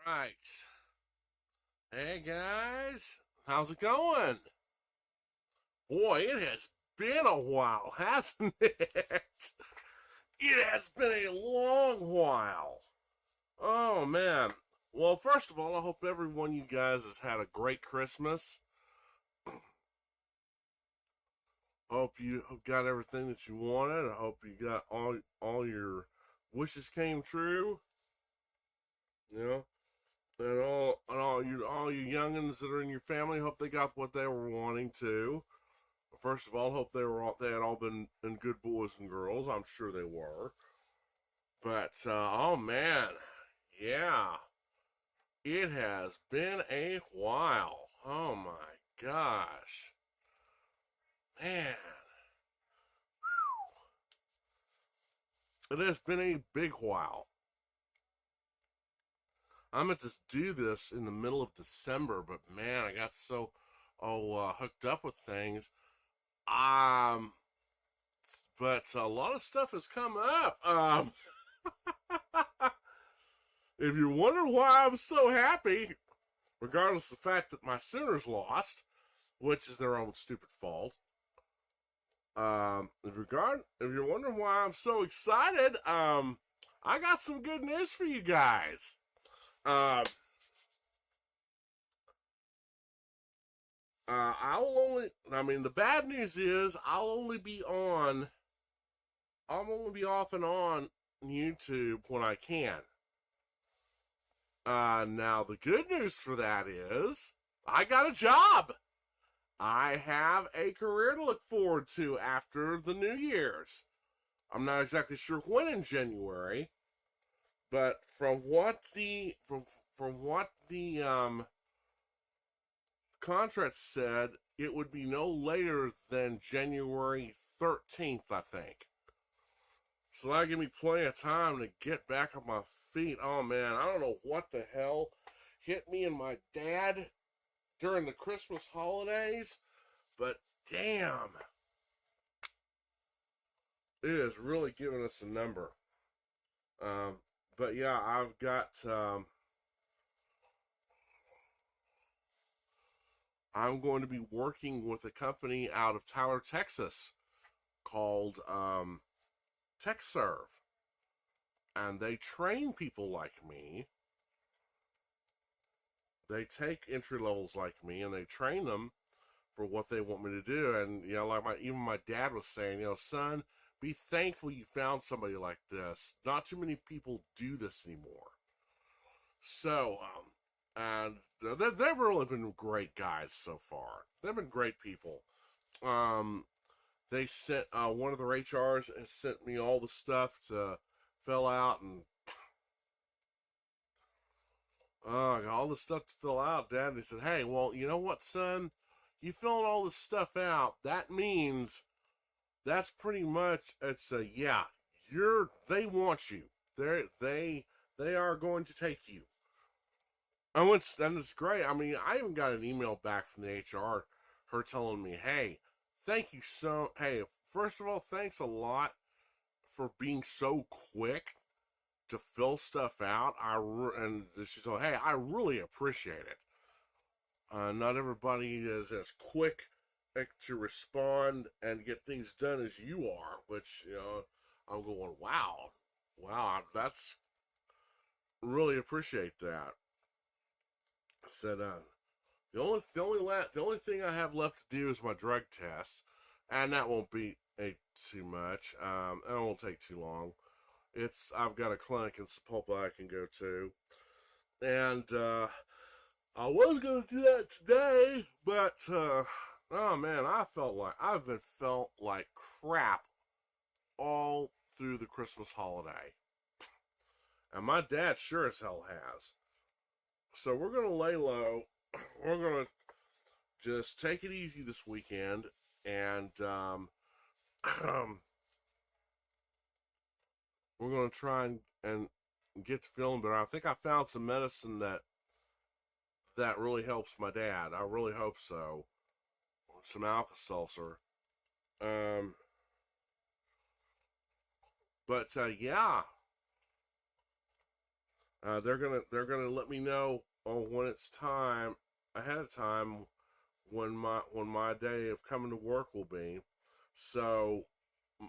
Right. Hey guys, how's it going? Boy, it has been a while, hasn't it? It has been a long while. Oh man. Well, first of all, I hope every one of you guys has had a great Christmas. Hope you got everything that you wanted. I hope you got all your wishes came true. You know, and all you youngins that are in your family, hope they got what they were wanting to. First of all, hope they had all been good boys and girls. I'm sure they were. But oh man, yeah, it has been a while. Oh my gosh, man, it has been a big while. I meant to do this in the middle of December, but man, I got so hooked up with things. Um, but a lot of stuff has come up. If you're wondering why I'm so happy, regardless of the fact that my Sooners lost, which is their own stupid fault. If you're wondering why I'm so excited, I got some good news for you guys. Uh, the bad news is I'll only be off and on YouTube when I can. Now the good news for that is I got a job. I have a career to look forward to after the New Year's. I'm not exactly sure when in January, but from what the contract said, it would be no later than January 13th, I think. So that'll give me plenty of time to get back on my feet. Oh man, I don't know what the hell hit me and my dad during the Christmas holidays, but damn, it is really giving us a number. Um, but yeah, I'm going to be working with a company out of Tyler, Texas called TechServe. And they train people like me. They take entry levels like me and they train them for what they want me to do. And like even my dad was saying, son, be thankful you found somebody like this. Not too many people do this anymore. So, and they've really been great guys so far. They've been great people. Um, they sent one of their HRs has sent me all the stuff to fill out, and I got all the stuff to fill out, Dad. And they said, "Hey, well, you know what, son? You filling all this stuff out. That means that's pretty much it's a yeah. They want you. They are going to take you." And it's great. I mean, I even got an email back from the HR, her telling me, "Hey, thank you so. Hey, first of all, thanks a lot for being so quick to fill stuff out. And she said, hey, I really appreciate it. Not everybody is as quick to respond and get things done as you are, which I'm going, wow, that's really appreciate that." I said, the only thing I have left to do is my drug test, and that won't be too much. It won't take too long. I've got a clinic in Sapulpa I can go to, and I was gonna do that today, but oh man, I've been felt like crap all through the Christmas holiday, and my dad sure as hell has. So we're gonna lay low. We're gonna just take it easy this weekend, and we're gonna try and get to feeling better. I think I found some medicine that really helps my dad. I really hope so. Some Alka-Seltzer. Um, but yeah, They're gonna let me know when it's time ahead of time when my day of coming to work will be. So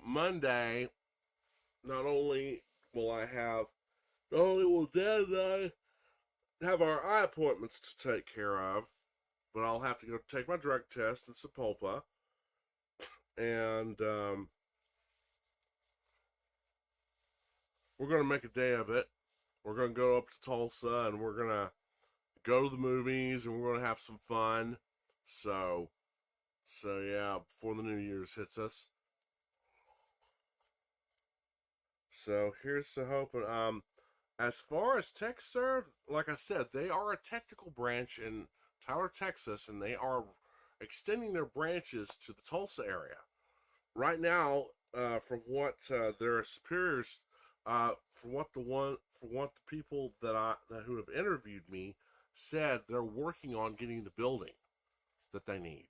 Monday, not only will I have not only will Dad and I have our eye appointments to take care of, but I'll have to go take my drug test in Sepulpa, and we're gonna make a day of it. We're gonna go up to Tulsa, and we're gonna go to the movies, and we're gonna have some fun. So, so yeah, before the New Year's hits us. So here's the hope. As far as TechServe, like I said, they are a technical branch in Tyler, Texas, and they are extending their branches to the Tulsa area. Right now, from what their superiors, from what the people who have interviewed me said, they're working on getting the building that they need,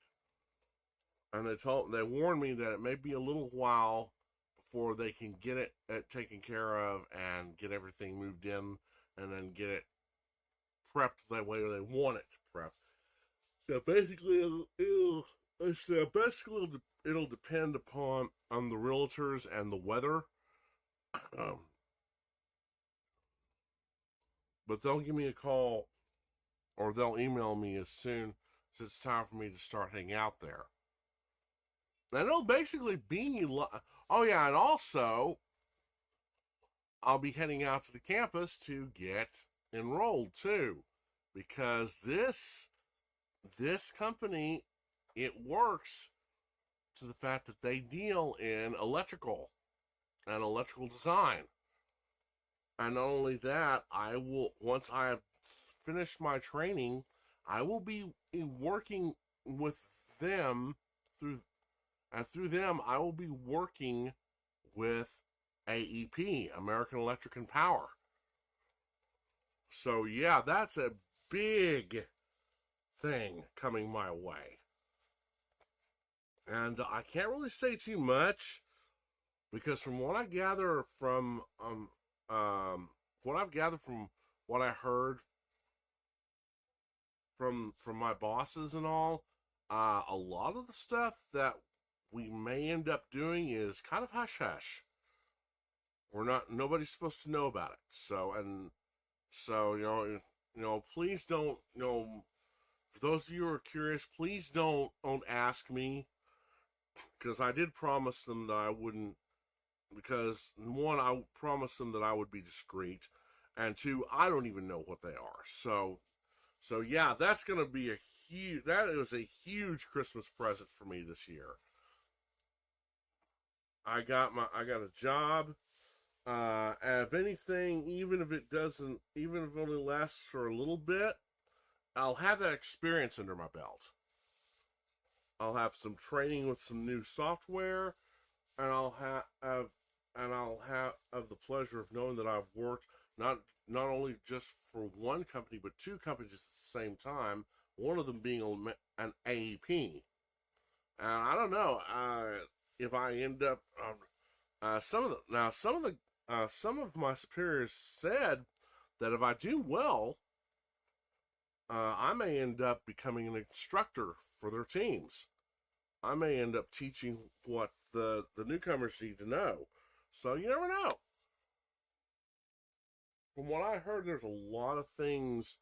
and they warned me that it may be a little while before they can get it taken care of and get everything moved in, and then get it prepped that way they want it prepped. So basically, it'll depend upon on the realtors and the weather. Um, but they'll give me a call or they'll email me as soon as it's time for me to start hanging out there. And it'll basically be, oh yeah, and also I'll be heading out to the campus to get enrolled too, because this company, it works to the fact that they deal in electrical and electrical design. And not only that, I will, once I have finished my training, I will be working with them through them, I will be working with AEP, American Electric and Power. So yeah, that's a big thing coming my way. And I can't really say too much because from what I gather from what I heard from my bosses and all, a lot of the stuff that we may end up doing is kind of hush hush. Nobody's supposed to know about it. So please don't, for those of you who are curious, please don't ask me, because I did promise them that I wouldn't, because one, I promised them that I would be discreet, and two, I don't even know what they are. So yeah, that's going to be that is a huge Christmas present for me this year. I got a job. If anything, even if it only lasts for a little bit, I'll have that experience under my belt. I'll have some training with some new software, and I'll have the pleasure of knowing that I've worked not only just for one company but two companies at the same time. One of them being an AEP, and I don't know if I end up. Some of my superiors said that if I do well, I may end up becoming an instructor for their teams. I may end up teaching what the newcomers need to know. So you never know. From what I heard, there's a lot of things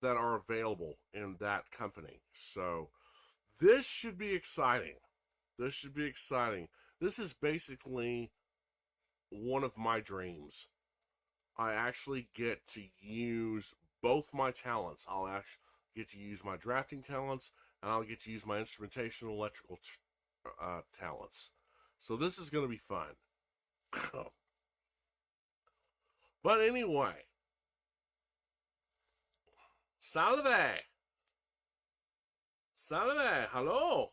that are available in that company. So this should be exciting. This should be exciting. This is basically one of my dreams. I actually get to use both my talents. I'll actually get to use my drafting talents, and I'll get to use my instrumentation electrical talents. So this is going to be fun. But anyway, salve! Salve! Hello!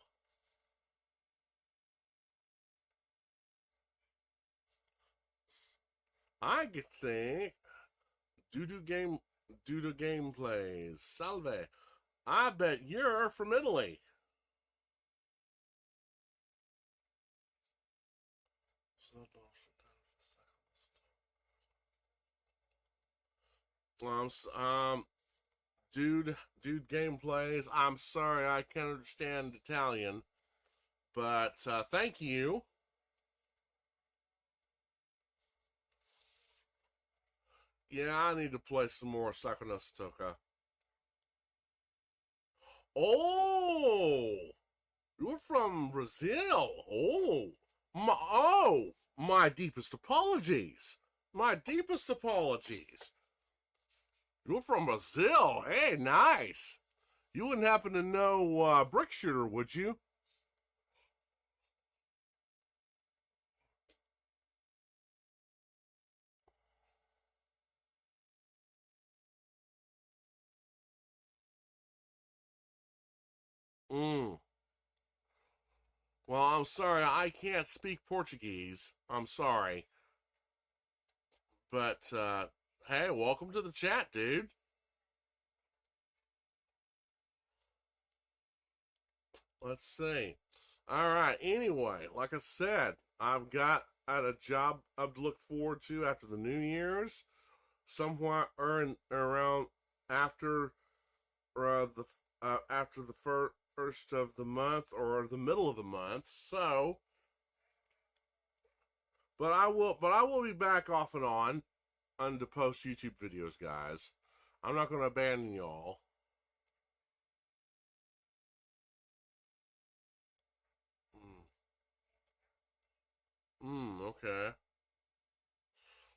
I think due to gameplays. Salve! I bet you're from Italy. Dude, gameplays. I'm sorry, I can't understand Italian, but thank you. Yeah, I need to play some more Sakuna Satoka. Oh, you're from Brazil. My deepest apologies. My deepest apologies. You're from Brazil. Hey, nice. You wouldn't happen to know Brick Shooter, would you? Mm. Well, I'm sorry, I can't speak Portuguese. I'm sorry. But, hey, welcome to the chat, dude. Let's see. All right, anyway, like I said, I've got a job I've looked forward to after the New Year's, somewhere around after the after the first of the month or the middle of the month. So, but I will be back off and on to post YouTube videos, guys. I'm not going to abandon y'all. Okay.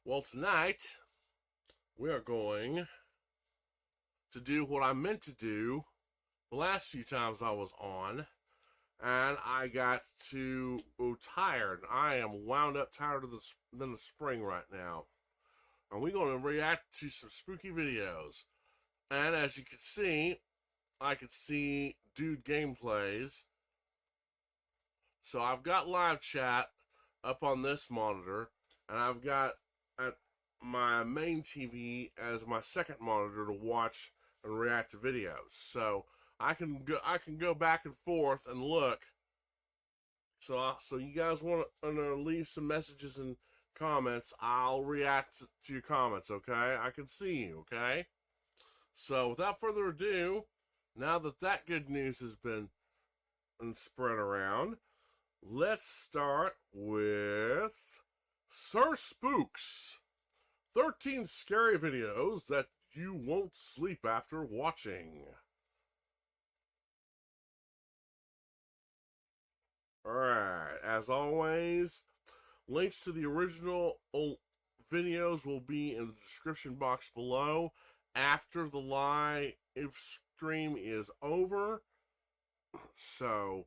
Well, tonight we are going to do what I meant to do the last few times I was on, and I got too tired. I am wound up tired of than the spring right now. And we're going to react to some spooky videos. And as you can see, I can see dude gameplays. So I've got live chat up on this monitor, and I've got at my main TV as my second monitor to watch and react to videos. So I can go back and forth and look. So you guys want to leave some messages and comments, I'll react to your comments, okay? I can see you, okay? So without further ado, now that good news has been spread around, let's start with Sir Spook's 13 scary videos that you won't sleep after watching. Alright, as always, links to the original videos will be in the description box below after the live stream is over. So,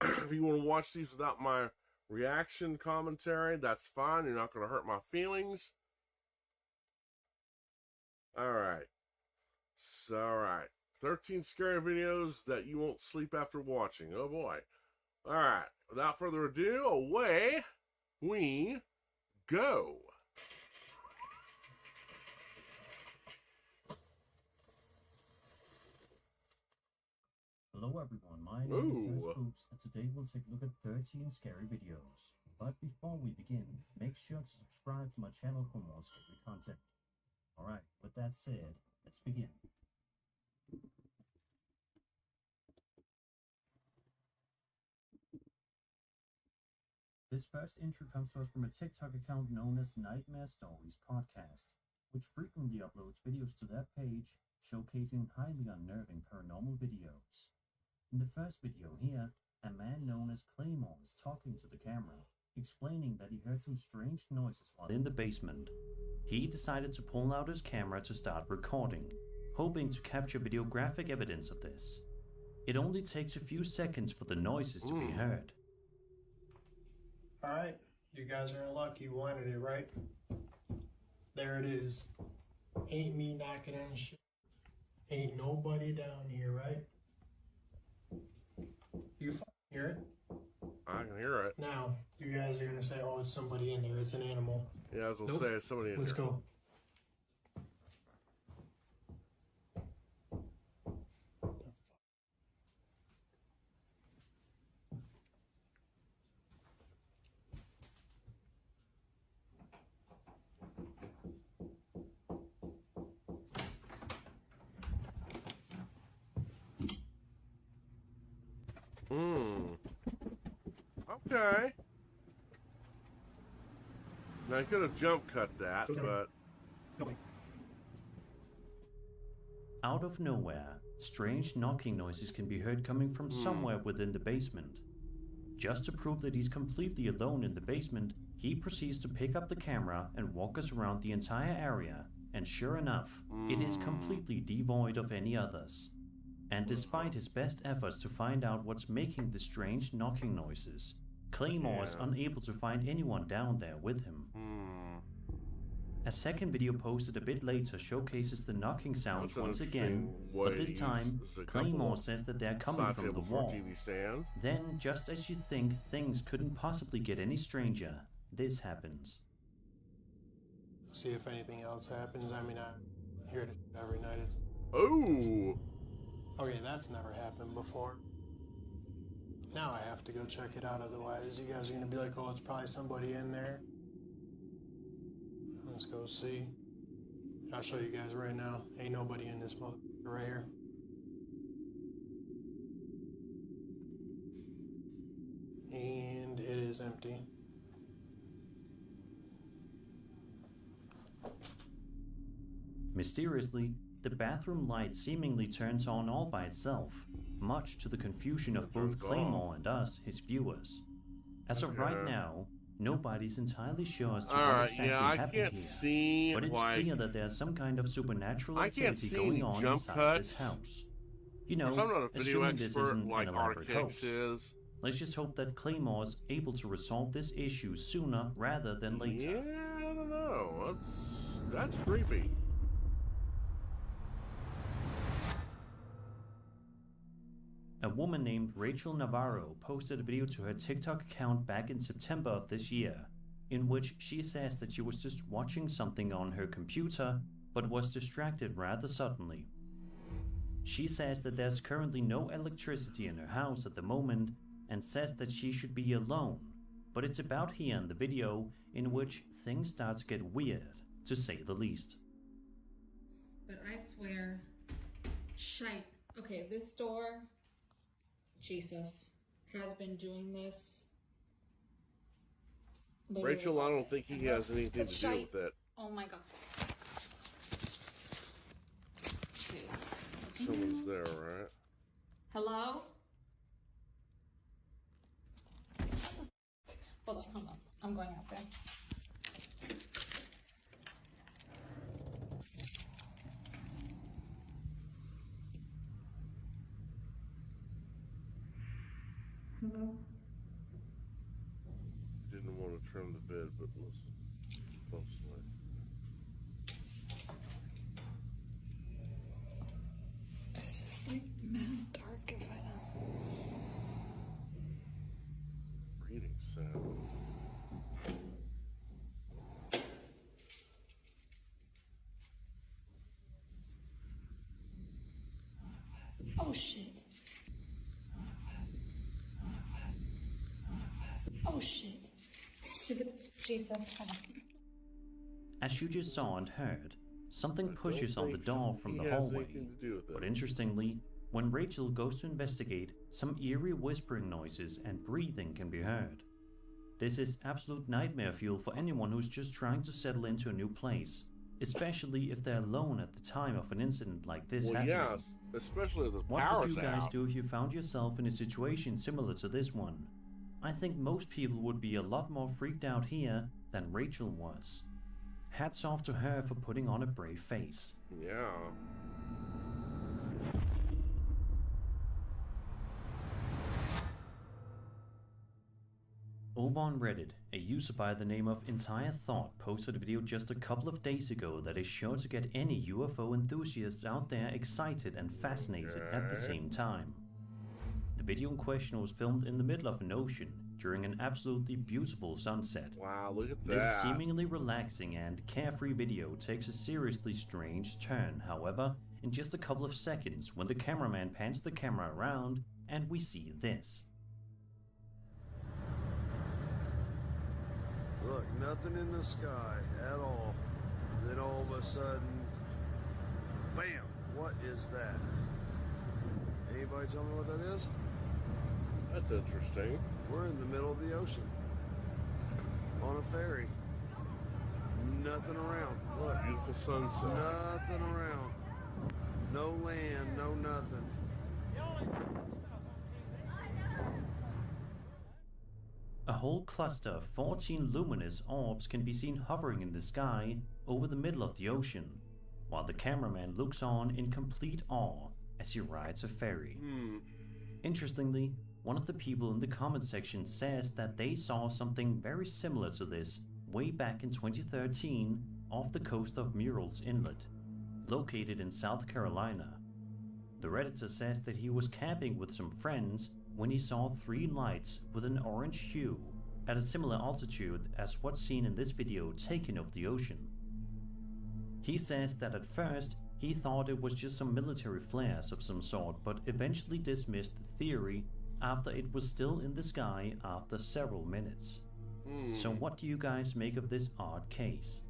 if you want to watch these without my reaction commentary, that's fine. You're not going to hurt my feelings. Alright. So, alright. 13 scary videos that you won't sleep after watching. Oh boy. Alright. Without further ado, away we go. Hello everyone, my name is Sir Spooks, and today we'll take a look at 13 scary videos. But before we begin, make sure to subscribe to my channel for more scary content. Alright, with that said, let's begin. This first intro comes to us from a TikTok account known as Nightmare Stories Podcast, which frequently uploads videos to their page showcasing highly unnerving paranormal videos. In the first video here, a man known as Claymore is talking to the camera, explaining that he heard some strange noises while in the basement. He decided to pull out his camera to start recording, hoping to capture videographic evidence of this. It only takes a few seconds for the noises to be heard. Alright, you guys are in luck. You wanted it, right? There it is. Ain't me knocking on shit. Ain't nobody down here, right? You hear it? I can hear it. Now, you guys are gonna say, oh, it's somebody in there. It's an animal. Yeah, I was gonna say it's somebody in Let's here. go. Okay. Now I could have jump cut that, but Out of nowhere, strange knocking noises can be heard coming from somewhere within the basement. Just to prove that he's completely alone in the basement, he proceeds to pick up the camera and walk us around the entire area, and sure enough, it is completely devoid of any others. And despite his best efforts to find out what's making the strange knocking noises, Claymore is unable to find anyone down there with him. A second video posted a bit later showcases the knocking sounds once again, but this time, Claymore says that they're coming from the wall. Then, just as you think things couldn't possibly get any stranger, this happens. See if anything else happens. I mean, I hear it every night. oh, Okay, that's never happened before. Now I have to go check it out, otherwise you guys are gonna be like, oh, it's probably somebody in there. Let's go see. I'll show you guys right now. Ain't nobody in this mother right here. And it is empty. Mysteriously, the bathroom light seemingly turns on all by itself, much to the confusion of both Claymore and us, his viewers. As of right now, nobody's entirely sure as to what exactly happened here, but it's clear that there's some kind of supernatural activity going on inside this house. You know, I'm not a video assuming this expert isn't like an elaborate hoax. is. Let's just hope that Claymore's able to resolve this issue sooner rather than later. Yeah, I don't know. That's creepy. A woman named Rachel Navarro posted a video to her TikTok account back in September of this year, in which she says that she was just watching something on her computer, but was distracted rather suddenly. She says that there's currently no electricity in her house at the moment, and says that she should be alone, but it's about here in the video in which things start to get weird, to say the least. But I swear, shite. Okay, this door, Jesus, has been doing this. literally Rachel, I all don't day. think he has anything to do shite. with it. Oh my god. Jeez. Someone's there, right? Hello? Hold on. I'm going out there. Hello? Didn't want to trim the bed, but listen closely. It's just like mad dark if I don't. Breathing sound. Oh shit. Oh shit. Jesus, hold on. As you just saw and heard, something I pushes don't on the think door from he the has hallway. anything to do with it. But interestingly, when Rachel goes to investigate, some eerie whispering noises and breathing can be heard. This is absolute nightmare fuel for anyone who's just trying to settle into a new place, especially if they're alone at the time of an incident like this happening. Yes, especially if the What power's would you guys out. do if you found yourself in a situation similar to this one? I think most people would be a lot more freaked out here than Rachel was. Hats off to her for putting on a brave face. Yeah. Over on Reddit, a user by the name of Entire Thought posted a video just a couple of days ago that is sure to get any UFO enthusiasts out there excited and fascinated at the same time. The video in question was filmed in the middle of an ocean during an absolutely beautiful sunset. Wow, look at This that. seemingly relaxing and carefree video takes a seriously strange turn, however, in just a couple of seconds when the cameraman pans the camera around and we see this. Look, nothing in the sky at all. Then all of a sudden, bam! What is that? Anybody tell me what that is? That's interesting. We're in the middle of the ocean on a ferry. Nothing around. Look, Beautiful sunset. nothing around. No land, no nothing. A whole cluster of 14 luminous orbs can be seen hovering in the sky over the middle of the ocean, while the cameraman looks on in complete awe as he rides a ferry. Interestingly, one of the people in the comment section says that they saw something very similar to this way back in 2013 off the coast of Murrells Inlet, located in South Carolina. The Redditor says that he was camping with some friends when he saw 3 lights with an orange hue at a similar altitude as what's seen in this video taken of the ocean. He says that at first he thought it was just some military flares of some sort, but eventually dismissed the theory after it was still in the sky after several minutes. So what do you guys make of this odd case?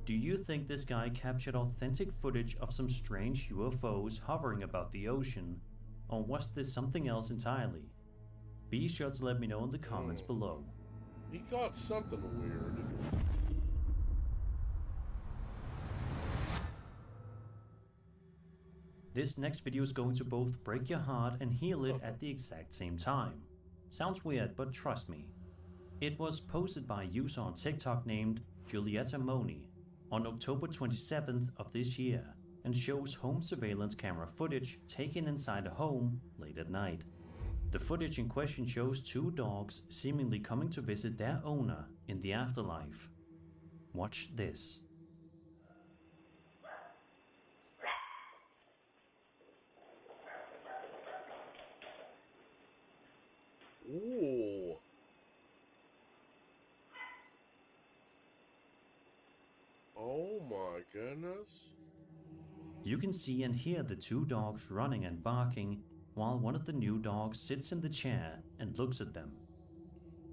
Do you think this guy captured authentic footage of some strange UFOs hovering about the ocean, or was this something else entirely? Be sure to let me know in the comments below. He got something weird. This next video is going to both break your heart and heal it at the exact same time. Sounds weird, but trust me. It was posted by a user on TikTok named Julietta Moni on October 27th of this year and shows home surveillance camera footage taken inside a home late at night. The footage in question shows 2 dogs seemingly coming to visit their owner in the afterlife. Watch this. Ooh. Oh my goodness. You can see and hear the 2 dogs running and barking while one of the new dogs sits in the chair and looks at them.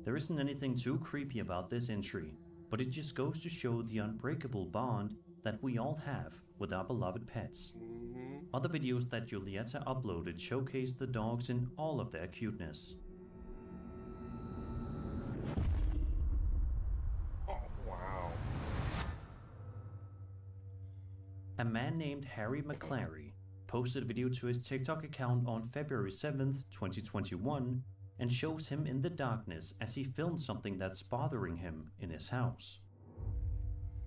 There isn't anything too creepy about this entry, but it just goes to show the unbreakable bond that we all have with our beloved pets. Other videos that Julietta uploaded showcase the dogs in all of their cuteness. Oh, wow. A man named Harry McClary posted a video to his TikTok account on February 7th, 2021 and shows him in the darkness as he filmed something that's bothering him in his house.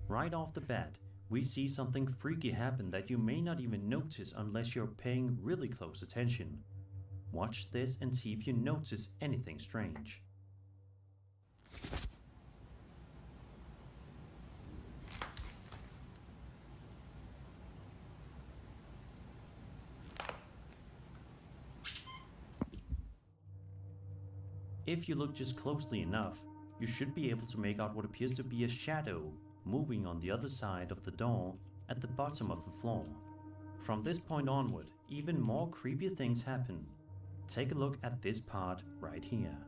Right off the bat, we see something freaky happen that you may not even notice unless you're paying really close attention. Watch this and see if you notice anything strange. If you look just closely enough, you should be able to make out what appears to be a shadow moving on the other side of the door at the bottom of the floor. From this point onward, even more creepy things happen. Take a look at this part right here.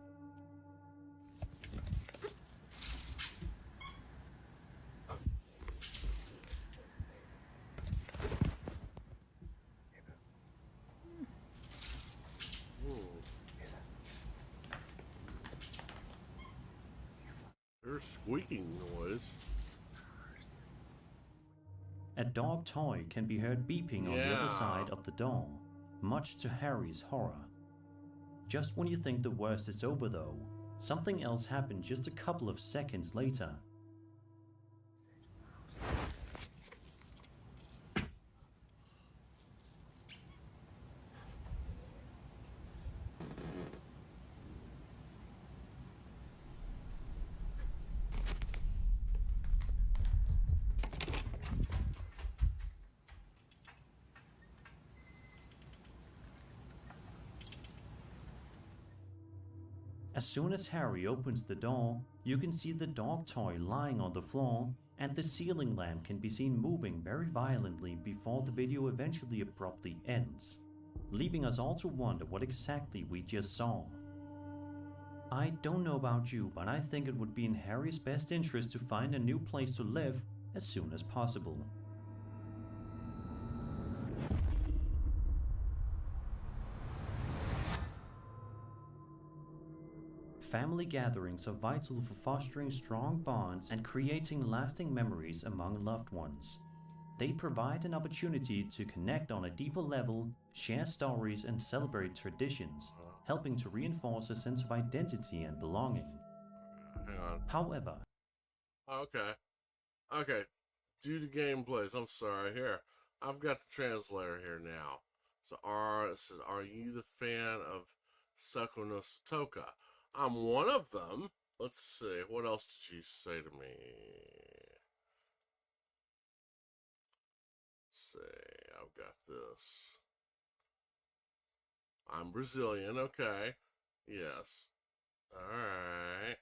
There's squeaking noise. A dog toy can be heard beeping on the other side of the door, much to Harry's horror. Just when you think the worst is over though, something else happened just a couple of seconds later. As soon as Harry opens the door, you can see the dog toy lying on the floor, and the ceiling lamp can be seen moving very violently before the video eventually abruptly ends, leaving us all to wonder what exactly we just saw. I don't know about you, but I think it would be in Harry's best interest to find a new place to live as soon as possible. Family gatherings are vital for fostering strong bonds and creating lasting memories among loved ones. They provide an opportunity to connect on a deeper level, share stories, and celebrate traditions, helping to reinforce a sense of identity and belonging. Hang on. However, Okay. Okay. Due to gameplays, I'm sorry. Here, I've got the translator here now. So, it says, are you the fan of Sako no Sotoka? I'm one of them. Let's see. What else did you say to me? Let's see. I've got this. I'm Brazilian. Okay. Yes. All right.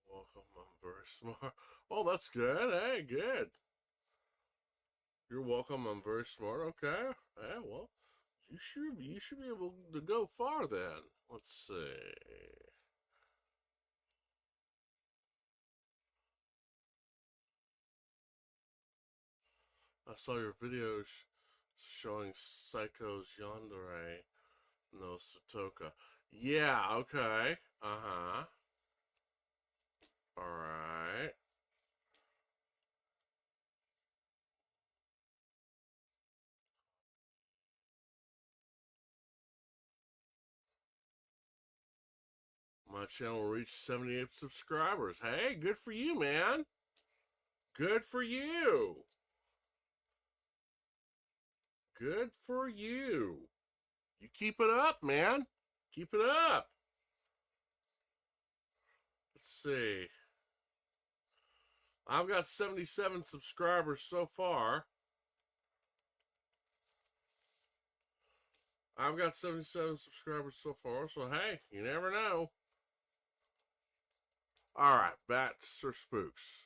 Welcome. I'm very smart. Oh, that's good. Hey, good. You're welcome. I'm very smart. Okay. Yeah, well, you should be able to go far then. Let's see. I saw your video showing Psycho's Yandere no Sotoka. Yeah, okay. Uh-huh. Alright. My channel reached 78 subscribers. Hey, good for you, man. Good for you. Good for you. You keep it up, man. Keep it up. Let's see. I've got 77 subscribers so far. I've got 77 subscribers so far, so hey, you never know. Alright, back to Sir Spooks.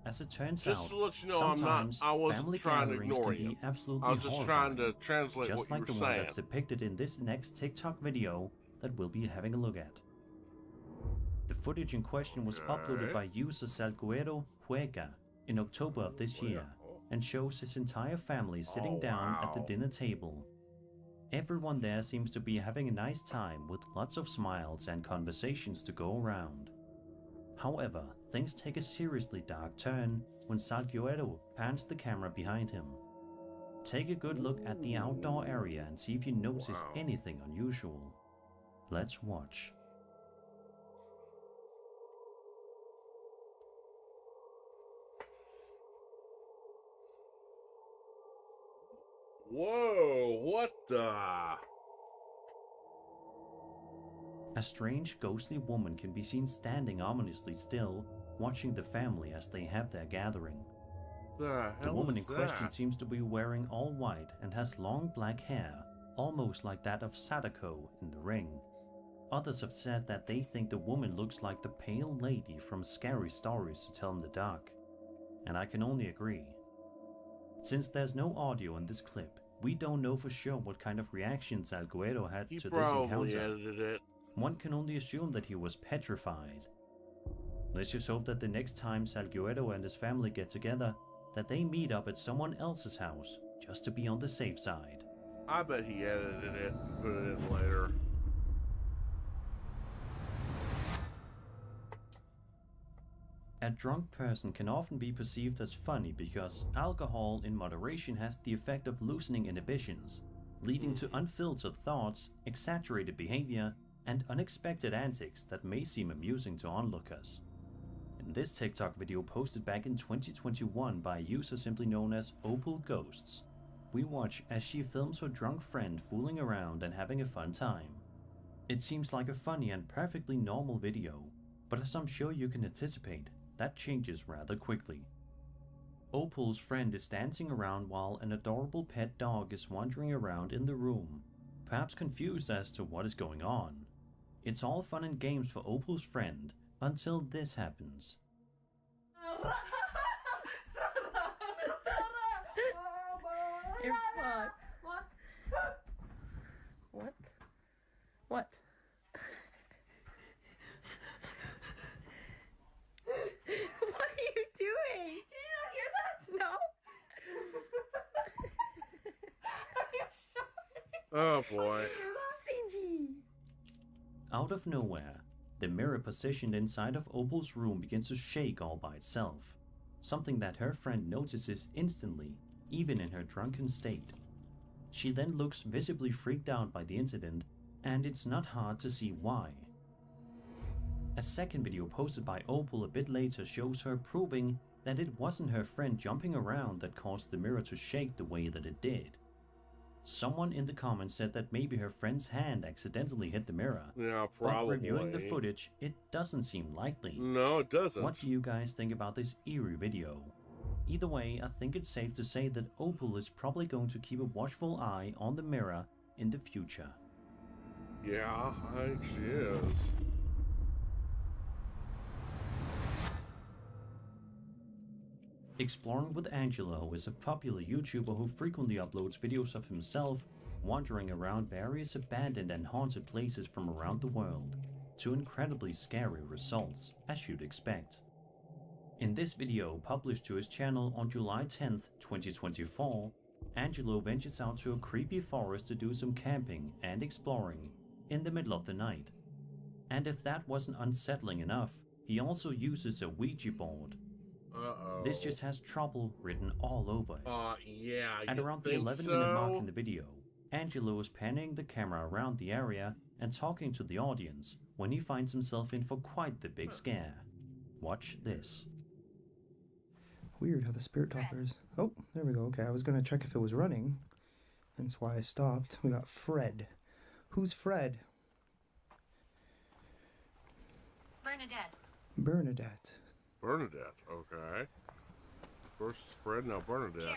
as it turns Just out, to let you know, sometimes I wasn't family trying to gatherings ignore can you. be absolutely I was just trying horrifying, to translate just what you like were the one saying. that's depicted in this next TikTok video that we'll be having a look at. The footage in question was uploaded by user Salguero Huega in October of this year and shows his entire family sitting down at the dinner table. Everyone there seems to be having a nice time with lots of smiles and conversations to go around. However, things take a seriously dark turn when Salguero pans the camera behind him. Take a good look at the outdoor area and see if you notice anything unusual. Let's watch. Whoa, what the? A strange ghostly woman can be seen standing ominously still, watching the family as they have their gathering. The woman in question seems to be wearing all white and has long black hair, almost like that of Sadako in The Ring. Others have said that they think the woman looks like the pale lady from Scary Stories to Tell in the Dark, and I can only agree. Since there's no audio in this clip, we don't know for sure what kind of reaction Salguero had to this encounter. Edited it. One can only assume that he was petrified. Let's just hope that the next time Salguero and his family get together, that they meet up at someone else's house, just to be on the safe side. I bet he edited it and put it in later. A drunk person can often be perceived as funny because alcohol in moderation has the effect of loosening inhibitions, leading to unfiltered thoughts, exaggerated behavior, and unexpected antics that may seem amusing to onlookers. In this TikTok video posted back in 2021 by a user simply known as Opal Ghosts, we watch as she films her drunk friend fooling around and having a fun time. It seems like a funny and perfectly normal video, but as I'm sure you can anticipate, that changes rather quickly. Opal's friend is dancing around while an adorable pet dog is wandering around in the room, perhaps confused as to what is going on. It's all fun and games for Opal's friend until this happens. You're fucked. What? What? What are you Oh boy. Out of nowhere, the mirror positioned inside of Opal's room begins to shake all by itself, something that her friend notices instantly, even in her drunken state. She then looks visibly freaked out by the incident, and it's not hard to see why. A second video posted by Opal a bit later shows her proving that it wasn't her friend jumping around that caused the mirror to shake the way that it did. Someone in the comments said that maybe her friend's hand accidentally hit the mirror. Yeah, But probably. reviewing the footage, it doesn't seem likely. No, it doesn't. What do you guys think about this eerie video? Either way, I think it's safe to say that Opal is probably going to keep a watchful eye on the mirror in the future. Yeah, I think she is. Exploring with Angelo is a popular YouTuber who frequently uploads videos of himself wandering around various abandoned and haunted places from around the world, to incredibly scary results, as you'd expect. In this video, published to his channel on July 10th, 2024, Angelo ventures out to a creepy forest to do some camping and exploring in the middle of the night. And if that wasn't unsettling enough, he also uses a Ouija board. Uh-oh. This just has trouble written all over it. Yeah, At around the 11-minute mark in the video, Angelo is panning the camera around the area and talking to the audience when he finds himself in for quite the big scare. Watch this. Weird how the spirit talkers. Oh, there we go. Okay, I was gonna check if it was running. That's why I stopped. We got Fred. Who's Fred? Bernadette. Bernadette. Bernadette, okay. First Fred, now Bernadette.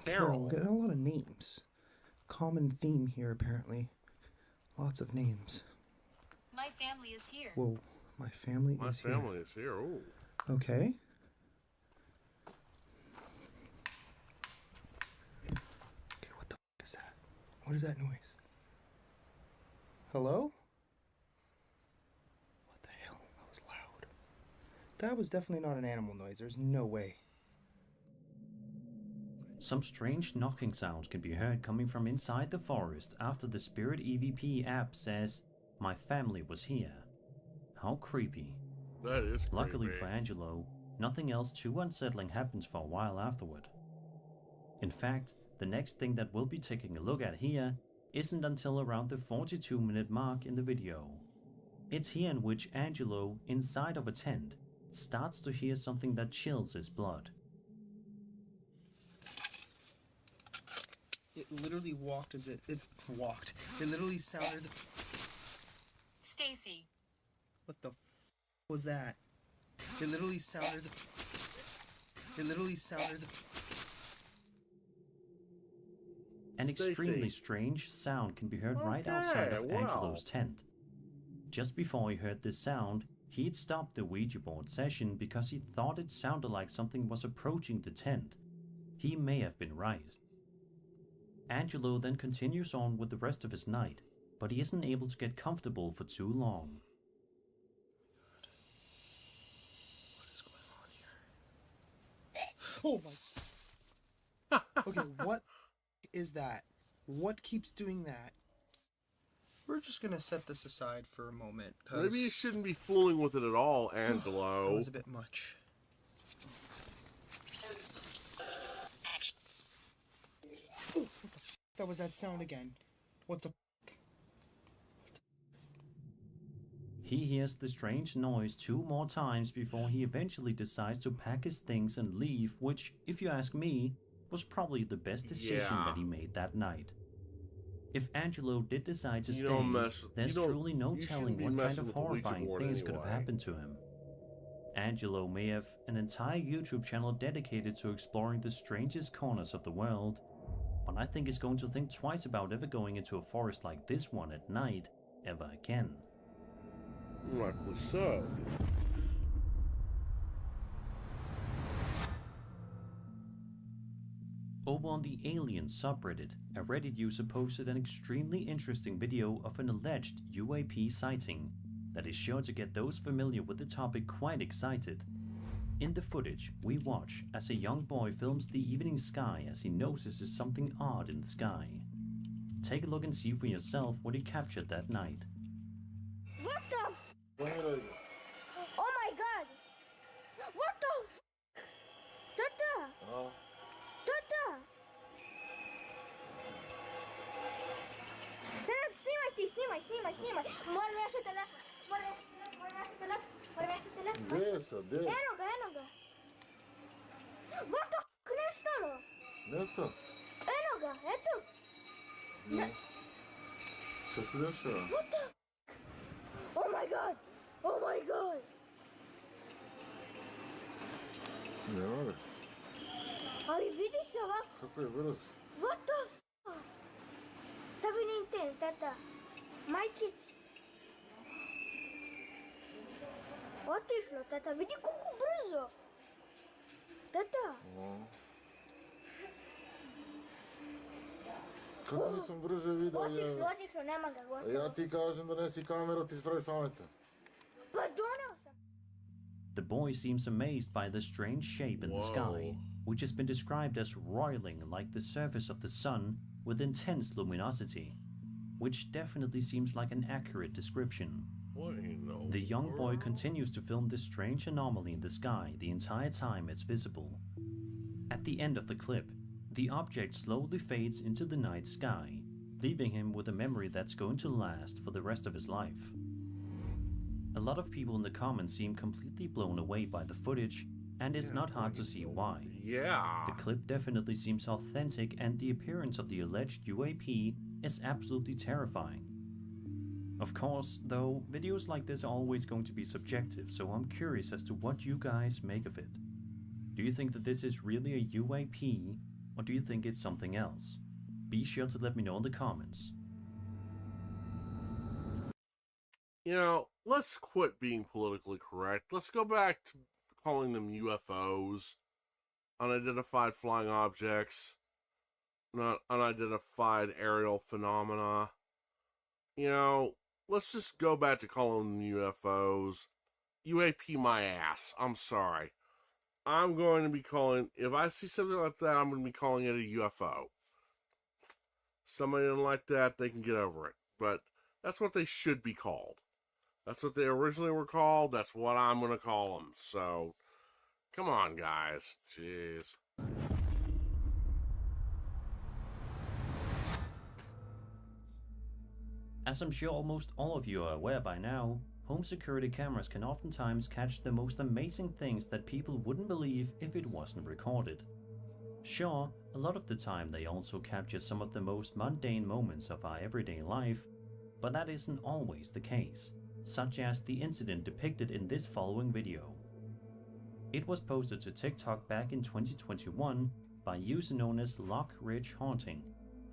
Carol. Getting a lot of names. Common theme here, apparently. Lots of names. My family is here. Whoa, my family My is here. family is here. Ooh. Okay. Okay, what the f is that? What is that noise? Hello? What the hell? That was loud. That was definitely not an animal noise. There's no way. Some strange knocking sounds can be heard coming from inside the forest after the Spirit EVP app says, "My family was here." How creepy. That is creepy. Luckily for Angelo, nothing else too unsettling happens for a while afterward. In fact, the next thing that we'll be taking a look at here isn't until around the 42-minute mark in the video. It's here in which Angelo, inside of a tent, starts to hear something that chills his blood. It literally walked as it walked. It literally sounded as Stacy. What the was that? It literally sounded as An extremely Stacy. strange sound can be heard right outside of Okay, wow. Angelo's tent. Just before he heard this sound, he'd stopped the Ouija board session because he thought it sounded like something was approaching the tent. He may have been right. Angelo then continues on with the rest of his night, but he isn't able to get comfortable for too long. What is going on here? Oh my. Okay, what is that? What keeps doing that? We're just gonna set this aside for a moment. Maybe you shouldn't be fooling with it at all, That Angelo. was a bit much. Oh, what the f? That was that sound again. What the? He hears the strange noise 2 more times before he eventually decides to pack his things and leave, which, if you ask me, was probably the best decision Yeah. that he made that night. If Angelo did decide to You stay, don't mess with- there's you don't- truly no you shouldn't telling be what kind messing of with the Ouija horrifying board things could have anyway. happened to him. Angelo may have an entire YouTube channel dedicated to exploring the strangest corners of the world, but I think he's going to think twice about ever going into a forest like this one at night ever again. Rightfully so. Over on the Alien subreddit, a Reddit user posted an extremely interesting video of an alleged UAP sighting that is sure to get those familiar with the topic quite excited. In the footage, we watch as a young boy films the evening sky as he notices something odd in the sky. Take a look and see for yourself what he captured that night. What the f? Oh my god! What the f? Tata! Tata! Снимай ты, снимай. Мора мясо телефон. Мора мясо телефон. Gdje je sad? Gdje je? Eno ga. What the f? Nestalo? Nestao? Eno ga, eto. Šta se dešava? What the f? Oh my god. Ne moraš. Ali vidi se ovako. Kako je brz? What the f? Stavi na internet, tata. Majke ti. Otišlo, tata. Vidi koliko brzo. Tata. Kako nisam brže vidio? Otišlo, nema ga, gotovo. Ja ti kažem da nesi kameru, ti spraviš pametan. Pa doneo sam. The boy seems amazed by the strange shape in the sky, which has been described as roiling like the surface of the sun with intense luminosity, which definitely seems like an accurate description. The young boy continues to film this strange anomaly in the sky the entire time it's visible. At the end of the clip, the object slowly fades into the night sky, leaving him with a memory that's going to last for the rest of his life. A lot of people in the comments seem completely blown away by the footage, and it's not hard to see why. Yeah. The clip definitely seems authentic, and the appearance of the alleged UAP is absolutely terrifying. Of course, though, videos like this are always going to be subjective, so I'm curious as to what you guys make of it. Do you think that this is really a UAP, or do you think it's something else? Be sure to let me know in the comments. You know, let's quit being politically correct. Let's go back to calling them UFOs, unidentified flying objects, not unidentified aerial phenomena. You know, let's just go back to calling them UFOs. UAP my ass. I'm sorry. I'm going to be calling, if I see something like that, I'm going to be calling it a UFO. Somebody didn't like that, they can get over it. But that's what they should be called. That's what they originally were called. That's what I'm going to call them. So, come on, guys. Jeez. As I'm sure almost all of you are aware by now, home security cameras can oftentimes catch the most amazing things that people wouldn't believe if it wasn't recorded. Sure, a lot of the time they also capture some of the most mundane moments of our everyday life, but that isn't always the case, such as the incident depicted in this following video. It was posted to TikTok back in 2021 by a user known as Lock Ridge Haunting,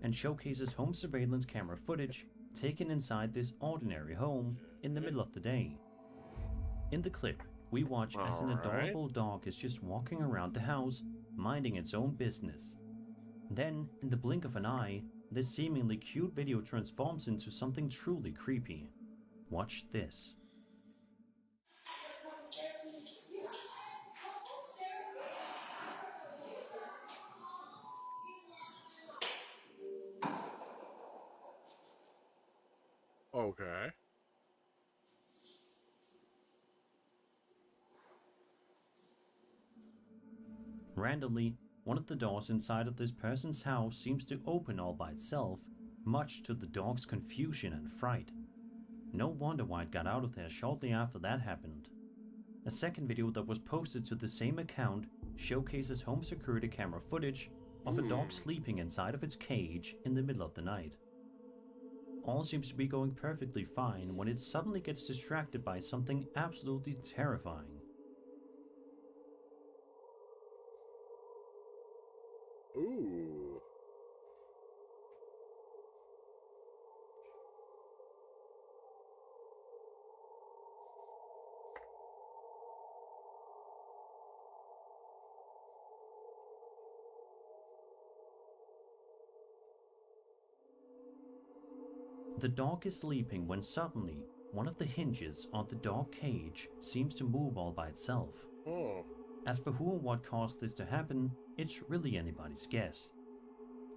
and showcases home surveillance camera footage taken inside this ordinary home in the middle of the day. In the clip, we watch as an adorable dog is just walking around the house, minding its own business. Then, in the blink of an eye, this seemingly cute video transforms into something truly creepy. Watch this. Okay. Randomly, one of the doors inside of this person's house seems to open all by itself, much to the dog's confusion and fright. No wonder why it got out of there shortly after that happened. A second video that was posted to the same account showcases home security camera footage of a dog sleeping inside of its cage in the middle of the night. All seems to be going perfectly fine when it suddenly gets distracted by something absolutely terrifying. Ooh. The dog is sleeping when suddenly one of the hinges on the dog cage seems to move all by itself. Oh. As for who and what caused this to happen, it's really anybody's guess.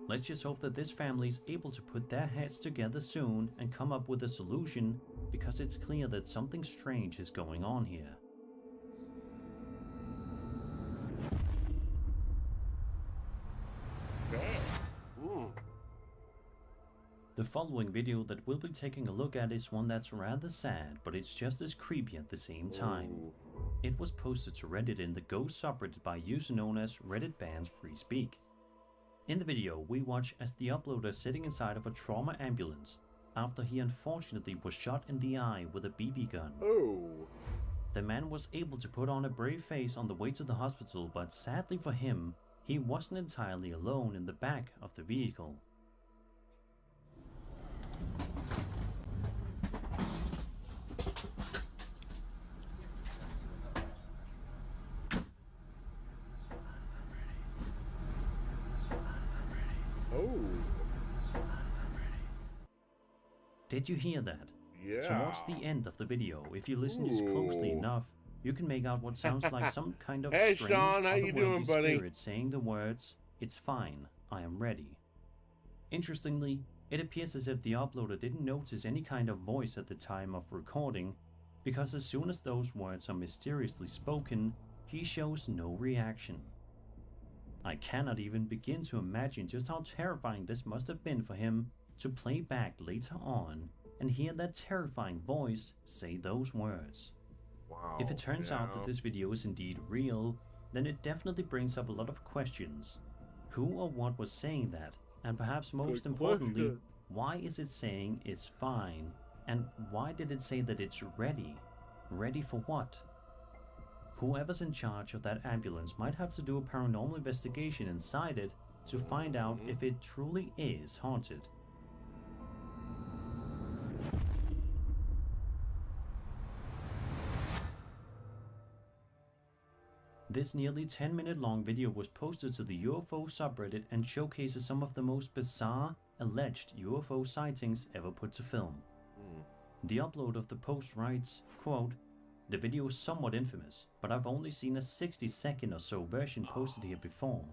Let's just hope that this family is able to put their heads together soon and come up with a solution, because it's clear that something strange is going on here. The following video that we'll be taking a look at is one that's rather sad, but it's just as creepy at the same time. It was posted to Reddit in the Ghost subreddit by a user known as Reddit Bans Free Speak. In the video, we watch as the uploader is sitting inside of a trauma ambulance after he unfortunately was shot in the eye with a BB gun. The man was able to put on a brave face on the way to the hospital, but sadly for him, he wasn't entirely alone in the back of the vehicle. Did you hear that? Yeah. Towards the end of the video, if you listen just closely enough, you can make out what sounds like some kind of Hey, strange Sean, how you doing, otherworldly buddy? spirit saying the words, "It's fine, I am ready." Interestingly, it appears as if the uploader didn't notice any kind of voice at the time of recording, because as soon as those words are mysteriously spoken, he shows no reaction. I cannot even begin to imagine just how terrifying this must have been for him to play back later on and hear that terrifying voice say those words. Wow. If it turns out that this video is indeed real, then it definitely brings up a lot of questions. Who or what was saying that? And perhaps most importantly, why is it saying it's fine? And why did it say that it's ready? Ready for what? Whoever's in charge of that ambulance might have to do a paranormal investigation inside it to find out if it truly is haunted. This nearly 10-minute long video was posted to the UFO subreddit and showcases some of the most bizarre, alleged UFO sightings ever put to film. The upload of the post writes, quote, "The video is somewhat infamous, but I've only seen a 60-second or so version posted here before.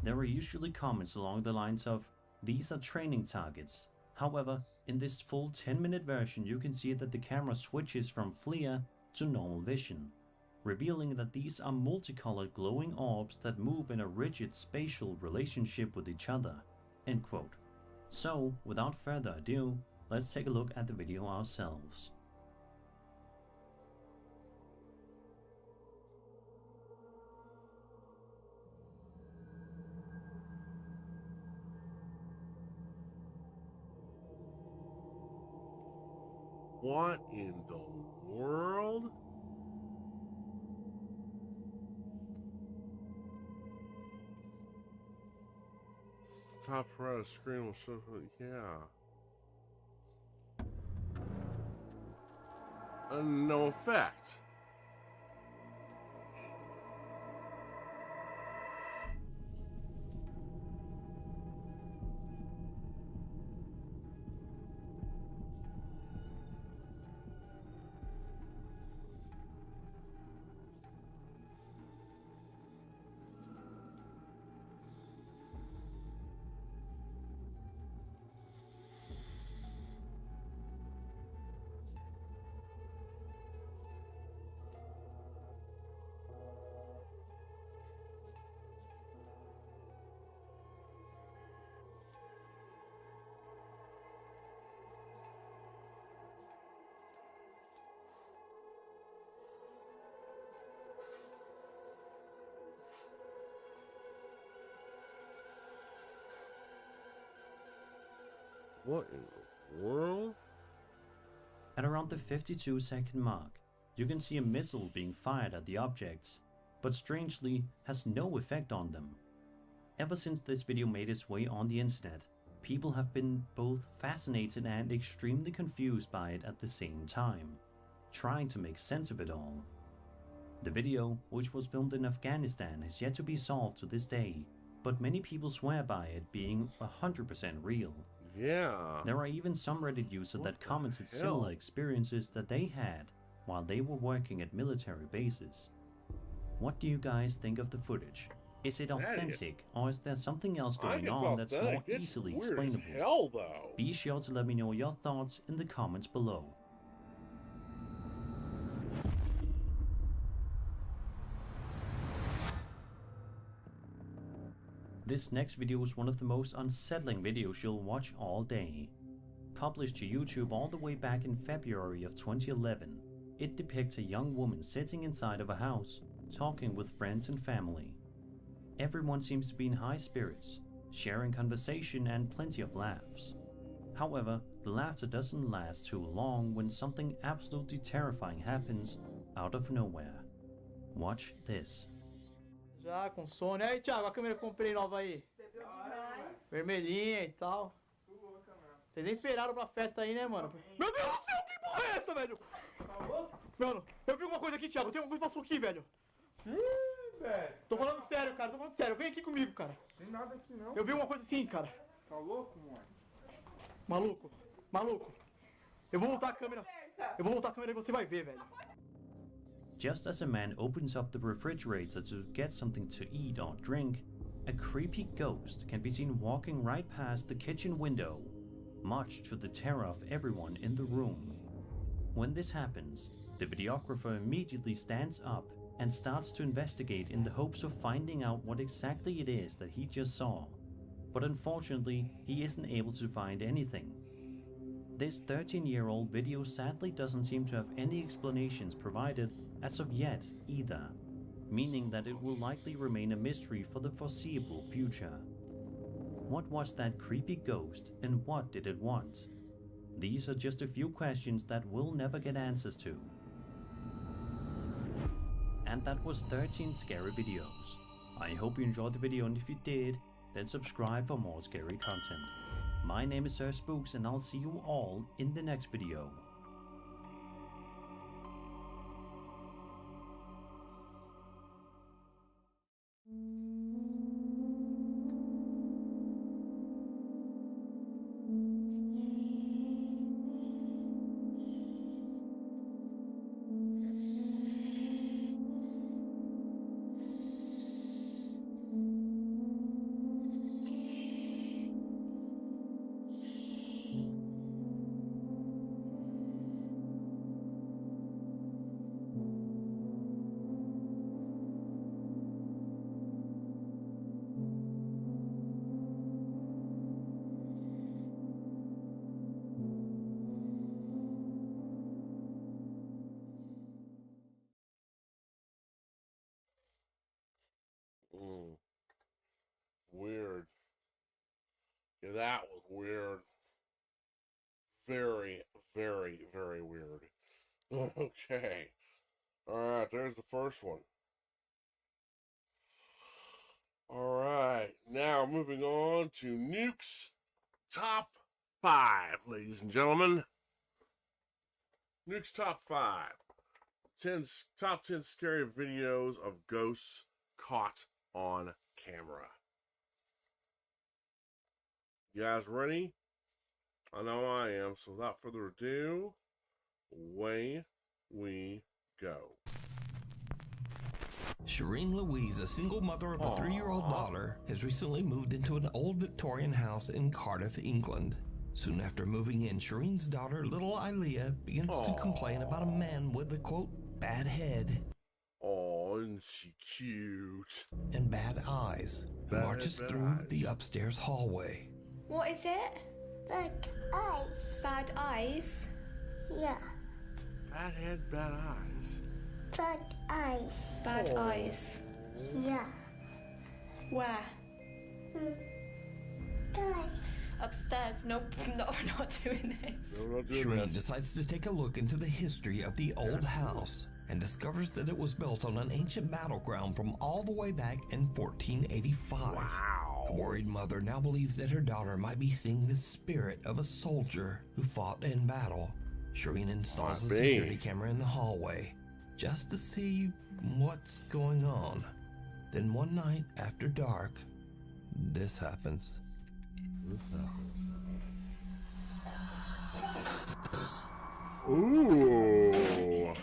There are usually comments along the lines of, 'These are training targets.' However, in this full 10-minute version you can see that the camera switches from FLIR to normal vision, revealing that these are multicolored glowing orbs that move in a rigid spatial relationship with each other." End quote. So, without further ado, let's take a look at the video ourselves. What in the world? Top right of screen will show. Yeah. No effect. What in the world? At around the 52-second mark, you can see a missile being fired at the objects, but strangely has no effect on them. Ever since this video made its way on the internet, people have been both fascinated and extremely confused by it at the same time, trying to make sense of it all. The video, which was filmed in Afghanistan, is yet to be solved to this day, but many people swear by it being 100% real. Yeah. There are even some Reddit users that commented similar experiences that they had while they were working at military bases. What do you guys think of the footage? Is it That is- authentic, or is there something else I going think on that's more authentic. It's easily weird explainable? as hell, though. Be sure to let me know your thoughts in the comments below. This next video is one of the most unsettling videos you'll watch all day. Published to YouTube all the way back in February of 2011, it depicts a young woman sitting inside of a house, talking with friends and family. Everyone seems to be in high spirits, sharing conversation and plenty of laughs. However, the laughter doesn't last too long when something absolutely terrifying happens out of nowhere. Watch this. Já com sono. E aí, Thiago, a câmera que eu comprei nova aí. Vermelhinha e tal. Vocês nem esperaram pra festa aí, né, mano? Meu Deus do céu, que porra é essa, velho? Mano, eu vi uma coisa aqui, Thiago. Tem alguma coisa que passou aqui, velho. Ih, velho. Tô falando sério, cara. Tô falando sério. Vem aqui comigo, cara. Tem nada aqui não. Eu vi uma coisa assim, cara. Tá louco, mano? Maluco. Maluco. Eu vou voltar a câmera. Eu vou voltar a câmera e você vai ver, velho. Just as a man opens up the refrigerator to get something to eat or drink, a creepy ghost can be seen walking right past the kitchen window, much to the terror of everyone in the room. When this happens, the videographer immediately stands up and starts to investigate in the hopes of finding out what exactly it is that he just saw. But unfortunately, he isn't able to find anything. This 13-year-old video sadly doesn't seem to have any explanations provided as of yet either, meaning that it will likely remain a mystery for the foreseeable future. What was that creepy ghost and what did it want? These are just a few questions that we'll never get answers to. And that was 13 scary videos. I hope you enjoyed the video, and if you did, then subscribe for more scary content. My name is Sir Spooks, and I'll see you all in the next video. Weird. Yeah, that was weird. Very, very, very weird. Okay. Alright, there's the first one. Alright, now moving on to Nuke's Top 5, ladies and gentlemen. Nuke's Top 5. Top 10 scary videos of ghosts caught on camera. You guys ready? I know I am, so without further ado, away we go. Shireen Louise, a single mother of a 3-year-old daughter, has recently moved into an old Victorian house in Cardiff, England. Soon after moving in, Shireen's daughter, little Ilea, begins to complain about a man with a, quote, bad head. Oh, isn't she cute? And bad eyes, who marches through the upstairs hallway. What is it? Bad eyes. Bad eyes? Yeah. Bad head, bad eyes. Bad eyes. Bad eyes. Yeah. Where? Guys. Upstairs. Nope. No, we're not doing this. No, we're not doing Shireen this. decides to take a look into the history of the old house and discovers that it was built on an ancient battleground from all the way back in 1485. Wow. The worried mother now believes that her daughter might be seeing the spirit of a soldier who fought in battle. Shireen installs a security camera in the hallway just to see what's going on. Then one night after dark, this happens. Ooh.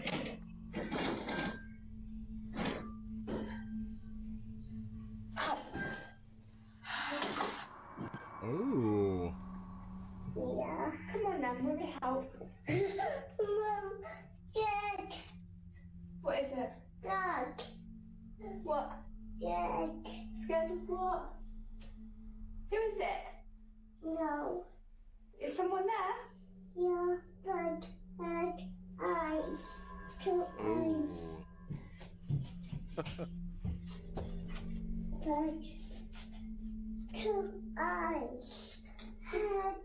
What? Who is it? No. Is someone there? Yeah, but eyes. Two eyes. But two eyes. Head.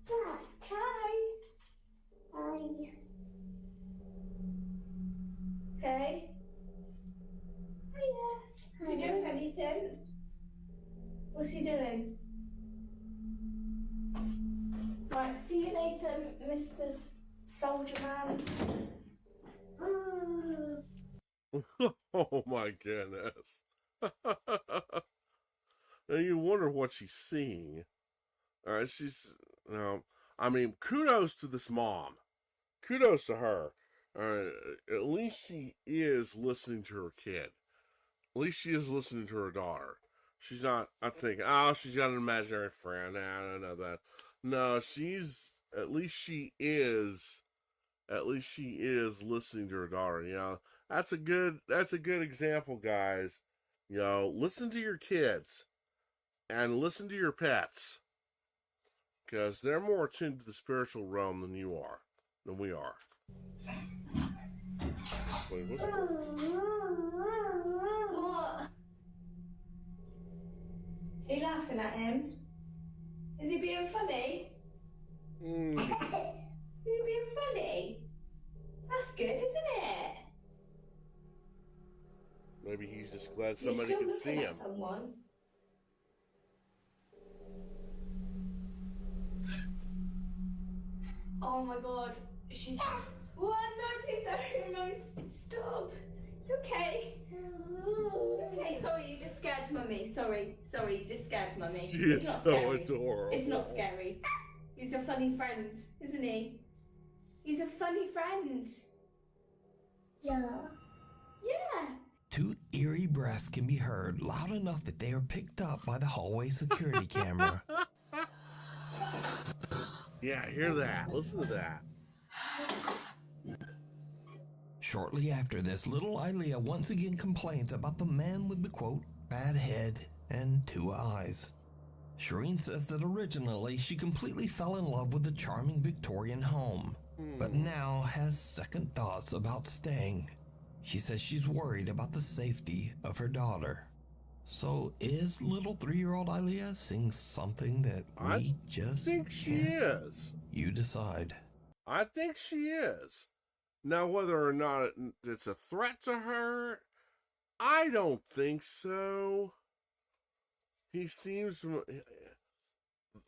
But Hi. eye. Hey. Hiya. Is he doing anything? What's he doing? Right, see you later, Mr. Soldier Man. Oh my goodness. And you wonder what she's seeing. All right, I mean, kudos to this mom. Kudos to her. At least she is listening to her kid. At least she is listening to her daughter. She's not, I think, oh, she's got an imaginary friend. I don't know that. No, at least she is listening to her daughter. You know, that's a good example, guys. You know, listen to your kids and listen to your pets, because they're more attuned to the spiritual realm than we are. Wait, what's that? What? Are you laughing at him? Is he being funny? Is he being funny? That's good, isn't it? Maybe he's just glad You're somebody still can see looking him. at someone. Oh my god, she's... What? No, please don't. No, stop. It's okay. It's okay. Sorry, you just scared Mummy. Sorry, you just scared Mummy. She It's is not so scary. adorable. It's not scary. He's a funny friend, isn't he? He's a funny friend. Yeah. Yeah. Two eerie breaths can be heard loud enough that they are picked up by the hallway security camera. Yeah, hear that. Listen to that. Shortly after this, little Ilea once again complains about the man with the, quote, bad head and two eyes. Shireen says that originally she completely fell in love with the charming Victorian home, but now has second thoughts about staying. She says she's worried about the safety of her daughter. So is little 3-year-old Ilea seeing something that we just think she is. You decide. I think she is. Now, whether or not it's a threat to her, I don't think so. He seems,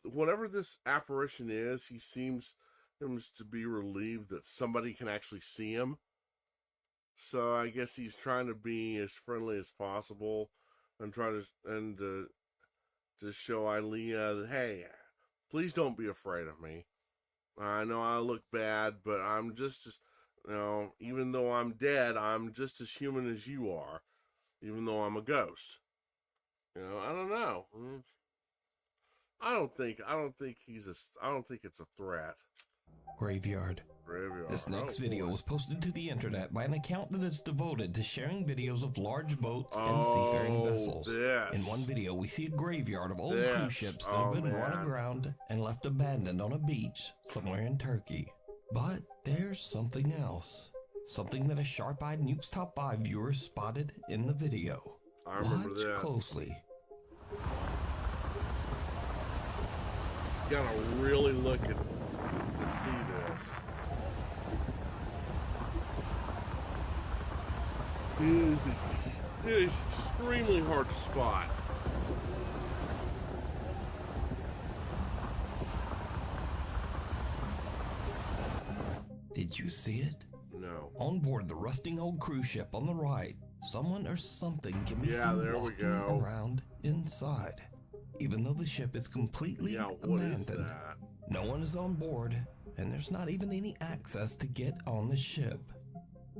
whatever this apparition is, he seems to be relieved that somebody can actually see him. So I guess he's trying to be as friendly as possible and try to show Ilea that, hey, please don't be afraid of me. I know I look bad, but I'm just as, even though I'm dead, I'm just as human as you are, even though I'm a ghost. I don't know. I don't think it's a threat. Graveyard. This next video was posted to the internet by an account that is devoted to sharing videos of large boats and seafaring vessels. In one video, we see a graveyard of old cruise ships that have been run aground and left abandoned on a beach somewhere in Turkey. But there's something else. Something that a sharp-eyed Nukes Top 5 viewer spotted in the video. I remember Watch this. closely. You gotta really look at to see this. It is extremely hard to spot. Did you see it? No. On board the rusting old cruise ship on the right, someone or something can be Yeah, seen there we walking go. around inside. Even though the ship is completely abandoned, no one is on board, and there's not even any access to get on the ship.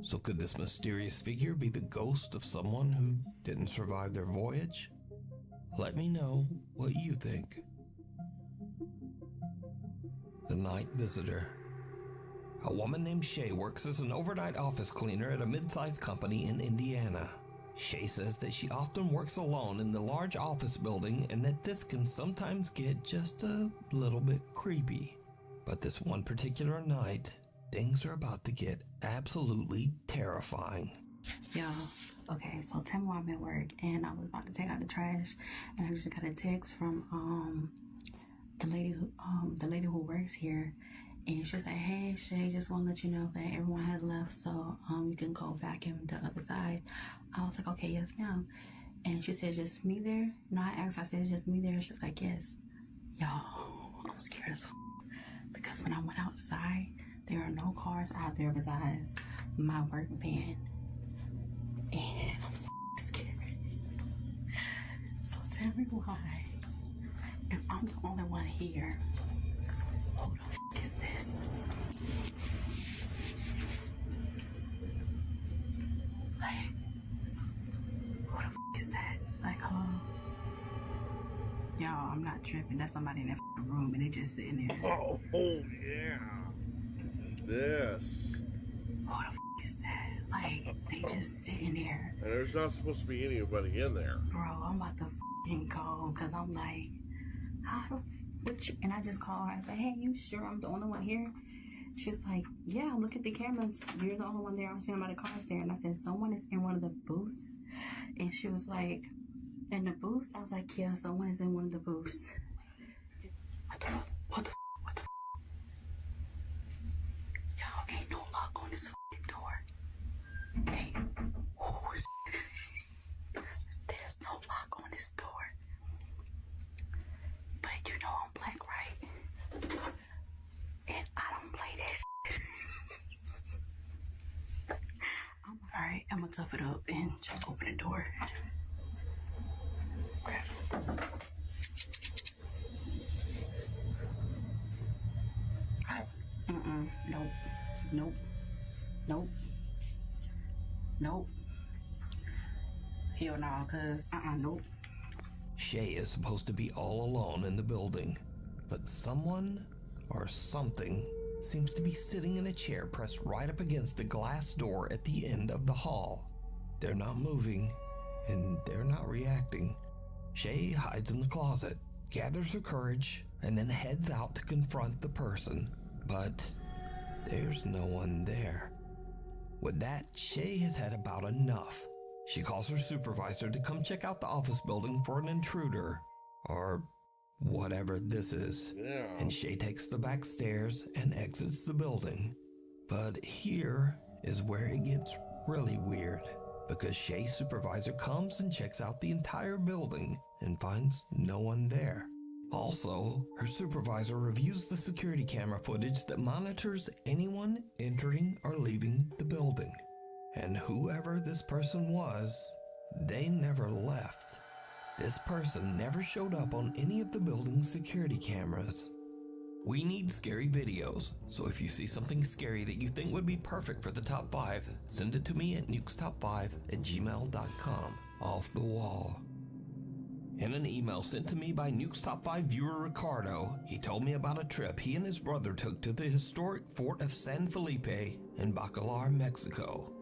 So could this mysterious figure be the ghost of someone who didn't survive their voyage? Let me know what you think. The Night Visitor. A woman named Shay works as an overnight office cleaner at a mid-sized company in Indiana. Shay says that she often works alone in the large office building and that this can sometimes get just a little bit creepy. But this one particular night, things are about to get absolutely terrifying. Yo, okay, so tell me why I'm at work and I was about to take out the trash and I just got a text from the lady who works here, and she said, "Hey Shay, just want to let you know that everyone has left, so you can go vacuum the other side." I was like, "Okay, yes ma'am." And she said, "Just me there?" No, I asked her, I said, "Just me there?" She's like, "Yes." Yo, I'm scared as f***, because when I went outside, there are no cars out there besides my work van. And I'm so scared. So tell me why, if I'm the only one here, who the f is this? Like, who the f is that? Like, y'all, I'm not tripping. That's somebody in that room and they just sitting there. Oh yeah. This. Who the f is that? Like, they just sitting there. And there's not supposed to be anybody in there. Bro, I'm about to f***ing go, because I'm like, how the f***? And I just call her and say, "Hey, you sure I'm the only one here?" She's like, "Yeah, look at the cameras. You're the only one there. I'm seeing about the cars there." And I said, "Someone is in one of the booths." And she was like, "In the booths?" I was like, "Yeah, someone is in one of the booths." What the f***? What the f***? What the f***? Y'all, ain't no lock on this f***ing door. Hey, oh, shit. There's no lock on this door. But you know I'm black, right? And I don't play that shit. Alright, I'm gonna tough it up and just open the door. Crap. Nope. Nope. Nope. Nope. Hell no, cuz, nope. Shay is supposed to be all alone in the building, but someone or something seems to be sitting in a chair pressed right up against a glass door at the end of the hall. They're not moving, and they're not reacting. Shay hides in the closet, gathers her courage, and then heads out to confront the person, but there's no one there. With that, Shay has had about enough. She calls her supervisor to come check out the office building for an intruder, or whatever this is. Yeah. And Shay takes the back stairs and exits the building. But here is where it gets really weird, because Shay's supervisor comes and checks out the entire building and finds no one there. Also, her supervisor reviews the security camera footage that monitors anyone entering or leaving the building. And whoever this person was, they never left. This person never showed up on any of the building's security cameras. We need scary videos, so if you see something scary that you think would be perfect for the top 5, send it to me at nukestop5@gmail.com. Off the wall. In an email sent to me by Nuke's Top 5 viewer Ricardo, he told me about a trip he and his brother took to the historic Fort of San Felipe in Bacalar, Mexico.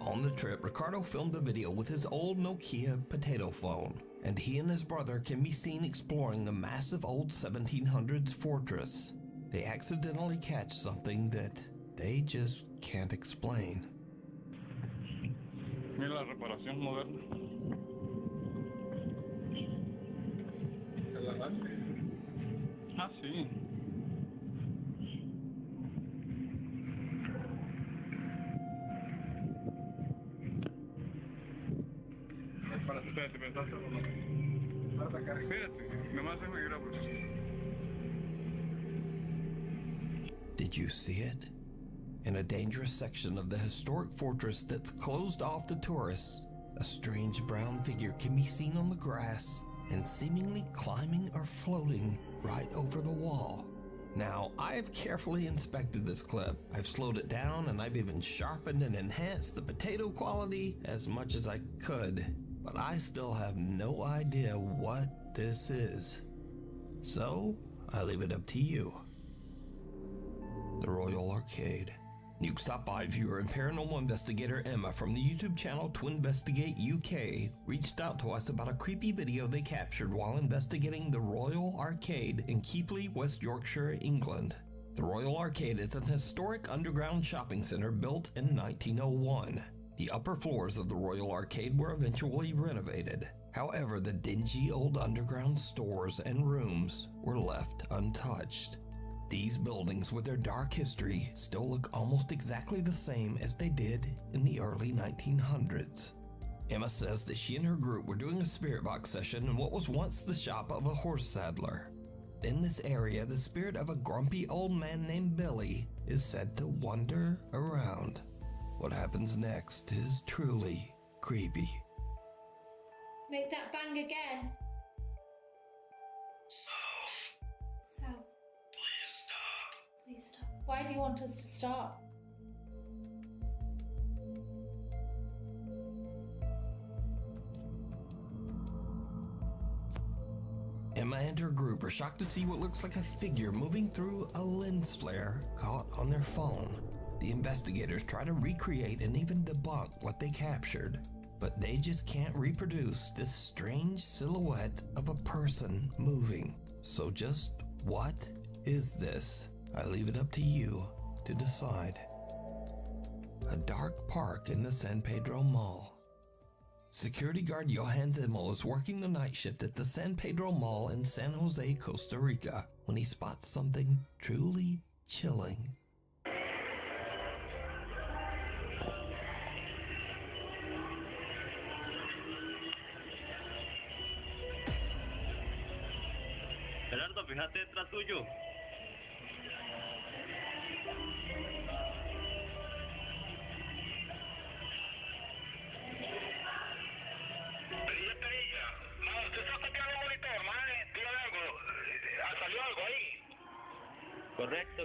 On the trip, Ricardo filmed a video with his old Nokia potato phone, and he and his brother can be seen exploring the massive old 1700s fortress. They accidentally catch something that they just can't explain. Mira la reparación moderna. Ah, sí. Espérate, pensaste o no. Espérate, nomás déjame grabar. Did you see it? In a dangerous section of the historic fortress that's closed off to tourists, a strange brown figure can be seen on the grass and seemingly climbing or floating right over the wall. Now, I've carefully inspected this clip. I've slowed it down and I've even sharpened and enhanced the potato quality as much as I could, but I still have no idea what this is. So, I leave it up to you. The Royal Arcade. Nuke's Top 5 viewer and paranormal investigator Emma from the YouTube channel To Investigate UK reached out to us about a creepy video they captured while investigating the Royal Arcade in Keighley, West Yorkshire, England. The Royal Arcade is an historic underground shopping center built in 1901. The upper floors of the Royal Arcade were eventually renovated. However, the dingy old underground stores and rooms were left untouched. These buildings, with their dark history, still look almost exactly the same as they did in the early 1900s. Emma says that she and her group were doing a spirit box session in what was once the shop of a horse saddler. In this area, the spirit of a grumpy old man named Billy is said to wander around. What happens next is truly creepy. Make that bang again. So. Please stop. Please stop. Why do you want us to stop? Emma and her group are shocked to see what looks like a figure moving through a lens flare caught on their phone. The investigators try to recreate and even debunk what they captured, but they just can't reproduce this strange silhouette of a person moving. So just what is this? I leave it up to you to decide. A dark park in the San Pedro Mall. Security guard Johan Zimmel is working the night shift at the San Pedro Mall in San Jose, Costa Rica, when he spots something truly chilling. Gerardo, fíjate detrás tuyo.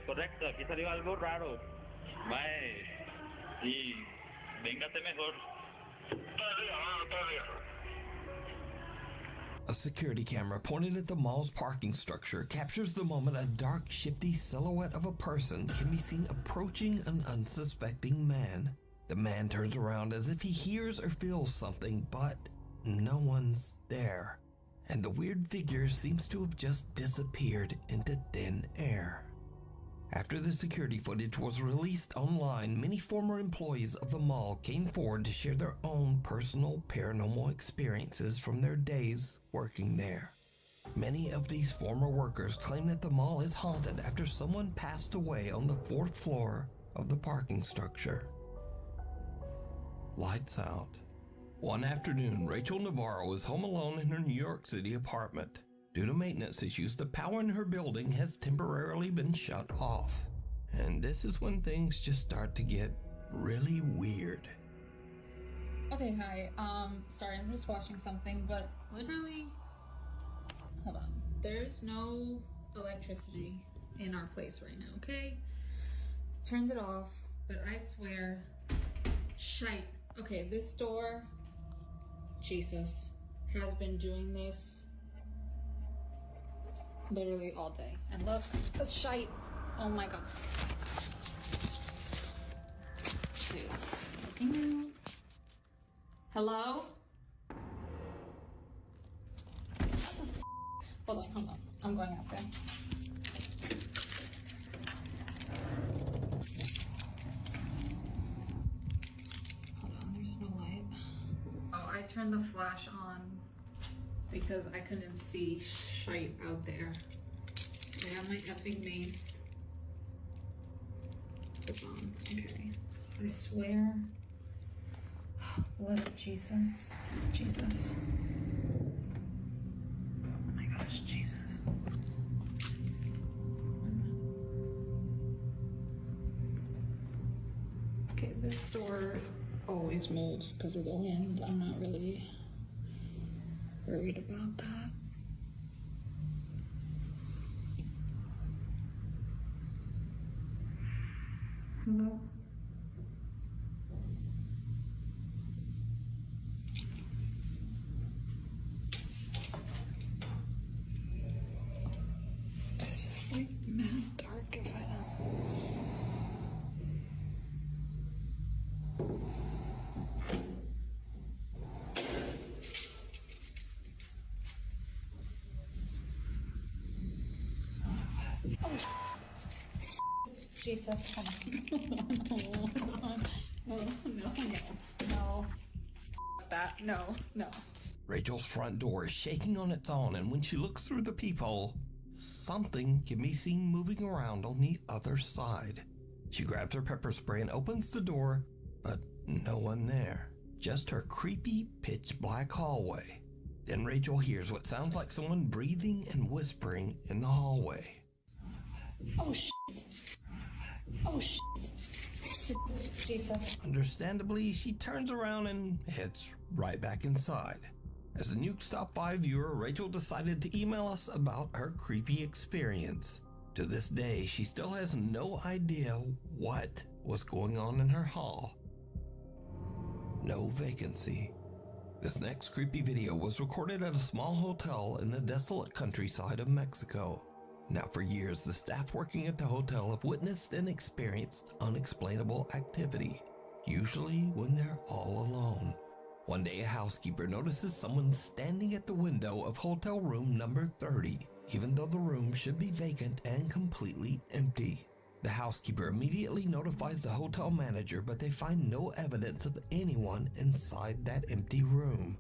Correcto, aquí salió algo raro. Mae, y véngate mejor. A security camera pointed at the mall's parking structure captures the moment a dark, shifty silhouette of a person can be seen approaching an unsuspecting man. The man turns around as if he hears or feels something, but no one's there. And the weird figure seems to have just disappeared into thin air. After the security footage was released online, many former employees of the mall came forward to share their own personal paranormal experiences from their days working there. Many of these former workers claim that the mall is haunted after someone passed away on the 4th floor of the parking structure. Lights out. One afternoon, Rachel Navarro is home alone in her New York City apartment. Due to maintenance issues, the power in her building has temporarily been shut off. And this is when things just start to get really weird. Okay, hi. Sorry, I'm just watching something, but literally, hold on. There's no electricity in our place right now, okay? Turned it off, but I swear, shite. Okay, this door, Jesus, has been doing this literally all day. And look, the shite. Oh my god. Dude, looking out. Hello? Hold on. I'm going out there. Hold on, there's no light. Oh, I turned the flash on because I couldn't see shite out there. I have my epic mace. Okay. I swear. Blood of Jesus. Jesus. Oh my gosh, Jesus. Okay, this door always moves because of the wind. I'm not really worried about that. Hello? It's just like mad dark if I don't. Jesus, come on. No. That, no. Rachel's front door is shaking on its own, and when she looks through the peephole, something can be seen moving around on the other side. She grabs her pepper spray and opens the door, but no one there. Just her creepy, pitch-black hallway. Then Rachel hears what sounds like someone breathing and whispering in the hallway. Oh, Jesus. Understandably, she turns around and heads right back inside. As a Nuke Stop 5 viewer, Rachel decided to email us about her creepy experience. To this day, she still has no idea what was going on in her hall. No vacancy. This next creepy video was recorded at a small hotel in the desolate countryside of Mexico. Now for years, the staff working at the hotel have witnessed and experienced unexplainable activity, usually when they're all alone. One day a housekeeper notices someone standing at the window of hotel room number 30, even though the room should be vacant and completely empty. The housekeeper immediately notifies the hotel manager, but they find no evidence of anyone inside that empty room.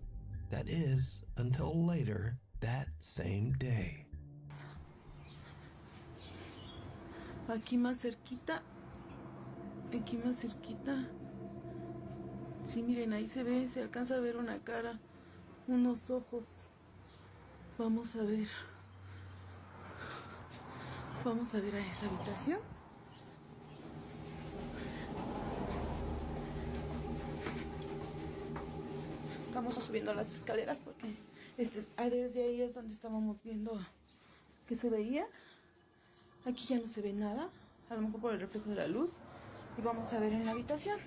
That is, until later that same day. Aquí más cerquita. Sí, miren, ahí se alcanza a ver una cara, unos ojos. Vamos a ver a esa habitación. Estamos subiendo las escaleras porque desde ahí es donde estábamos viendo que se veía. Aquí ya no se ve nada, a lo mejor por el reflejo de la luz. Y vamos a ver en la habitación.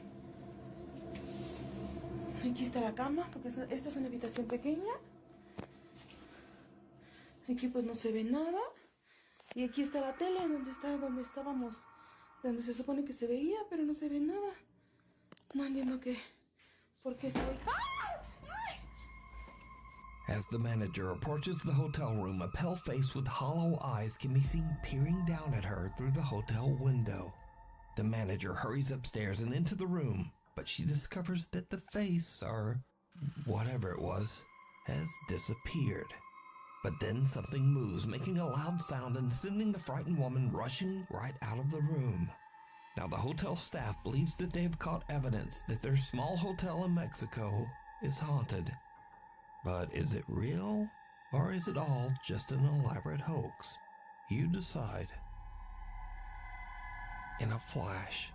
Aquí está la cama, porque esta es una habitación pequeña. Aquí pues no se ve nada. Y aquí está la tele, donde estábamos, donde se supone que se veía, pero no se ve nada. No entiendo por qué estoy... As the manager approaches the hotel room, a pale face with hollow eyes can be seen peering down at her through the hotel window. The manager hurries upstairs and into the room, but she discovers that the face, or whatever it was, has disappeared. But then something moves, making a loud sound and sending the frightened woman rushing right out of the room. Now the hotel staff believes that they have caught evidence that their small hotel in Mexico is haunted. But is it real, or is it all just an elaborate hoax? You decide. In a flash,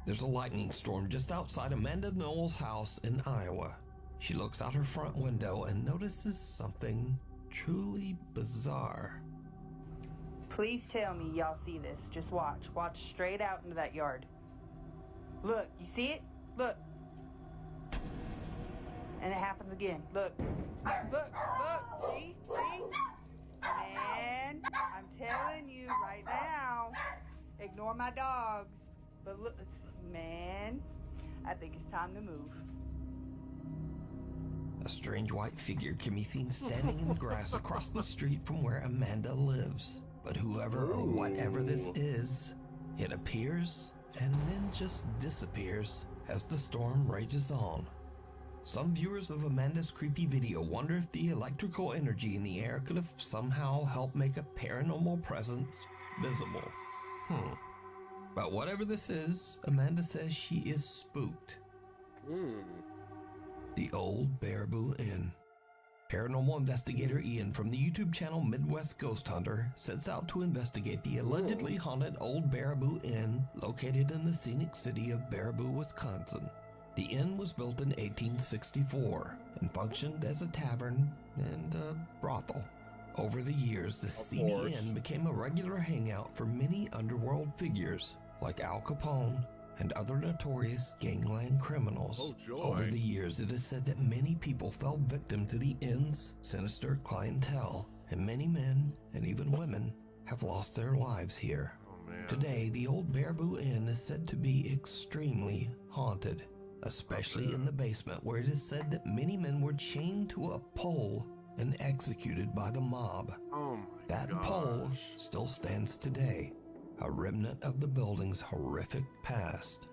there's a lightning storm just outside Amanda Knowles' house in Iowa. She looks out her front window and notices something truly bizarre. Please tell me y'all see this. Just watch. Watch straight out into that yard. Look, you see it? Look. And it happens again. Look. Look. See? Man, I'm telling you right now. Ignore my dogs. But look, man, I think it's time to move. A strange white figure can be seen standing in the grass across the street from where Amanda lives. But whoever or whatever this is, it appears and then just disappears as the storm rages on. Some viewers of Amanda's creepy video wonder if the electrical energy in the air could have somehow helped make a paranormal presence visible. But whatever this is, Amanda says she is spooked. The Old Baraboo Inn. Paranormal investigator Ian from the YouTube channel Midwest Ghost Hunter sets out to investigate the allegedly haunted Old Baraboo Inn located in the scenic city of Baraboo, Wisconsin. The inn was built in 1864 and functioned as a tavern and a brothel. Over the years, the seedy inn became a regular hangout for many underworld figures like Al Capone and other notorious gangland criminals. Over the years, it is said that many people fell victim to the inn's sinister clientele, and many men and even women have lost their lives here. Today, the Old Baraboo Inn is said to be extremely haunted, especially in the basement, where it is said that many men were chained to a pole and executed by the mob. Oh my That gosh. pole still stands today, a remnant of the building's horrific past.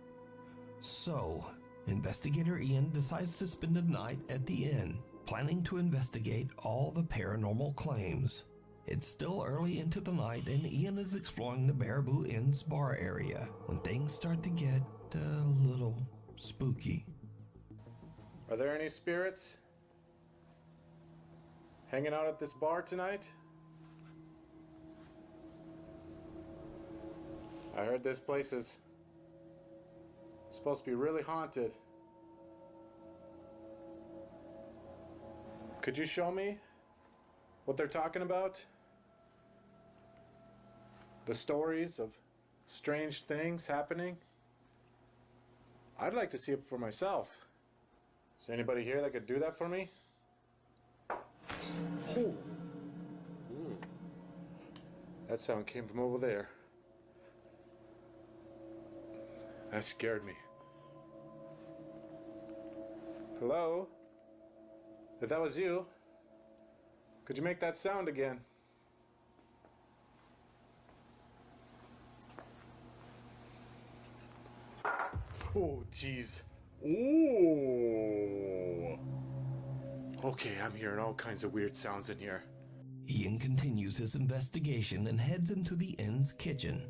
So, investigator Ian decides to spend a night at the inn, planning to investigate all the paranormal claims. It's still early into the night and Ian is exploring the Baraboo Inn's bar area when things start to get a little spooky. Are there any spirits hanging out at this bar tonight? I heard this place is supposed to be really haunted. Could you show me what they're talking about? The stories of strange things happening? I'd like to see it for myself. Is there anybody here that could do that for me? Oh. That sound came from over there. That scared me. Hello? If that was you, could you make that sound again? Oh, jeez. Ooh. Okay, I'm hearing all kinds of weird sounds in here. Ian continues his investigation and heads into the inn's kitchen.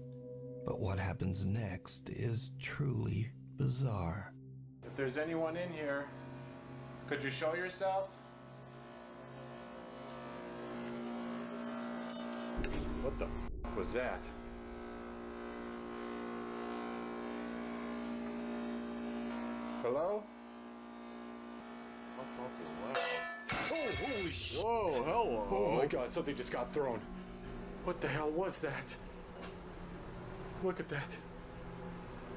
But what happens next is truly bizarre. If there's anyone in here, could you show yourself? What the f was that? Hello? Oh, holy shit! Whoa, hello. Oh my god, something just got thrown. What the hell was that? Look at that.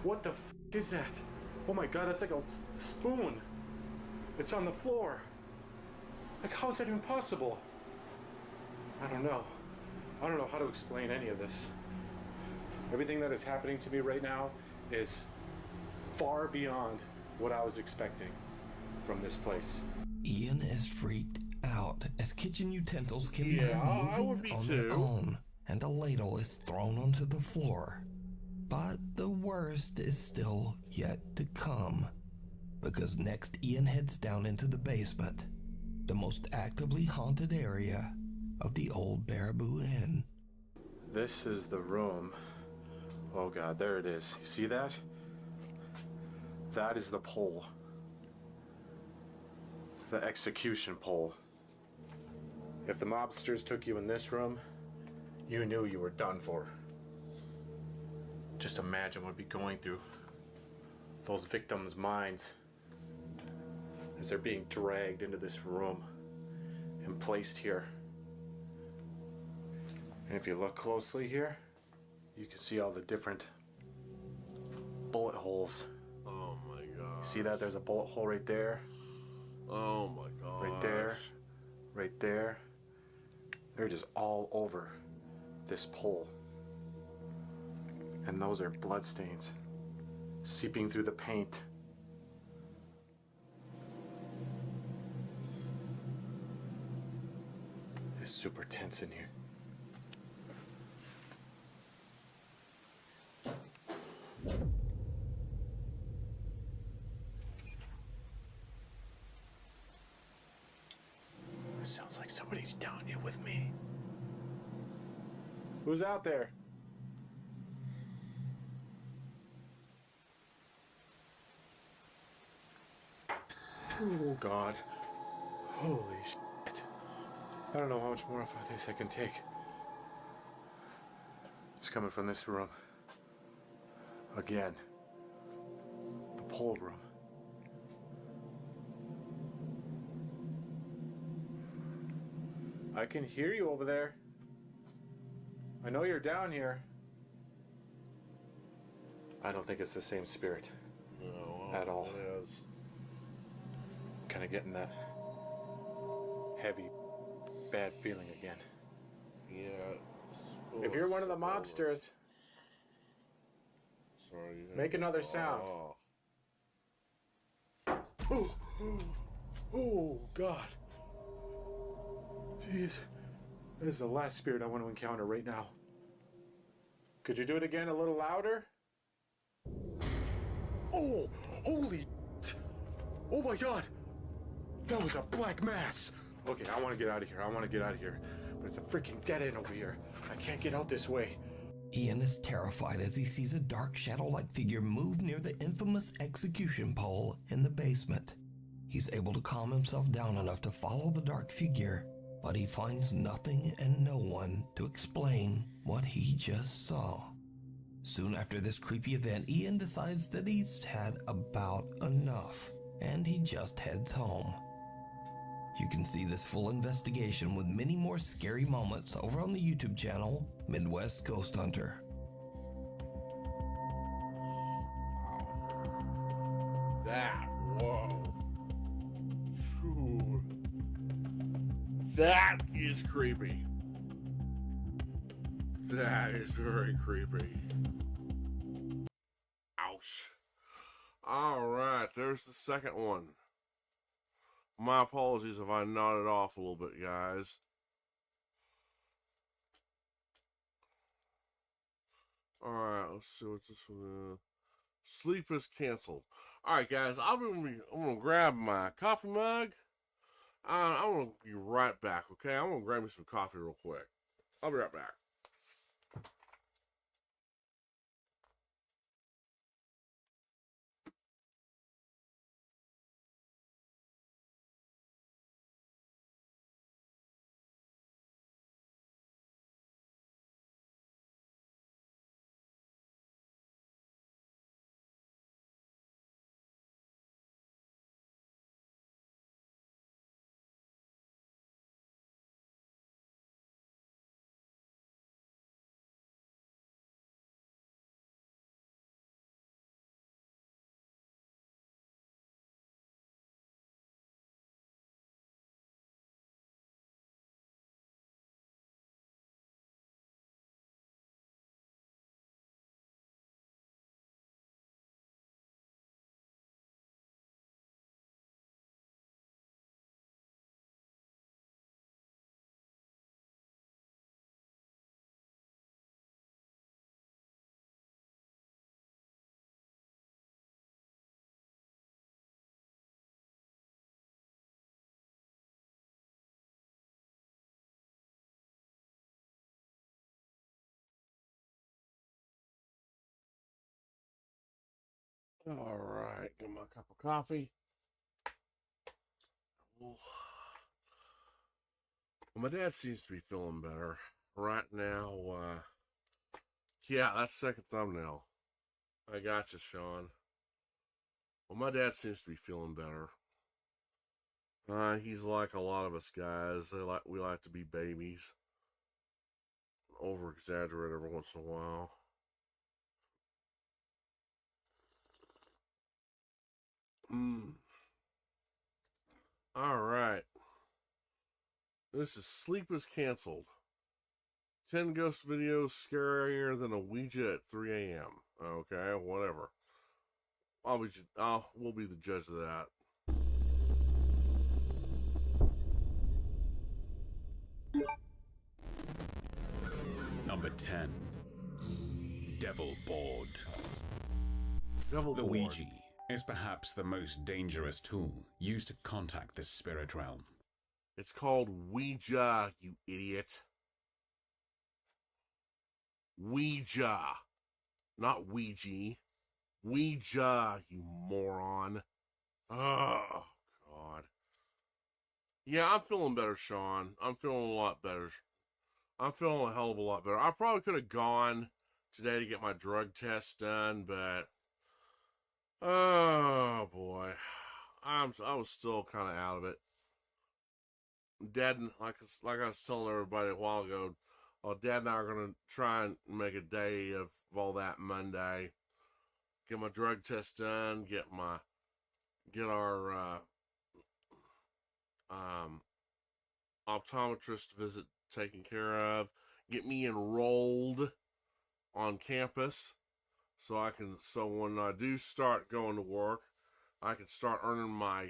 What the f is that? Oh my god, that's like a spoon. It's on the floor. Like, how is that even possible? I don't know. I don't know how to explain any of this. Everything that is happening to me right now is far beyond what I was expecting from this place. Ian is freaked out as kitchen utensils can be Yeah, I would moving be on their too. own, and a ladle is thrown onto the floor. But the worst is still yet to come, because next Ian heads down into the basement, the most actively haunted area of the old Baraboo Inn. This is the room. Oh god, there it is. You see that? That is the pole. The execution pole. If the mobsters took you in this room, you knew you were done for. Just imagine what would be going through those victims' minds as they're being dragged into this room and placed here. And if you look closely here, you can see all the different bullet holes. Oh my god. See that? There's a bullet hole right there. Oh my god. Right there. Right there. They're just all over this pole. And those are blood stains seeping through the paint. It's super tense in here. It sounds like somebody's down here with me. Who's out there? Oh god. Holy shit. I don't know how much more of this I can take. It's coming from this room. Again. The pole room. I can hear you over there. I know you're down here. I don't think it's the same spirit. No, at all. It is. Kind of getting that heavy, bad feeling again. Yeah. If you're one of the mobsters, sorry, make another sound. Oh, God. Jeez. This is the last spirit I want to encounter right now. Could you do it again a little louder? Oh, holy shit. Oh my god. That was a black mass. Okay, I want to get out of here. I want to get out of here. But it's a freaking dead end over here. I can't get out this way. Ian is terrified as he sees a dark shadow-like figure move near the infamous execution pole in the basement. He's able to calm himself down enough to follow the dark figure, but he finds nothing and no one to explain what he just saw. Soon after this creepy event, Ian decides that he's had about enough, and he just heads home. You can see this full investigation with many more scary moments over on the YouTube channel, Midwest Ghost Hunter. That, whoa. Phew. That is creepy. That is very creepy. Ouch. Alright, there's the second one. My apologies if I nodded off a little bit, guys. Alright, let's see what this one is. Sleep is canceled. Alright, guys, I'm gonna grab my coffee mug. I'm gonna be right back, okay? I'm gonna grab me some coffee real quick. I'll be right back. Alright, get my cup of coffee. Well, my dad seems to be feeling better. Right now, yeah, that's second thumbnail. I got you, Sean. Well, my dad seems to be feeling better. He's like a lot of us guys. We like to be babies. Over-exaggerate every once in a while. Alright. This is Sleep is Canceled. 10 ghost videos scarier than a Ouija at 3 a.m. Okay, whatever. We'll be the judge of that. Number 10. Devil Board. Devil The Board. Ouija is perhaps the most dangerous tool used to contact the spirit realm. It's called Ouija, you idiot. Ouija. Not Ouija. Ouija, you moron. Oh, God. Yeah, I'm feeling better, Sean. I'm feeling a lot better. I'm feeling a hell of a lot better. I probably could have gone today to get my drug test done, but oh boy, I was still kind of out of it. Dad, like I was telling everybody a while ago, Dad and I are gonna try and make a day of all that Monday. Get my drug test done. Get our optometrist visit taken care of. Get me enrolled on campus so when I do start going to work, I can start earning my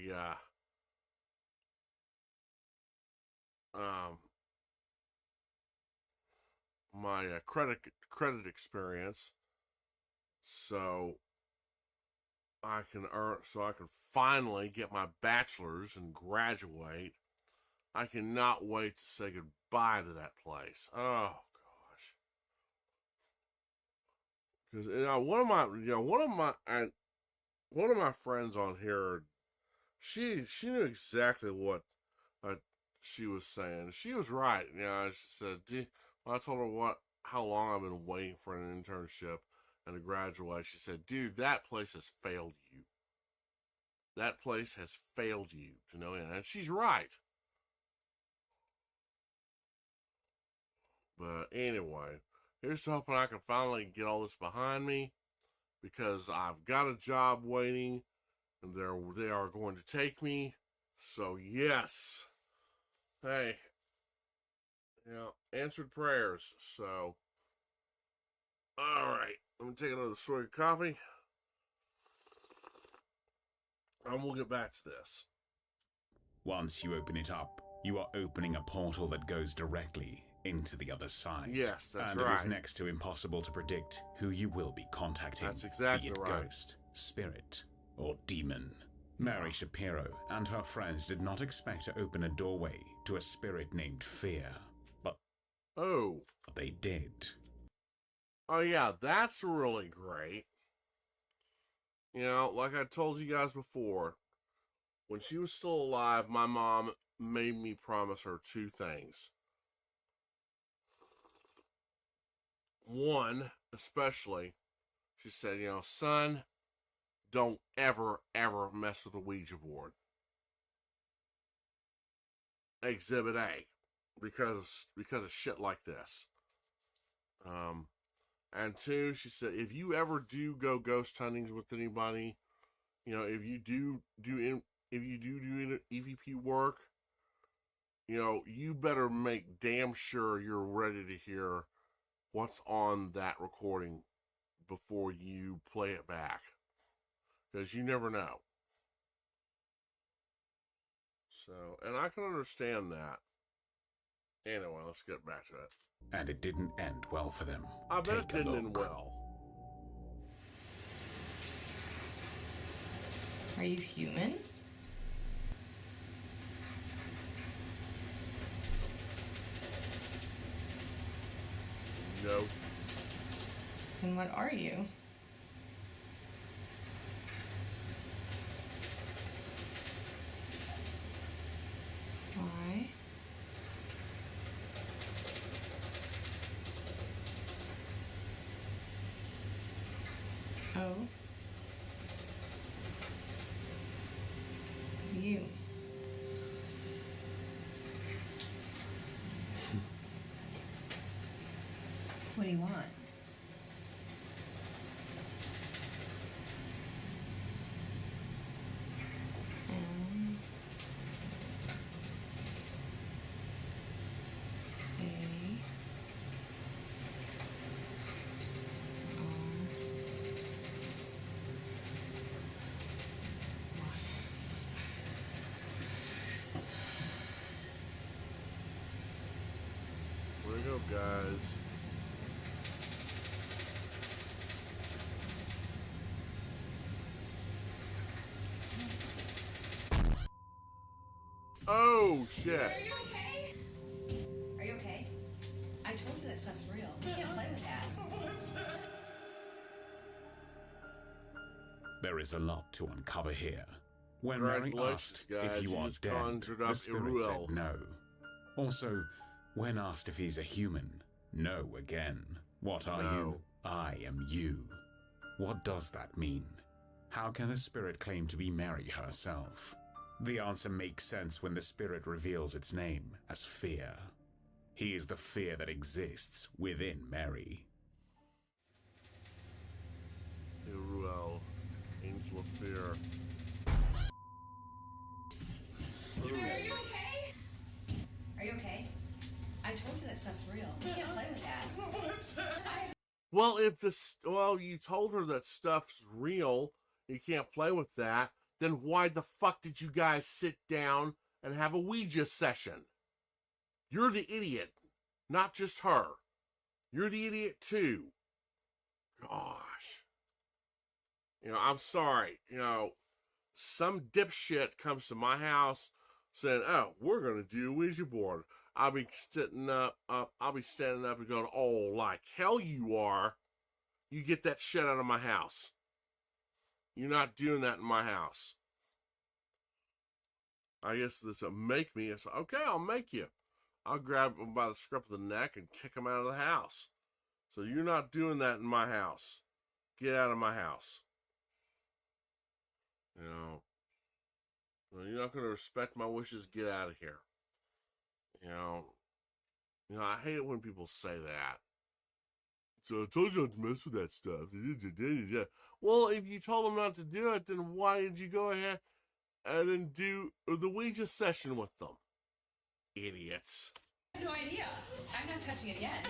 my credit experience, so I can finally get my bachelor's and graduate. I cannot wait to say goodbye to that place. Oh gosh, because one of my friends on here, she knew exactly what she was saying. She was right. She said, when I told her how long I've been waiting for an internship and to graduate, she said, dude, that place has failed you. That place has failed you to no end. And she's right. But anyway, here's hoping I can finally get all this behind me, because I've got a job waiting and they are going to take me. So yes. Hey. Answered prayers. So alright. Let me take another swig of coffee. And we'll get back to this. Once you open it up, you are opening a portal that goes directly into the other side. Yes, that's and right. And it is next to impossible to predict who you will be contacting. That's exactly be it right. Ghost, spirit, or demon. Mary Shapiro and her friends did not expect to open a doorway to a spirit named Fear. But they did. Oh yeah, that's really great. Like I told you guys before, when she was still alive, my mom made me promise her two things. One, especially, she said, son, don't ever, ever mess with a Ouija board. Exhibit A. Because of shit like this. And two, she said, if you ever do go ghost huntings with anybody, if you do EVP work, you better make damn sure you're ready to hear what's on that recording before you play it back, because you never know. So, and I can understand that. Anyway, let's get back to it. And it didn't end well for them. I bet it didn't end well. Are you human? No. Then what are you? Why? Oh. You. What do you want? Where we go, guys. Oh, shit. Are you okay? Are you okay? I told you that stuff's real. You can't play with that. There is a lot to uncover here. When Mary asked guys, if you are dead, the spirit said no. Also, when asked if he's a human, no again. What are you? I am you. What does that mean? How can the spirit claim to be Mary herself? The answer makes sense when the spirit reveals its name as Fear. He is the fear that exists within Mary. Ruel, Angel of Fear. Are you okay? Are you okay? I told you that stuff's real. You can't play with that. Well, you told her that stuff's real, you can't play with that, then why the fuck did you guys sit down and have a Ouija session? You're the idiot, not just her. You're the idiot too. Gosh. I'm sorry. Some dipshit comes to my house saying, oh, we're going to do a Ouija board. I'll be standing up and going, oh, like hell you are. You get that shit out of my house. You're not doing that in my house. I guess this will make me. It's okay, I'll make you. I'll grab him by the scruff of the neck and kick him out of the house. So you're not doing that in my house. Get out of my house. You're not going to respect my wishes. Get out of here. I hate it when people say that. So I told you not to mess with that stuff. Well, if you told them not to do it, then why did you go ahead and then do the Ouija session with them? Idiots. I have no idea. I'm not touching it again.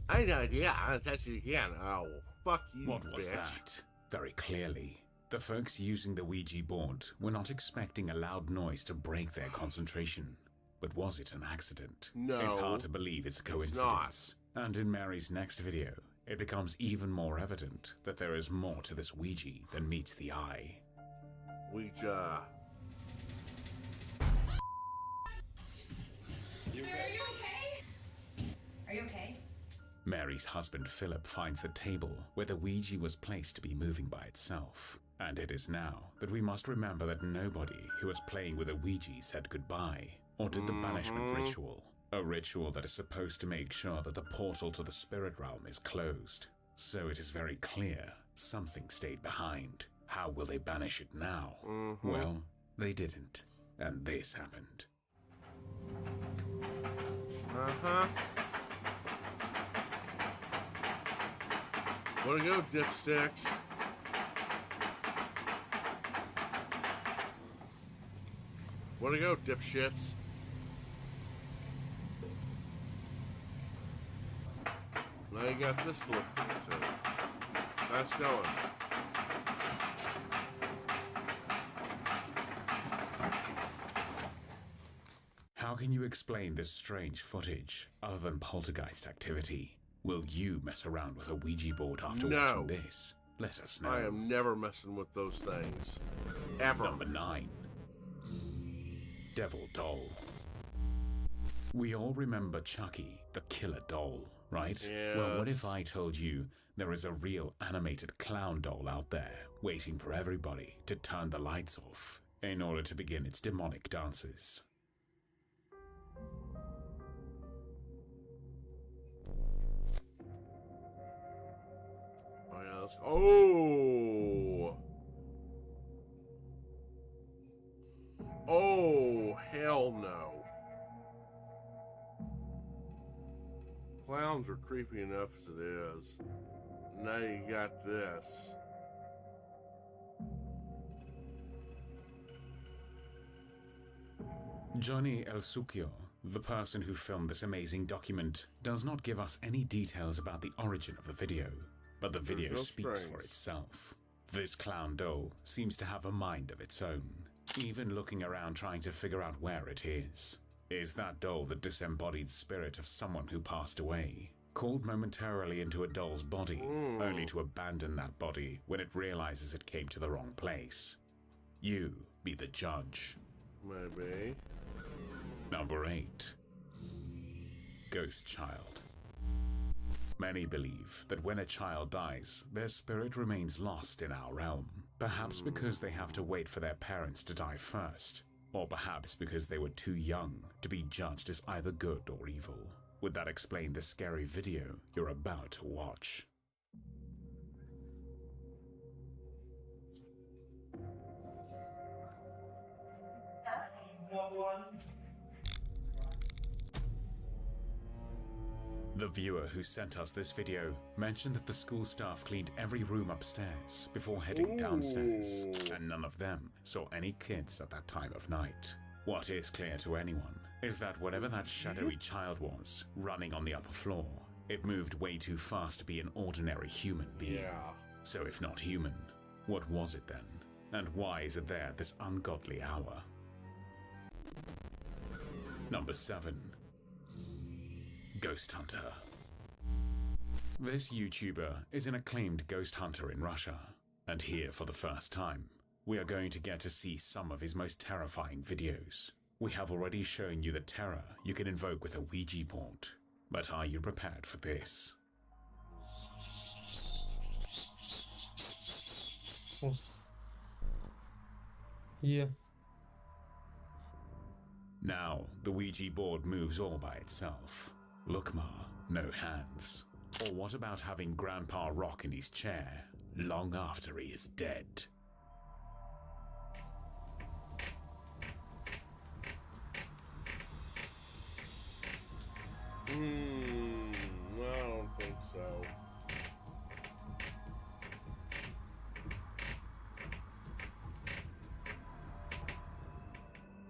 I have no idea. I'm not touching it again. Oh, fuck you, What was bitch. that? Very clearly, the folks using the Ouija board were not expecting a loud noise to break their concentration. But was it an accident? No. It's hard to believe it's a coincidence. And in Mary's next video, it becomes even more evident that there is more to this Ouija than meets the eye. Ouija. Are you okay? Are you okay? Mary's husband Philip finds the table where the Ouija was placed to be moving by itself. And it is now that we must remember that nobody who was playing with a Ouija said goodbye or did the banishment ritual. A ritual that is supposed to make sure that the portal to the spirit realm is closed. So it is very clear something stayed behind. How will they banish it now? Well, they didn't. And this happened. Way to go, dipsticks. Way to go, dipshits. Now you got this look to it. Nice going. How can you explain this strange footage other than poltergeist activity? Will you mess around with a Ouija board after watching this? Let us know. I am never messing with those things. Ever. Number 9. Devil Doll. We all remember Chucky, the killer doll, right? Yes. Well, what if I told you there is a real animated clown doll out there waiting for everybody to turn the lights off in order to begin its demonic dances? Oh, yeah, let's... Oh! Oh, hell no. Clowns are creepy enough as it is. Now you got this. Johnny El Succhio, the person who filmed this amazing document, does not give us any details about the origin of the video, but the video no speaks strings. for itself. This clown doll seems to have a mind of its own, even looking around trying to figure out where it is. Is that doll the disembodied spirit of someone who passed away, called momentarily into a doll's body, only to abandon that body when it realizes it came to the wrong place? You be the judge. Maybe. Number 8. Ghost Child. Many believe that when a child dies, their spirit remains lost in our realm, perhaps because they have to wait for their parents to die first, or perhaps because they were too young to be judged as either good or evil. Would that explain the scary video you're about to watch? The viewer who sent us this video mentioned that the school staff cleaned every room upstairs before heading downstairs, and none of them saw any kids at that time of night. What is clear to anyone is that whatever that shadowy child was running on the upper floor, it moved way too fast to be an ordinary human being. Yeah. So if not human, what was it then? And why is it there at this ungodly hour? Number 7. Ghost Hunter. This YouTuber is an acclaimed ghost hunter in Russia, and here for the first time, we are going to get to see some of his most terrifying videos. We have already shown you the terror you can invoke with a Ouija board, but are you prepared for this? Yeah. Now, the Ouija board moves all by itself. Look, Ma, no hands. Or what about having Grandpa rock in his chair long after he is dead? I don't think so.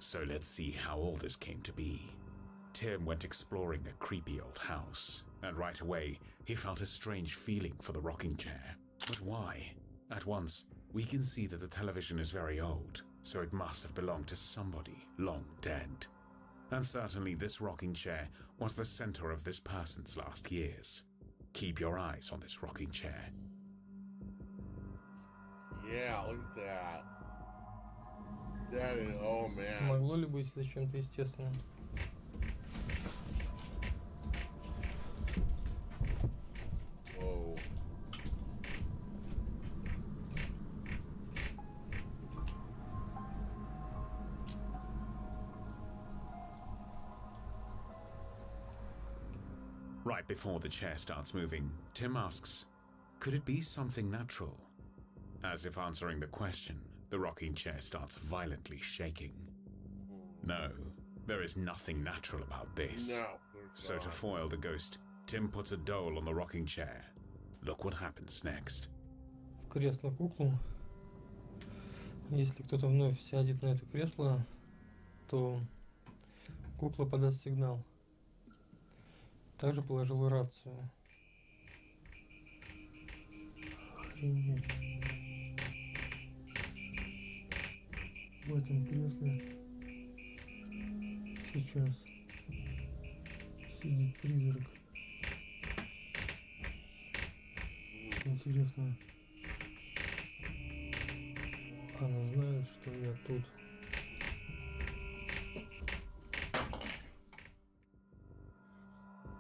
So let's see how all this came to be. Tim went exploring a creepy old house, and right away, he felt a strange feeling for the rocking chair. But why? At once, we can see that the television is very old, so it must have belonged to somebody long dead. And certainly this rocking chair was the center of this person's last years. Keep your eyes on this rocking chair. Yeah, look at that. That is, oh man. Могло ли быть это чем-то естественным? Whoa. Right before the chair starts moving, Tim asks, could it be something natural? As if answering the question, the rocking chair starts violently shaking. No, there is nothing natural about this. No. So to foil the ghost, Tim puts a doll on the rocking chair. Look what happens next. В кресло куклу. Если кто-то вновь сядет на это кресло, то кукла подаст сигнал. Также положил рацию. Охренеть. В этом кресле сейчас сидит призрак. Интересно, она знает, что я тут.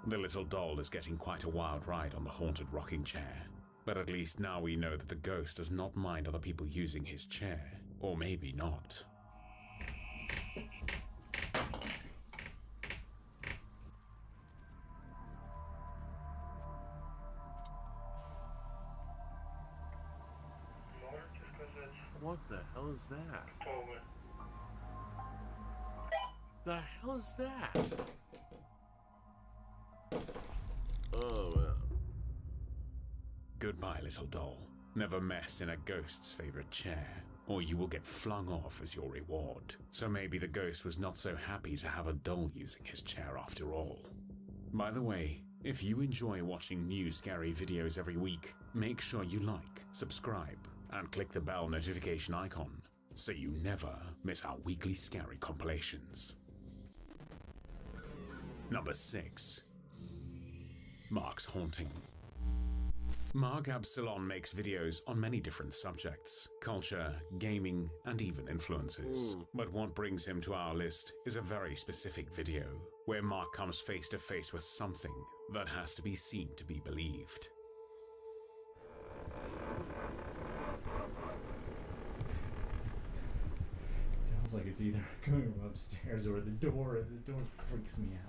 The little doll is getting quite a wild ride on the haunted rocking chair. But at least now we know that the ghost does not mind other people using his chair. Or maybe not. What the hell is that? The hell is that? Oh, man. Goodbye, little doll. Never mess in a ghost's favorite chair, or you will get flung off as your reward. So maybe the ghost was not so happy to have a doll using his chair after all. By the way, if you enjoy watching new scary videos every week, make sure you like, subscribe, and click the bell notification icon, so you never miss our weekly scary compilations. Number 6. Mark's Haunting. Mark Absalon makes videos on many different subjects, culture, gaming, and even influences. But what brings him to our list is a very specific video, where Mark comes face to face with something that has to be seen to be believed. Sounds like it's either coming from upstairs or the door, and the door freaks me out.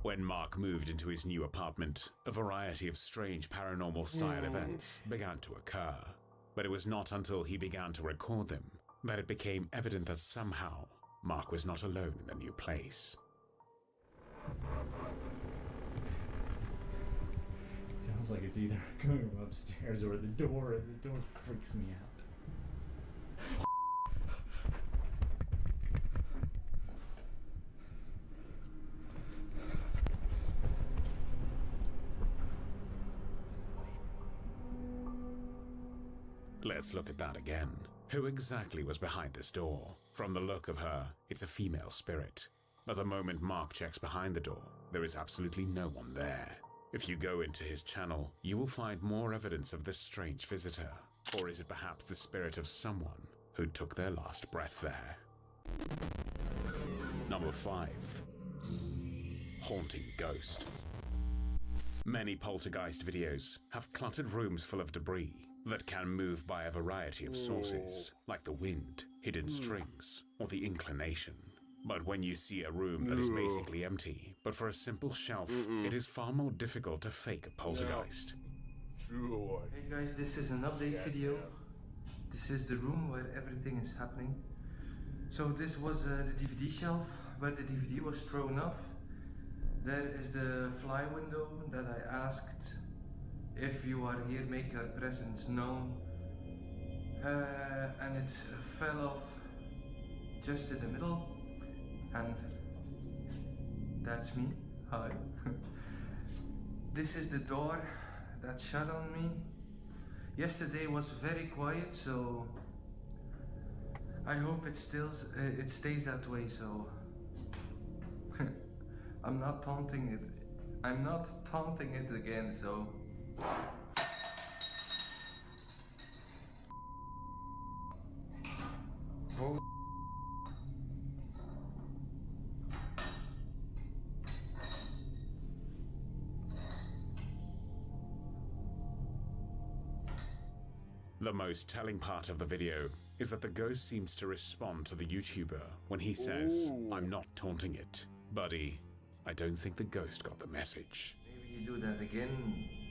When Mark moved into his new apartment, a variety of strange paranormal-style events began to occur. But it was not until he began to record them that it became evident that somehow Mark was not alone in the new place. Sounds like it's either coming from upstairs or the door, and the door freaks me out. Let's look at that again. Who exactly was behind this door? From the look of her, it's a female spirit. At the moment Mark checks behind the door, there is absolutely no one there. If you go into his channel, you will find more evidence of this strange visitor. Or is it perhaps the spirit of someone who took their last breath there? Number 5. Haunting Ghost. Many poltergeist videos have cluttered rooms full of debris that can move by a variety of sources, like the wind, hidden strings, or the inclination. But when you see a room that is basically empty, but for a simple shelf, it is far more difficult to fake a poltergeist. Hey guys, this is an update video. This is the room where everything is happening. So this was the DVD shelf where the DVD was thrown off. There is the fly window that I asked, if you are here, make your presence known. And it fell off just in the middle. And that's me. Hi. This is the door that shut on me. Yesterday was very quiet, so I hope it stays that way. So I'm not taunting it. I'm not taunting it again. So. Oh. The most telling part of the video is that the ghost seems to respond to the YouTuber when he says, "I'm not taunting it. Buddy, I don't think the ghost got the message." Maybe you do that again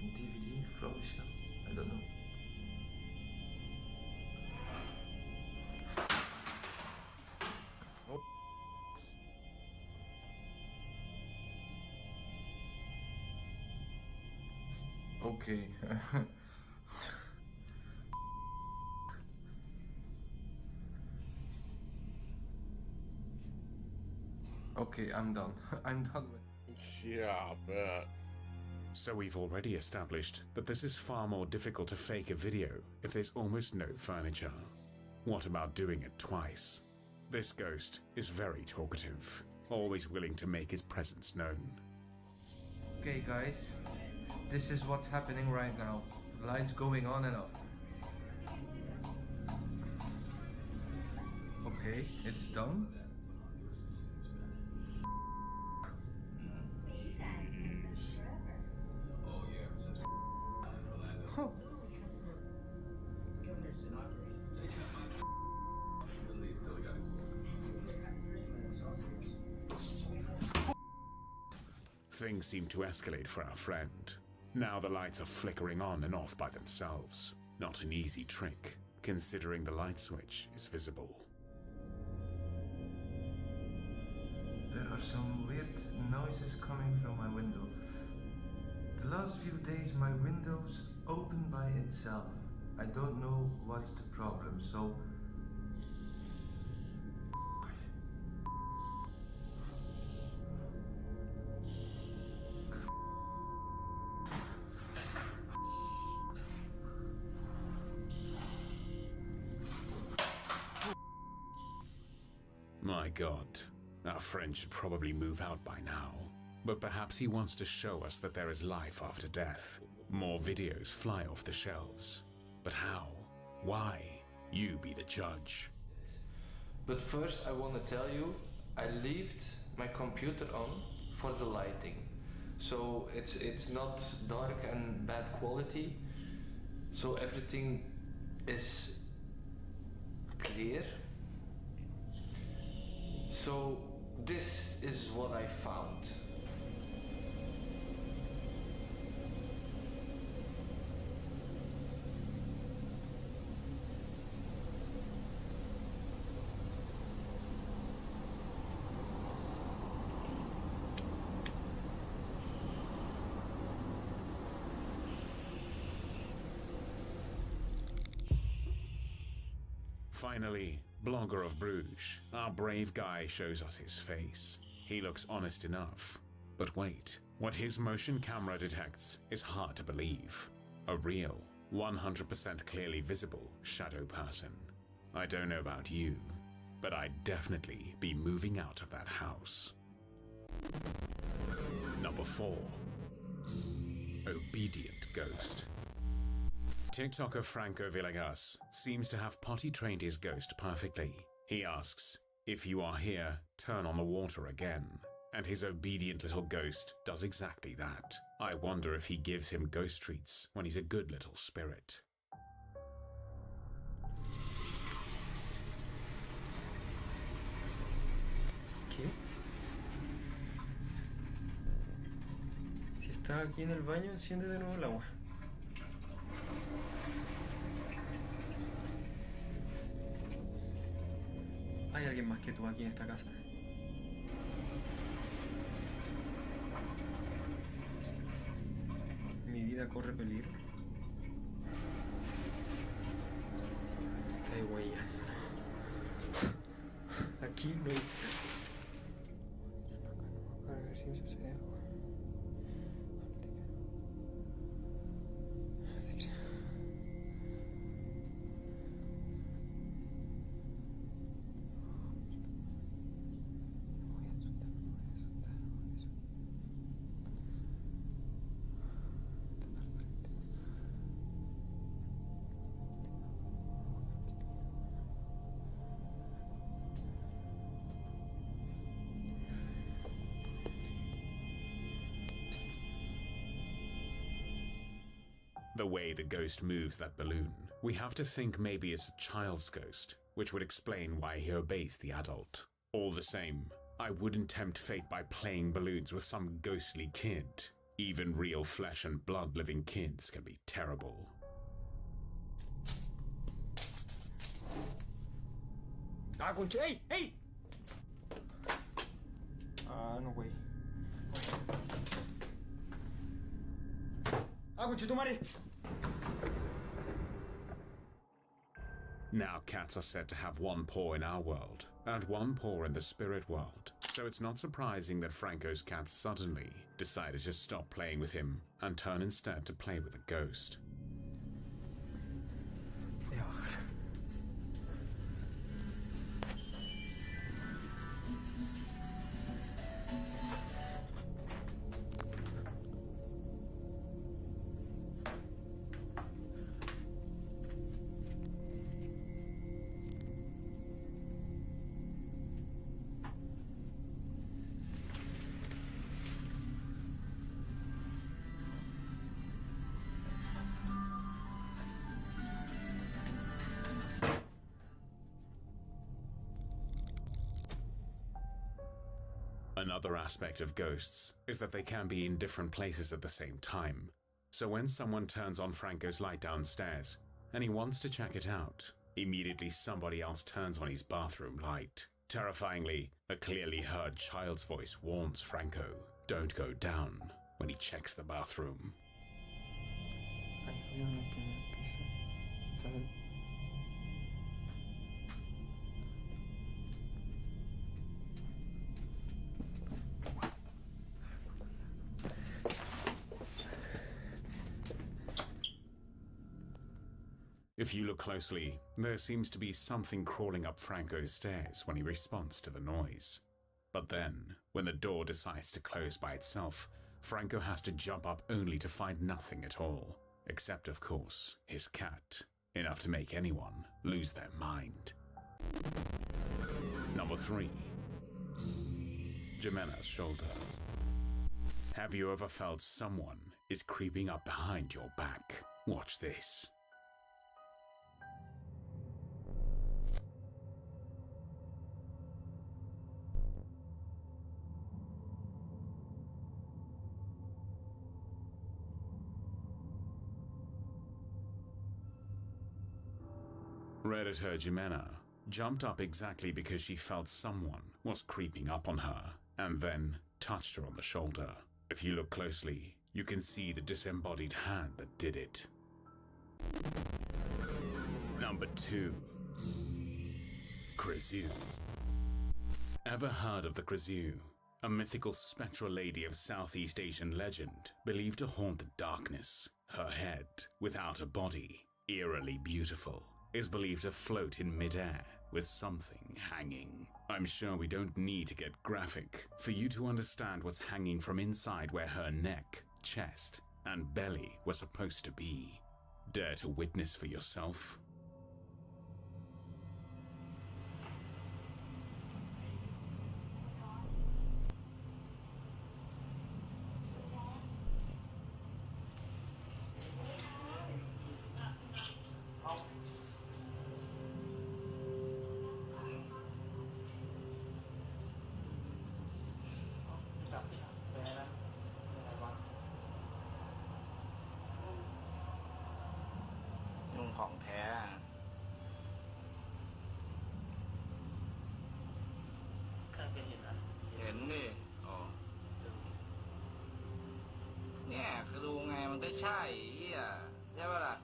in DVD from the show. I don't know. Okay. Okay, I'm done. I'm done with. Yeah, I bet. So we've already established that this is far more difficult to fake a video if there's almost no furniture. What about doing it twice? This ghost is very talkative, always willing to make his presence known. Okay guys, this is what's happening right now. The lights going on and off. Okay, it's done. Huh. Things seem to escalate for our friend. Now the lights are flickering on and off by themselves. Not an easy trick, considering the light switch is visible. There are some weird noises coming from my window. The last few days my windows open by itself. I don't know what's the problem, so My God, our friend should probably move out by now. But perhaps he wants to show us that there is life after death. More videos fly off the shelves. But how? Why? You be the judge. But first I want to tell you, I left my computer on for the lighting. So it's not dark and bad quality. So everything is clear. So this is what I found. Finally, Blogger of Bruges, our brave guy, shows us his face. He looks honest enough. But wait, what his motion camera detects is hard to believe. A real, 100% clearly visible shadow person. I don't know about you, but I'd definitely be moving out of that house. Number 4. Obedient Ghost. TikToker Franco Villegas seems to have potty trained his ghost perfectly. He asks, "If you are here, turn on the water again." And his obedient little ghost does exactly that. I wonder if he gives him ghost treats when he's a good little spirit. ¿Qué? Si estás aquí en el baño, enciende de nuevo el agua. ¿Hay alguien más que tú aquí en esta casa? ¿Mi vida corre peligro? Está de huella. Aquí no hay... A ver si me sucede algo. The way the ghost moves that balloon, we have to think maybe it's a child's ghost, which would explain why he obeys the adult. All the same, I wouldn't tempt fate by playing balloons with some ghostly kid. Even real flesh and blood living kids can be terrible. ¡Ah, concha! ¡Ey! ¡Ey! Ah, no, güey. ¡Ah, concha tu madre! Now cats are said to have one paw in our world, and one paw in the spirit world, so it's not surprising that Franco's cat suddenly decided to stop playing with him and turn instead to play with a ghost. Another aspect of ghosts is that they can be in different places at the same time. So when someone turns on Franco's light downstairs and he wants to check it out, immediately somebody else turns on his bathroom light. Terrifyingly, a clearly heard child's voice warns Franco, "Don't go down," when he checks the bathroom. If you look closely, there seems to be something crawling up Franco's stairs when he responds to the noise. But then, when the door decides to close by itself, Franco has to jump up only to find nothing at all. Except, of course, his cat. Enough to make anyone lose their mind. Number 3. Jimena's shoulder. Have you ever felt someone is creeping up behind your back? Watch this. Redditor Jimena jumped up exactly because she felt someone was creeping up on her, and then touched her on the shoulder. If you look closely, you can see the disembodied hand that did it. Number 2. Krizu. Ever heard of the Krizu? a mythical spectral lady of Southeast Asian legend, believed to haunt the darkness. Her head, without a body, eerily beautiful, is believed to float in midair with something hanging. I'm sure we don't need to get graphic for you to understand what's hanging from inside where her neck, chest, and belly were supposed to be. Dare to witness for yourself?ของแท้เคยเห็นไหมเห็นดิอ๋อเนี่ยคือดูไงมันก็ใช่เฮียใช่ป่ะล่ะ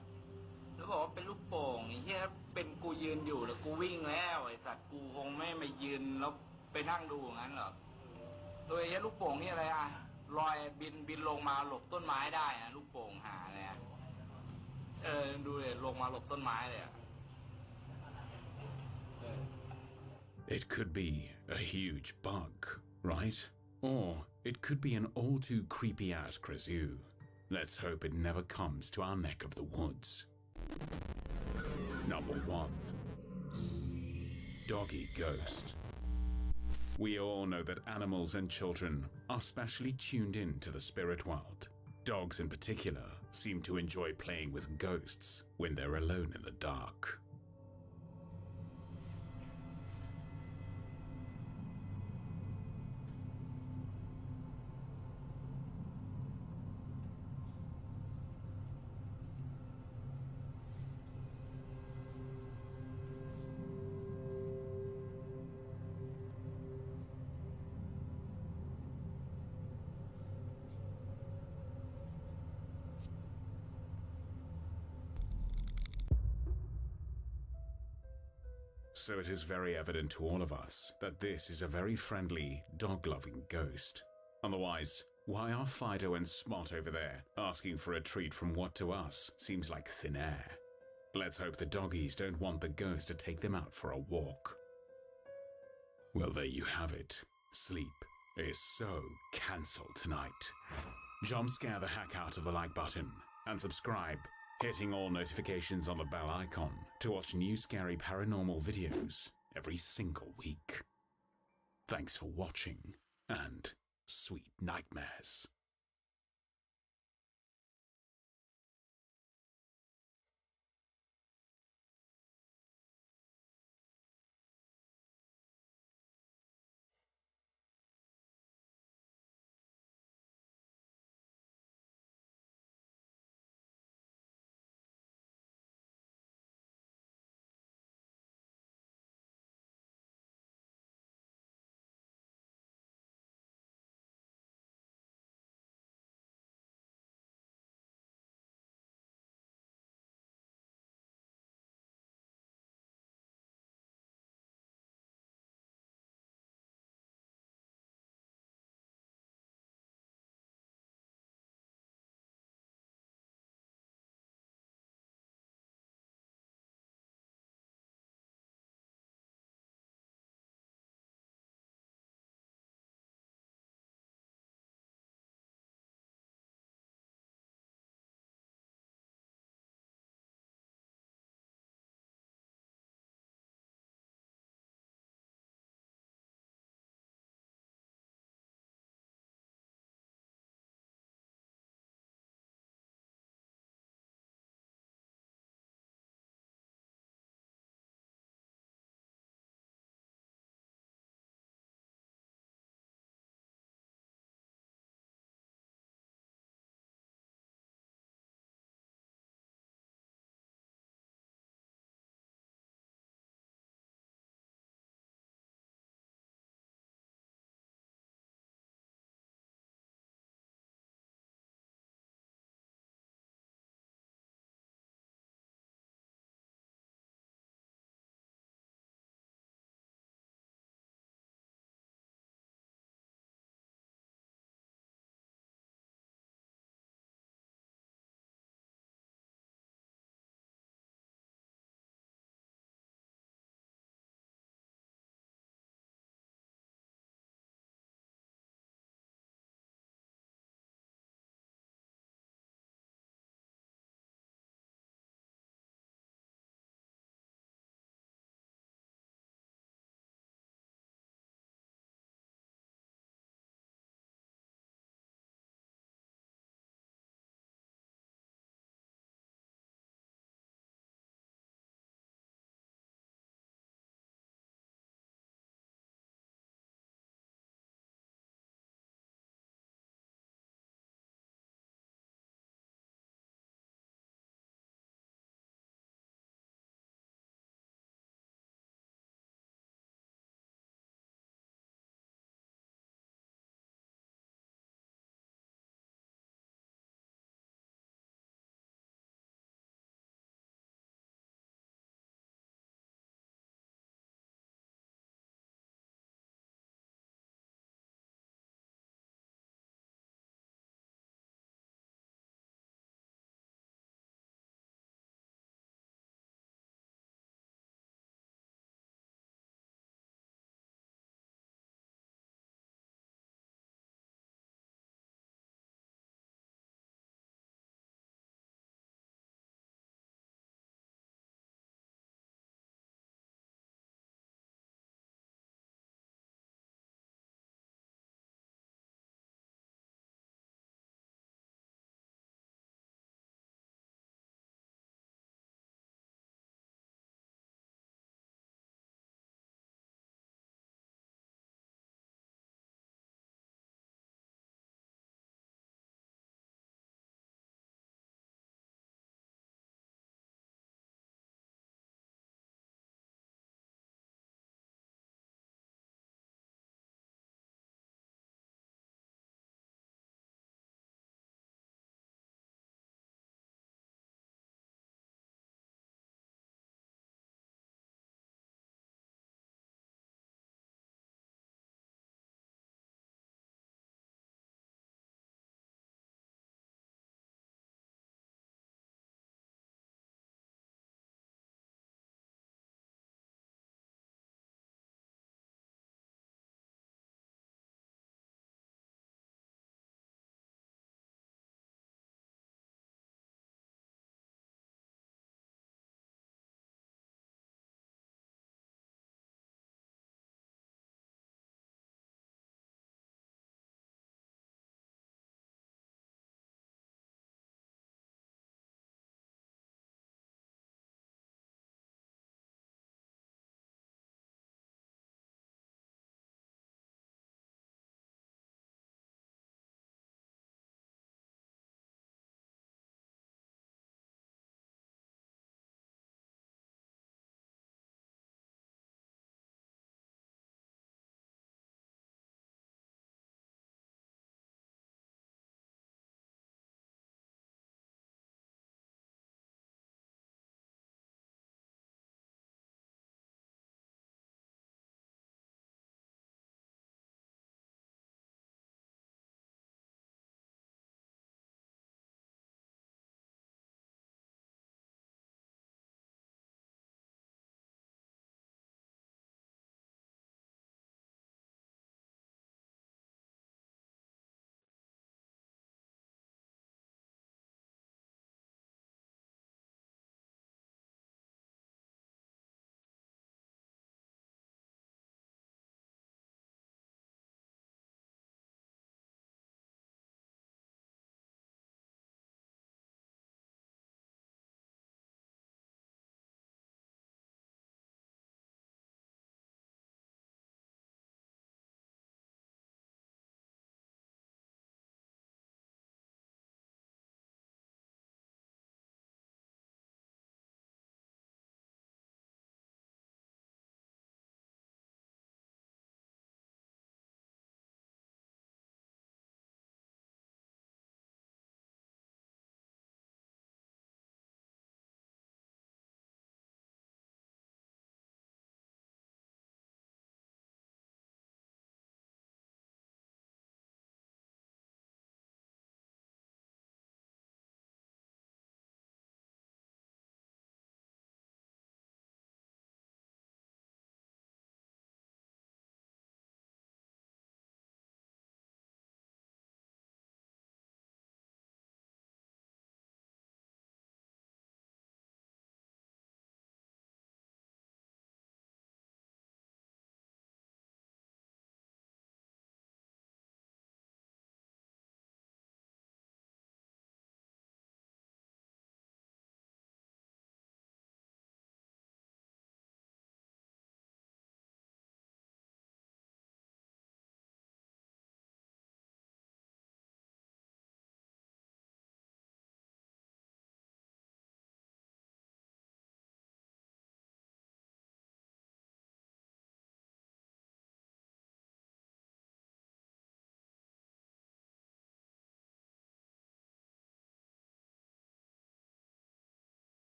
แล้วบอกว่าเป็นลูกโป่งไอ้เฮียเป็นกูยืนอยู่แล้วกูวิ่งแล้วไอ้สัตว์กูคงไม่มายืนแล้วไปนั่งดูอย่างนั้นหรอกโดยไอ้เฮียลูกโป่งนี่อะไรอ่ะลอยบินลงมาหลบต้นไม้ได้นะลูกโป่งหาเนี่ยดูเลยลงมาหลบต้นไม้เลยอ่ะIt could be a huge bug, right? Or it could be an all too creepy ass Grisou. Let's hope it never comes to our neck of the woods. Number 1. Doggy Ghost. We all know that animals and children are specially tuned in to the spirit world. Dogs in particular seem to enjoy playing with ghosts when they're alone in the dark. So it is very evident to all of us that this is a very friendly, dog-loving ghost. Otherwise, why are Fido and Spot over there asking for a treat from what to us seems like thin air? Let's hope the doggies don't want the ghost to take them out for a walk. Well, there you have it. Sleep is so cancelled tonight. Jump scare the heck out of the like button and subscribe, hitting all notifications on the bell icon to watch new scary paranormal videos every single week. Thanks for watching, and sweet nightmares.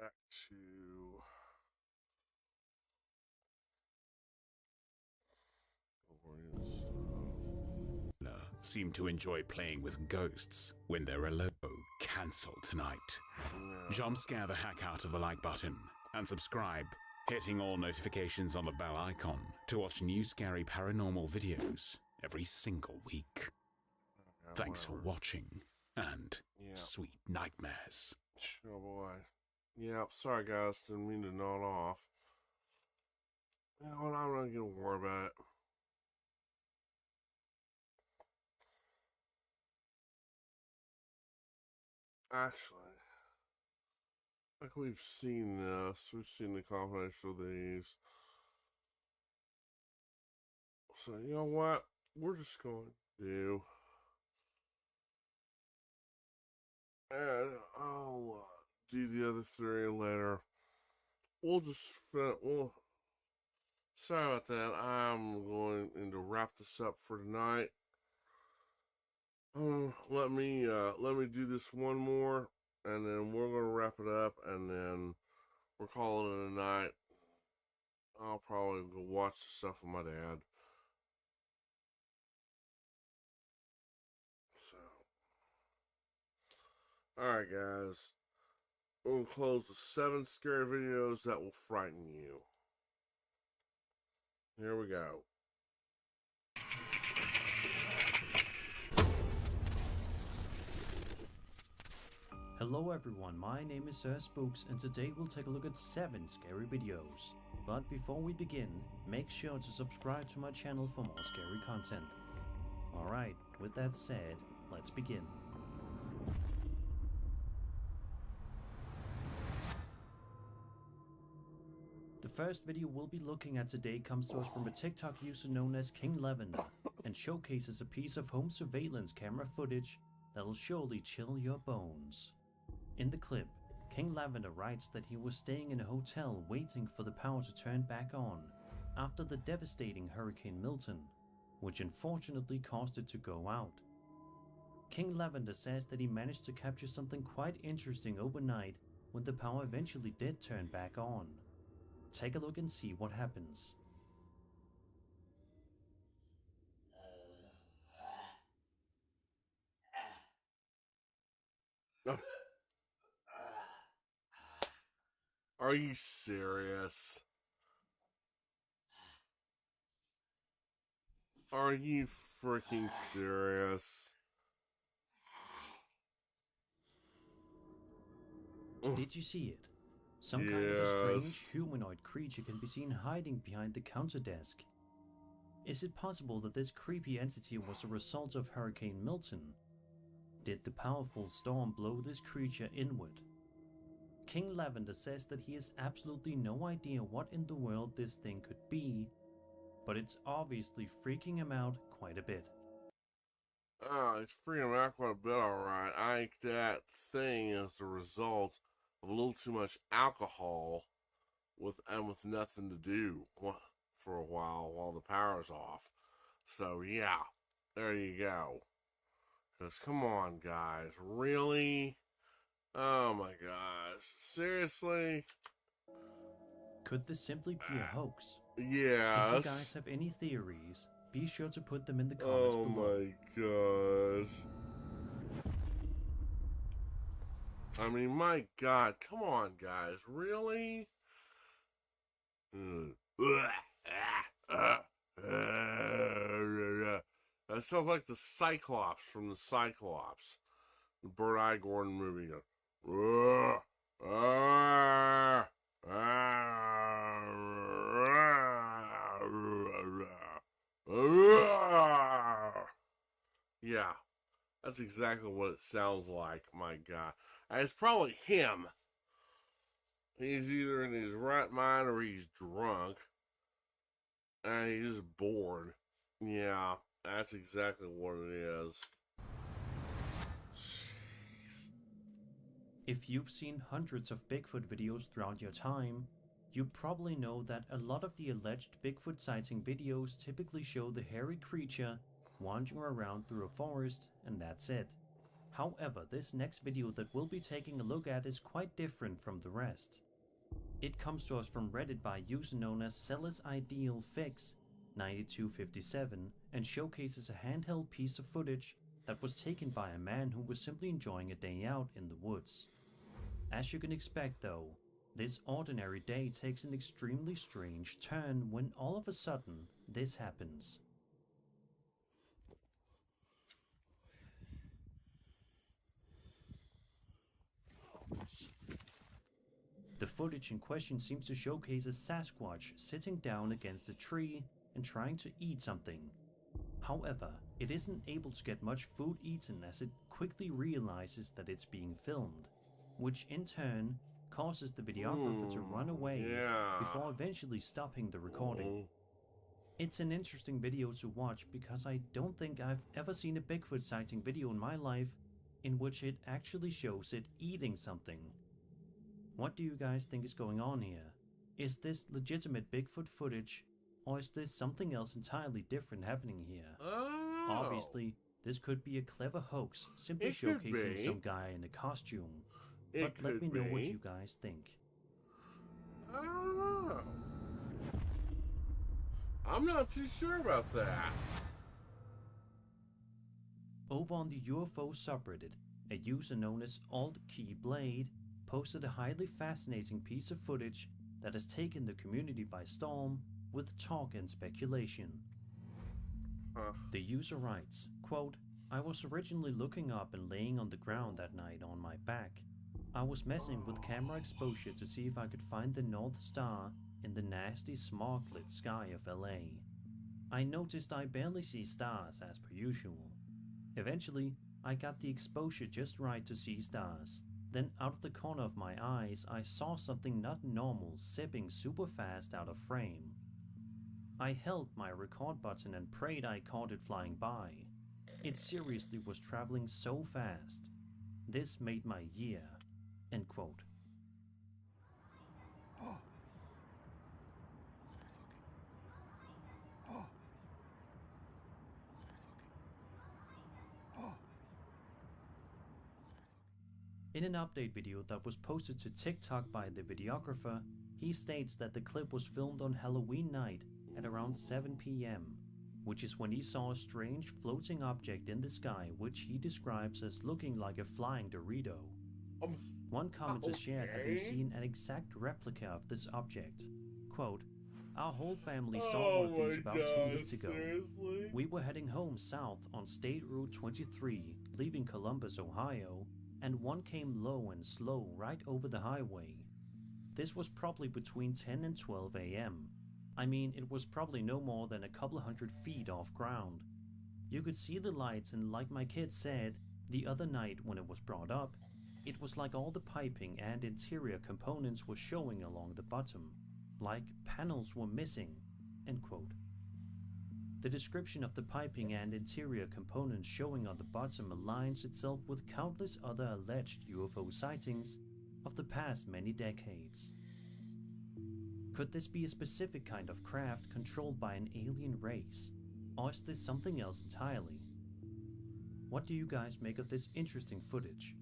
Back to seem to enjoy playing with ghosts when they're alone. Cancel tonight. Jump scare the heck out of the like button and subscribe, hitting all notifications on the bell icon to watch new scary paranormal videos every single week. Thanks for watching and sweet nightmares. Oh boy. Yeah, sorry guys, didn't mean to nod off. You know what, I'm not gonna worry about it. Actually, like we've seen this, we've seen the combination of these. So, you know what? We're just going to do. And I'll do the other three later. We'll just. Sorry about that. I'm going to wrap this up for tonight. Let me do this one more, and then we're gonna wrap it up, and then we're calling it a night. I'll probably go watch the stuff with my dad. So, alright guys, we'll close the 7 scary videos that will frighten you. Here we go. Hello everyone, my name is Sir Spooks, and today we'll take a look at 7 scary videos. But before we begin, make sure to subscribe to my channel for more scary content. Alright, with that said, let's begin. The first video we'll be looking at today comes to us from a TikTok user known as King Lavender, and showcases a piece of home surveillance camera footage that'll surely chill your bones. In the clip, King Lavender writes that he was staying in a hotel waiting for the power to turn back on after the devastating Hurricane Milton, which unfortunately caused it to go out. King Lavender says that he managed to capture something quite interesting overnight when the power eventually did turn back on. Take a look and see what happens. Are you serious? Are you freaking serious? Did you see it? Some kind of a strange humanoid creature can be seen hiding behind the counter desk. Is it possible that this creepy entity was a result of Hurricane Milton? Did the powerful storm blow this creature inward? King Lavender says that he has absolutely no idea what in the world this thing could be, but it's obviously freaking him out quite a bit. It's freaking him out quite a bit, alright. I think that thing is the result of a little too much alcohol with nothing to do for a while the power's off. So yeah, there you go. Because come on guys, really? Oh my gosh, seriously? Could this simply be a hoax? Yes. If you guys have any theories, be sure to put them in the comments below. Oh my gosh. I mean, my God, come on, guys, really? That sounds like the Cyclops from the Cyclops, the Burt I. Gordon movie. Yeah, that's exactly what it sounds like, my God. And it's probably him. He's either in his right mind or he's drunk. And he's just bored. Yeah, that's exactly what it is. Jeez. If you've seen hundreds of Bigfoot videos throughout your time, you probably know that a lot of the alleged Bigfoot sighting videos typically show the hairy creature wandering around through a forest, and that's it. However, this next video that we'll be taking a look at is quite different from the rest. It comes to us from Reddit by a user known as Seller's Ideal Fix 9257 and showcases a handheld piece of footage that was taken by a man who was simply enjoying a day out in the woods. As you can expect though, this ordinary day takes an extremely strange turn when all of a sudden this happens. The footage in question seems to showcase a Sasquatch sitting down against a tree and trying to eat something. However, it isn't able to get much food eaten as it quickly realizes that it's being filmed, which in turn causes the videographer to run away before eventually stopping the recording. It's an interesting video to watch because I don't think I've ever seen a Bigfoot sighting video in my life in which it actually shows it eating something. What do you guys think is going on here? Is this legitimate Bigfoot footage, or is this something else entirely different happening here? Oh. Obviously, this could be a clever hoax, simply showcasing some guy in a costume. But let me know what you guys think. I don't know. I'm not too sure about that. Over on the UFO subreddit, a user known as AltKeyBlade posted a highly fascinating piece of footage that has taken the community by storm with talk and speculation. The user writes, quote, "I was originally looking up and laying on the ground that night on my back. I was messing with camera exposure to see if I could find the North Star in the nasty smog-lit sky of LA. I noticed I barely see stars as per usual. Eventually, I got the exposure just right to see stars. Then out of the corner of my eyes, I saw something not normal zipping super fast out of frame. I held my record button and prayed I caught it flying by. It seriously was traveling so fast. This made my year." End quote. In an update video that was posted to TikTok by the videographer, he states that the clip was filmed on Halloween night at around 7 p.m, which is when he saw a strange floating object in the sky which he describes as looking like a flying Dorito. One commenter shared having seen an exact replica of this object. Quote, "Our whole family saw one of these about 2 weeks ago. Seriously? We were heading home south on State Route 23, leaving Columbus, Ohio, and one came low and slow right over the highway. This was probably between 10 and 12 a.m. I mean, it was probably no more than a couple hundred feet off ground. You could see the lights, and like my kid said the other night when it was brought up, it was like all the piping and interior components were showing along the bottom, like panels were missing." End quote. The description of the piping and interior components showing on the bottom aligns itself with countless other alleged UFO sightings of the past many decades. Could this be a specific kind of craft controlled by an alien race, or is this something else entirely? What do you guys make of this interesting footage?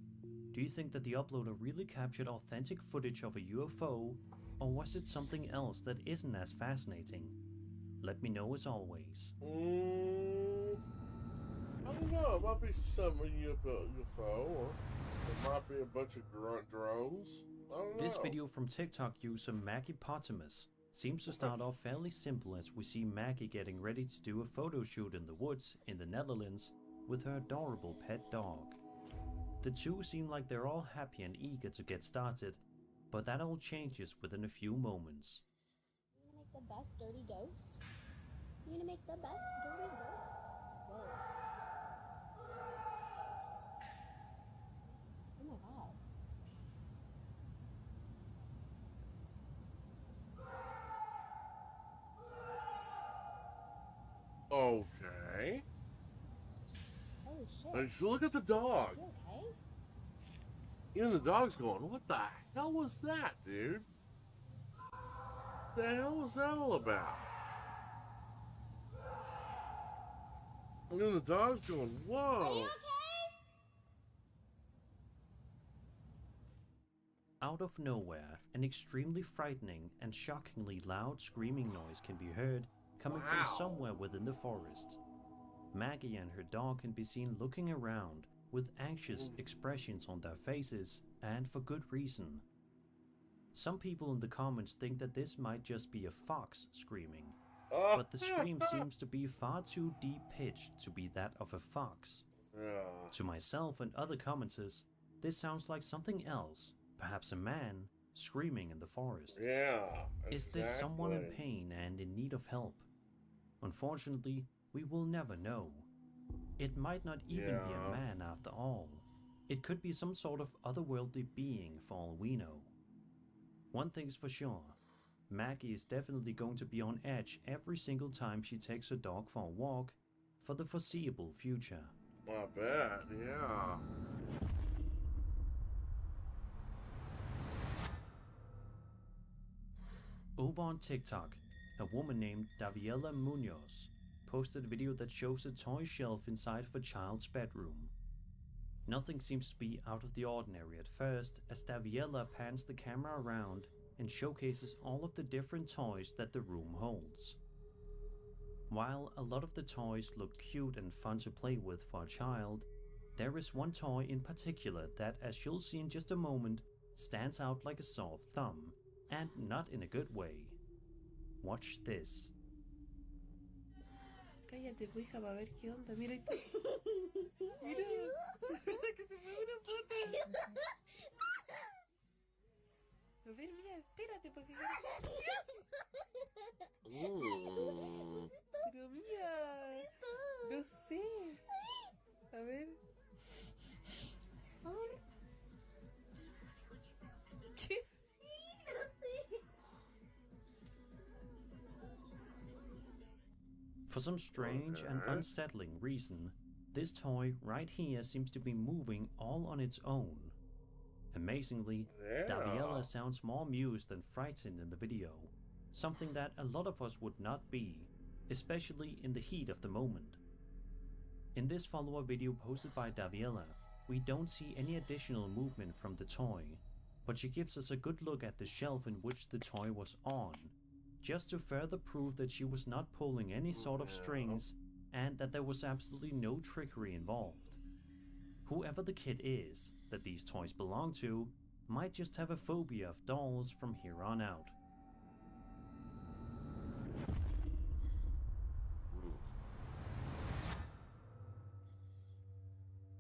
Do you think that the uploader really captured authentic footage of a UFO, or was it something else that isn't as fascinating? Let me know as always. I don't know. It might be some UFO, or it might be a bunch of drones. I don't know. This video from TikTok user Maggie-Potamus seems to start off fairly simple as we see Maggie getting ready to do a photo shoot in the woods in the Netherlands with her adorable pet dog. The two seem like they're all happy and eager to get started, but that all changes within a few moments. You gonna make the best dirty ghost? You gonna make the best dirty ghost? Whoa. Oh my god. Okay. Holy shit. And look at the dog. You okay? Even the dog's going, "What the hell was that, dude? The hell was that all about?" And then the dog's going, "Whoa." Are you okay? Out of nowhere, an extremely frightening and shockingly loud screaming noise can be heard coming from somewhere within the forest. Maggie and her dog can be seen looking around with anxious expressions on their faces, and for good reason. Some people in the comments think that this might just be a fox screaming, but the scream seems to be far too deep-pitched to be that of a fox. To myself and other commenters, this sounds like something else, perhaps a man, screaming in the forest. Is this someone in pain and in need of help? Unfortunately, we will never know. It might not even be a man after all. It could be some sort of otherworldly being for all we know. One thing's for sure, Maggie is definitely going to be on edge every single time she takes her dog for a walk for the foreseeable future. I bet, yeah. Over on TikTok, a woman named Daviela Munoz posted a video that shows a toy shelf inside of a child's bedroom. Nothing seems to be out of the ordinary at first, as Daviela pans the camera around and showcases all of the different toys that the room holds. While a lot of the toys look cute and fun to play with for a child, there is one toy in particular that, as you'll see in just a moment, stands out like a sore thumb, and not in a good way. Watch this. Cállate, pues, hija, va a ver qué onda. Mira, mira, mira que se me ve una pata. A ver, mira, espérate, porque... Pero mira, no sé. A ver. ¿Qué? For some strange and unsettling reason, this toy right here seems to be moving all on its own. Amazingly, Daviela sounds more amused than frightened in the video, something that a lot of us would not be, especially in the heat of the moment. In this follow-up video posted by Daviela, we don't see any additional movement from the toy, but she gives us a good look at the shelf in which the toy was on, just to further prove that she was not pulling any sort of strings and that there was absolutely no trickery involved. Whoever the kid is that these toys belong to might just have a phobia of dolls from here on out.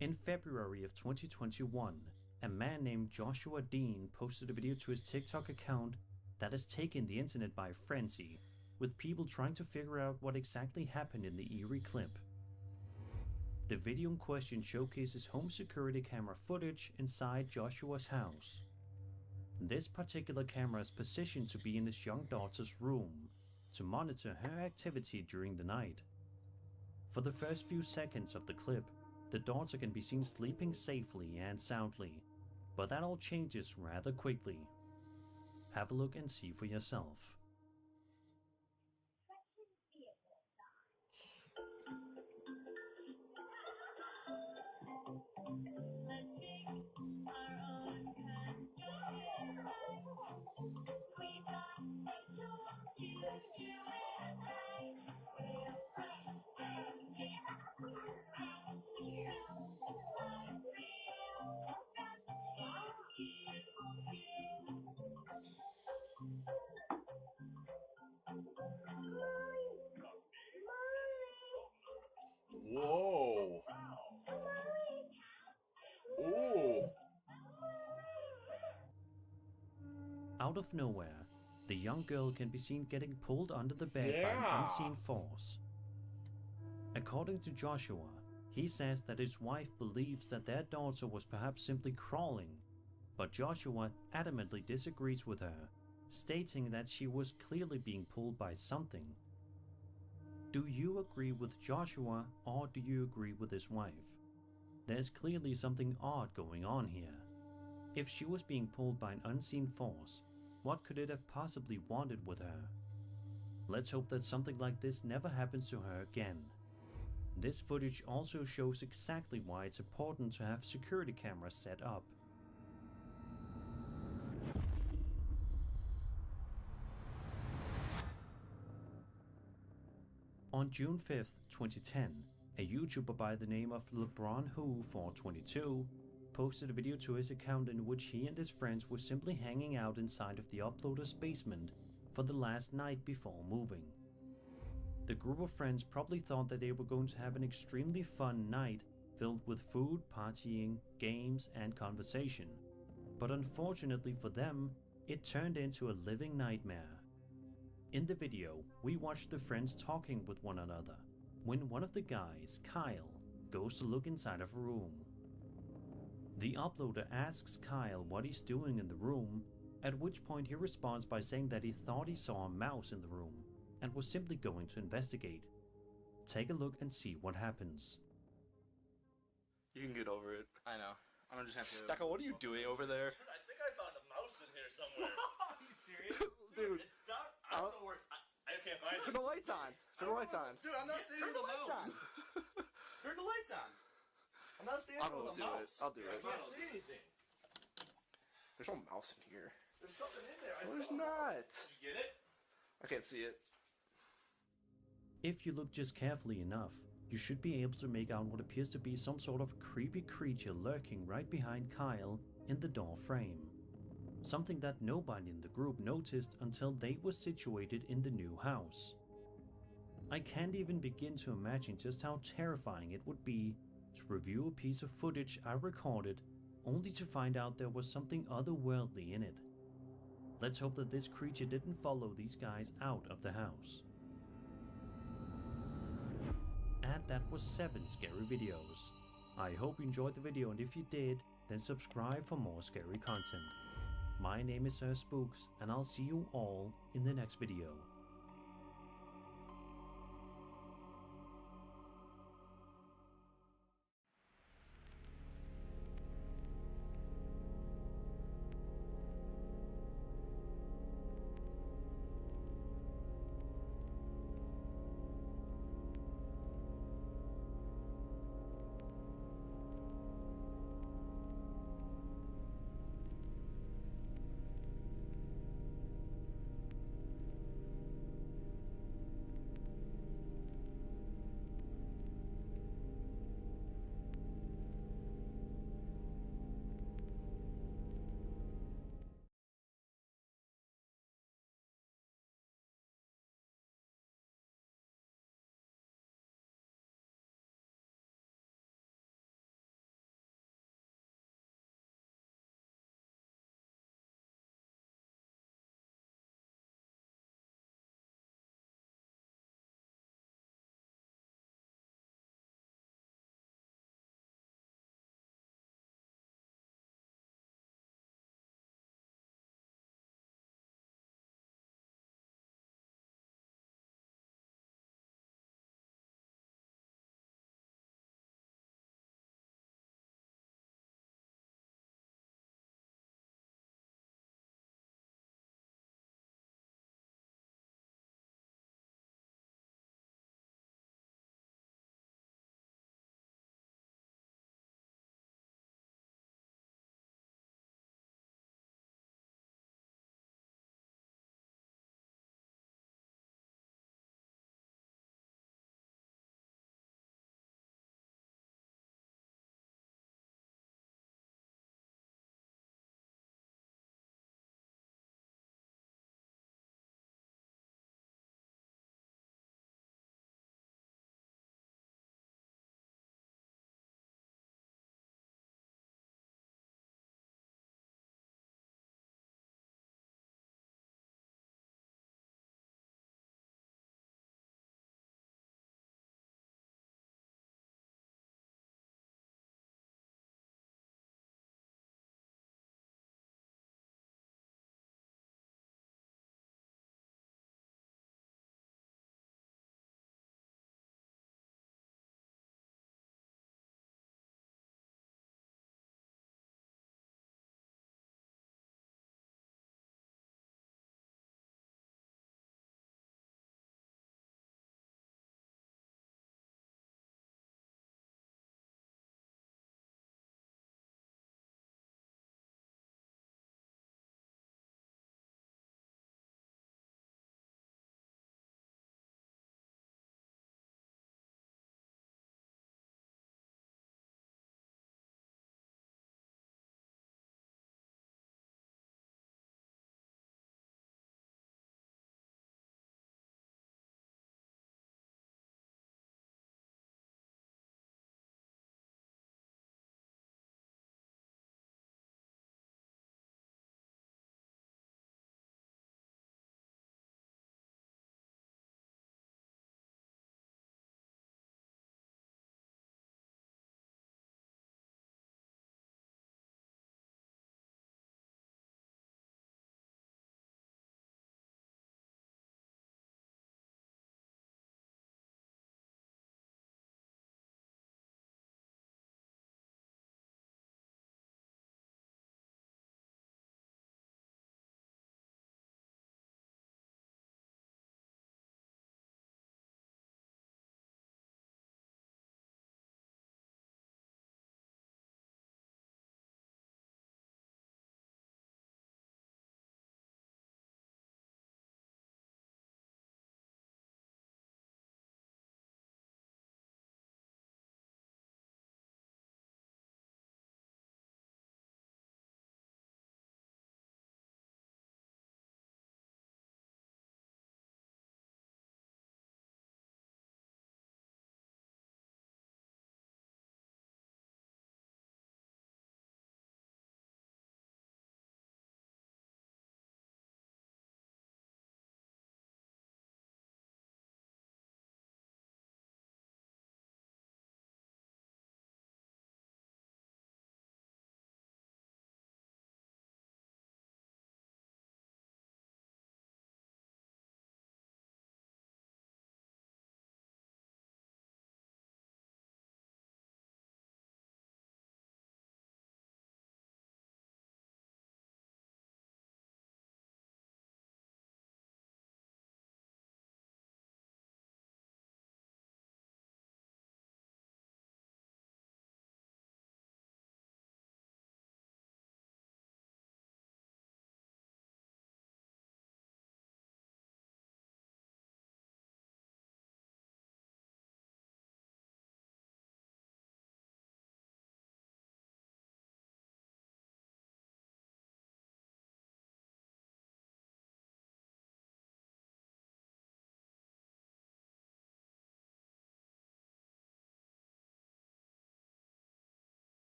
In February of 2021, a man named Joshua Dean posted a video to his TikTok account that has taken the internet by frenzy, with people trying to figure out what exactly happened in the eerie clip. The video in question showcases home security camera footage inside Joshua's house. This particular camera is positioned to be in his young daughter's room, to monitor her activity during the night. For the first few seconds of the clip, the daughter can be seen sleeping safely and soundly, but that all changes rather quickly. Have a look and see for yourself. Whoa. Ooh. Out of nowhere, the young girl can be seen getting pulled under the bed by an unseen force. According to Joshua, he says that his wife believes that their daughter was perhaps simply crawling, but Joshua adamantly disagrees with her, stating that she was clearly being pulled by something. Do you agree with Joshua, or do you agree with his wife? There's clearly something odd going on here. If she was being pulled by an unseen force, what could it have possibly wanted with her? Let's hope that something like this never happens to her again. This footage also shows exactly why it's important to have security cameras set up. On June 5th, 2010, a YouTuber by the name of LeBronWho422 posted a video to his account in which he and his friends were simply hanging out inside of the uploader's basement for the last night before moving. The group of friends probably thought that they were going to have an extremely fun night filled with food, partying, games, and conversation. But unfortunately for them, it turned into a living nightmare. In the video, we watched the friends talking with one another when one of the guys, Kyle, goes to look inside of a room. The uploader asks Kyle what he's doing in the room, at which point he responds by saying that he thought he saw a mouse in the room and was simply going to investigate. Take a look and see what happens. You can get over it. I know. I'm gonna just have to. Stacko, what are you doing over there? I think I found a mouse in here somewhere. Are you serious? Dude, it's dark. I don't know where it's. I can't find it. Turn the lights on. Turn the lights on. Dude, I'm not standing Turn with the a lights mouse. Turn the lights on. I'm not standing with a mouse. I'll do it. I can't see anything. There's no mouse in here. There's something in there. No, there's not. Did you get it? I can't see it. If you look just carefully enough, you should be able to make out what appears to be some sort of creepy creature lurking right behind Kyle in the door frame. Something that nobody in the group noticed until they were situated in the new house. I can't even begin to imagine just how terrifying it would be to review a piece of footage I recorded only to find out there was something otherworldly in it. Let's hope that this creature didn't follow these guys out of the house. And that was 7 scary videos. I hope you enjoyed the video, and if you did, then subscribe for more scary content. My name is Sir Spooks, and I'll see you all in the next video.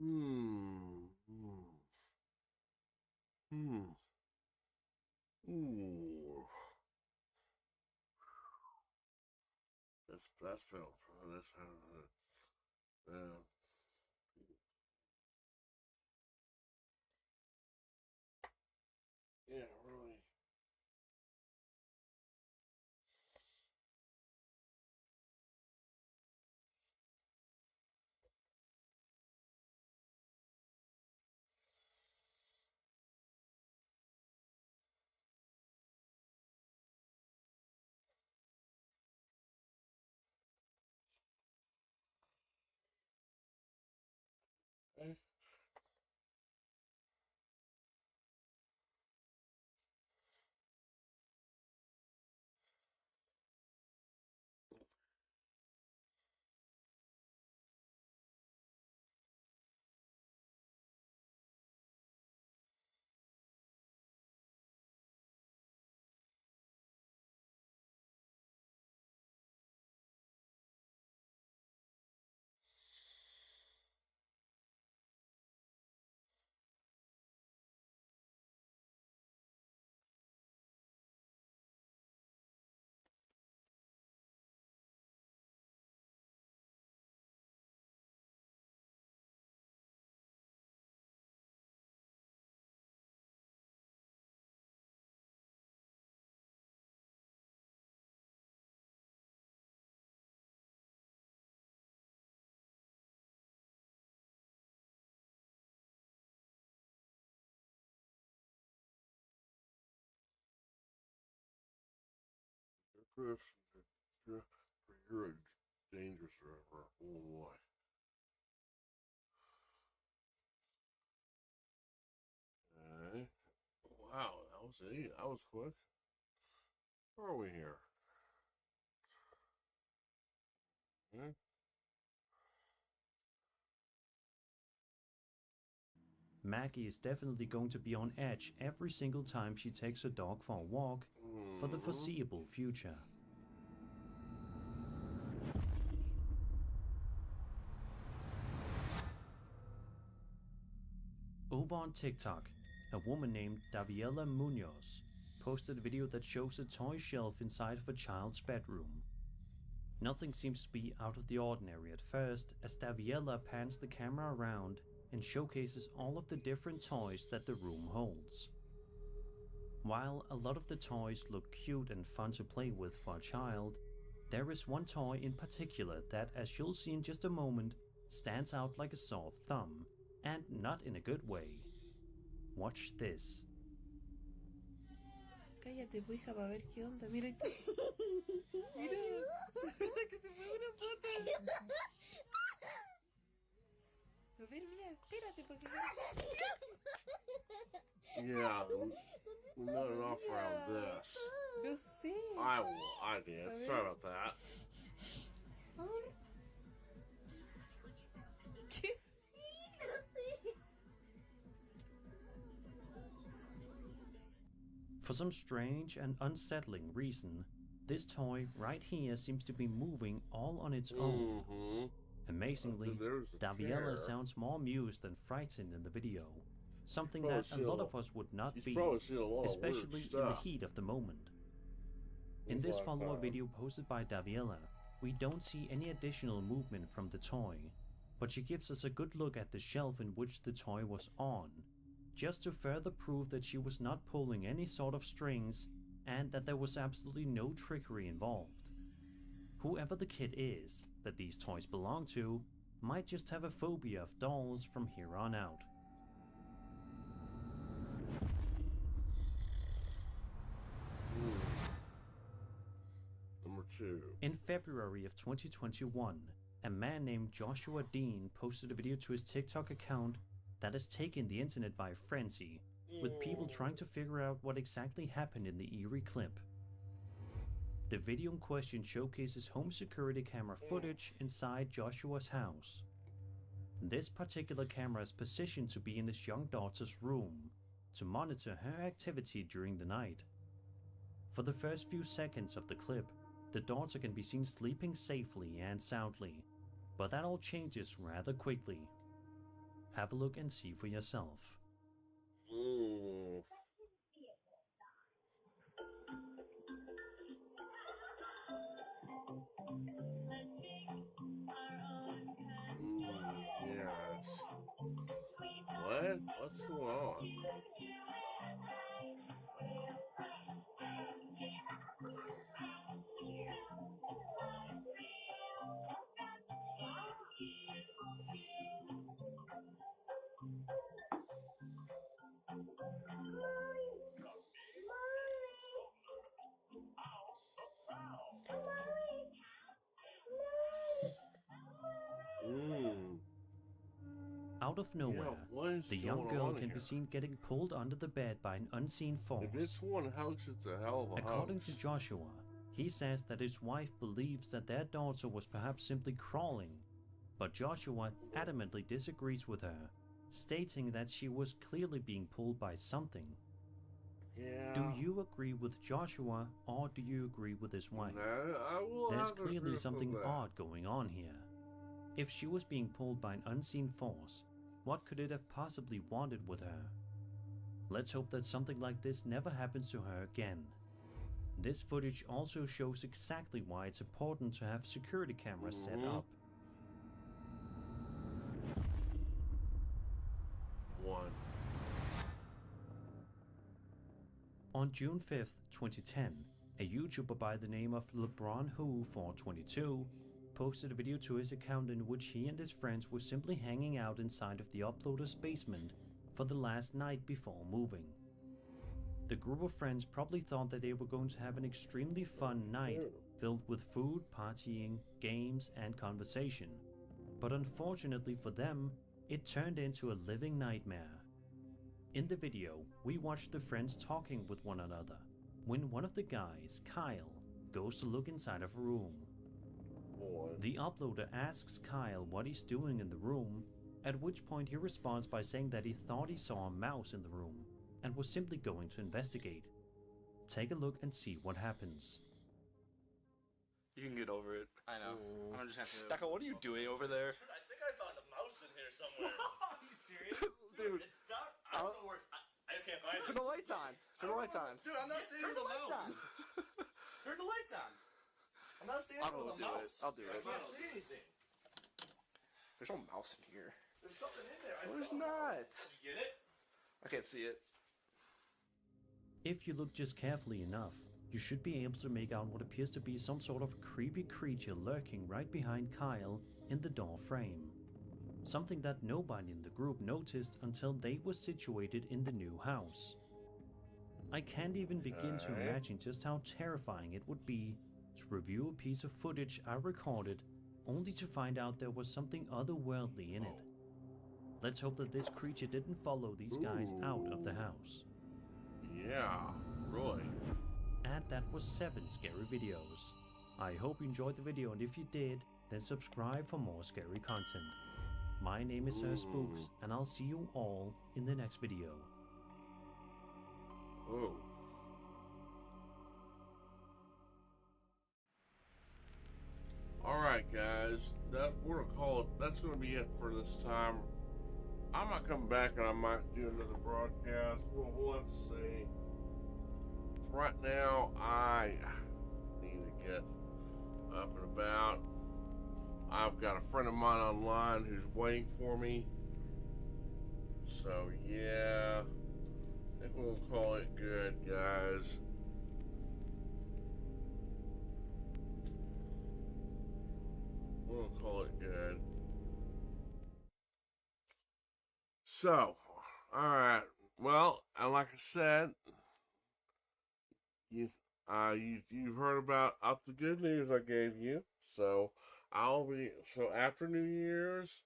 Hmm. Ooh. That's felt. That's yeah, really. Eh. Chris, you're a dangerous driver. Oh boy. Okay. Wow, that was it. That was quick. Where are we here? Okay. Maggie is definitely going to be on edge every single time she takes her dog for a walk for the foreseeable future. Over on TikTok, a woman named Daviela Munoz posted a video that shows a toy shelf inside of a child's bedroom. Nothing seems to be out of the ordinary at first, as Daviela pans the camera around and showcases all of the different toys that the room holds. While a lot of the toys look cute and fun to play with for a child, there is one toy in particular that, as you'll see in just a moment, stands out like a sore thumb, and not in a good way. Watch this. Cállate, pues, hija, para ver qué onda. Mira, mira, que se mueve una pata. A ver, mira, espérate, porque... Yeah, we got enough around this. Yo sé. I did. Sorry about that. ¿Qué? For some strange and unsettling reason, this toy right here seems to be moving all on its own. Amazingly, Daviela sounds more amused than frightened in the video, something that a lot of us would not be, especially in the heat of the moment. In this follow-up video posted by Daviela, we don't see any additional movement from the toy, but she gives us a good look at the shelf in which the toy was on, just to further prove that she was not pulling any sort of strings and that there was absolutely no trickery involved. Whoever the kid is that these toys belong to might just have a phobia of dolls from here on out. Number 2. In February of 2021, a man named Joshua Dean posted a video to his TikTok account that has taken the internet by frenzy, with people trying to figure out what exactly happened in the eerie clip. The video in question showcases home security camera footage inside Joshua's house. This particular camera is positioned to be in his young daughter's room, to monitor her activity during the night. For the first few seconds of the clip, the daughter can be seen sleeping safely and soundly, but that all changes rather quickly. Have a look and see for yourself. Ooh. Yes. What? What's going on? Out of nowhere, the young girl can be seen getting pulled under the bed by an unseen force. If it's one hoax, it's a hell of a According hoax. to Joshua, he says that his wife believes that their daughter was perhaps simply crawling, but Joshua adamantly disagrees with her, stating that she was clearly being pulled by something. Yeah. Do you agree with Joshua, or do you agree with his wife? There's clearly something odd going on here. If she was being pulled by an unseen force, what could it have possibly wanted with her? Let's hope that something like this never happens to her again. This footage also shows exactly why it's important to have security cameras set up. On June 5th, 2010, a YouTuber by the name of LeBronWho422 posted a video to his account in which he and his friends were simply hanging out inside of the uploader's basement for the last night before moving. The group of friends probably thought that they were going to have an extremely fun night filled with food, partying, games, and conversation. But unfortunately for them, it turned into a living nightmare. In the video, we watch the friends talking with one another when one of the guys, Kyle, goes to look inside of a room. The uploader asks Kyle what he's doing in the room, at which point he responds by saying that he thought he saw a mouse in the room and was simply going to investigate. Take a look and see what happens. You can get over it. I know. I'm just have to. Stacko, what are you doing over there? Dude, I think I found a mouse in here somewhere. Are you serious? Dude, it's dark. I don't know where it's. I can't find it. Turn the lights on. Turn the lights on. Dude, I'm not standing with a mouse. Turn the lights on. I'm not standing with a mouse. I'll do it. I can't see anything. There's no mouse in here. There's something in there. No, there's not. Did you get it? I can't see it. If you look just carefully enough, you should be able to make out what appears to be some sort of creepy creature lurking right behind Kyle in the door frame. Something that nobody in the group noticed until they were situated in the new house. I can't even begin to imagine just how terrifying it would be to review a piece of footage I recorded only to find out there was something otherworldly in it. Let's hope that this creature didn't follow these guys out of the house. Yeah, really. And that was 7 scary videos. I hope you enjoyed the video, and if you did, then subscribe for more scary content. My name is Sir Spooks, and I'll see you all in the next video. Oh. Alright guys, we're gonna call it, that's gonna be it for this time. I might come back and I might do another broadcast. We'll have to see. For right now, I need to get up and about. I've got a friend of mine online who's waiting for me. So yeah, I think we'll call it good, guys. We'll call it good. So, alright. Well, and like I said, you've heard about the good news I gave you. So after New Year's,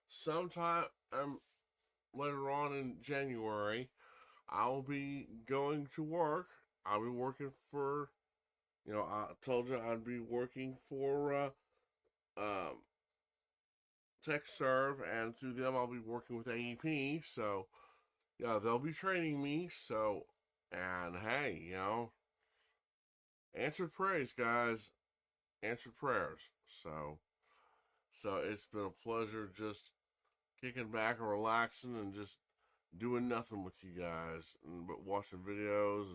sometime later on in January, I'll be going to work. I'll be working for, I told you I'd be working for TechServe, and through them I'll be working with AEP. So yeah, they'll be training me. So, and hey, answered praise, guys. Answered prayers. So it's been a pleasure just kicking back and relaxing and just doing nothing with you guys, but watching videos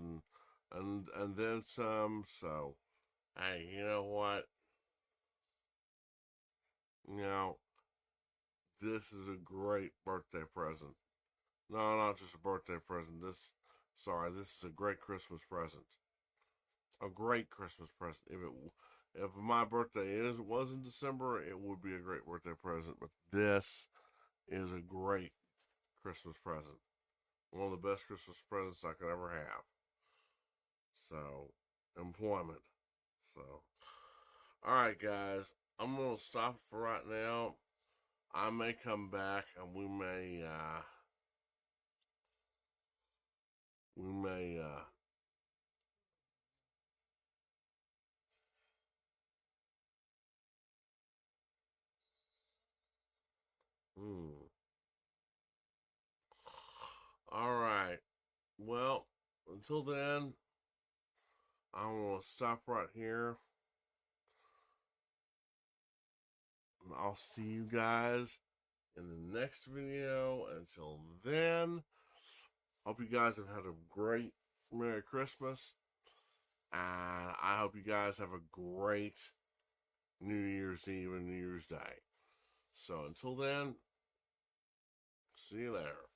and then some. So, hey, you know what? You know, this is a great birthday present. No, not just a birthday present. This is a great Christmas present. A great Christmas present. If my birthday was in December, it would be a great birthday present. But this is a great Christmas present. One of the best Christmas presents I could ever have. So, employment. So, all right, guys. I'm gonna stop for right now. I may come back and we may all right. Well, until then, I'm gonna stop right here. And I'll see you guys in the next video. Until then, hope you guys have had a great Merry Christmas. And I hope you guys have a great New Year's Eve and New Year's Day. So until then, see you later.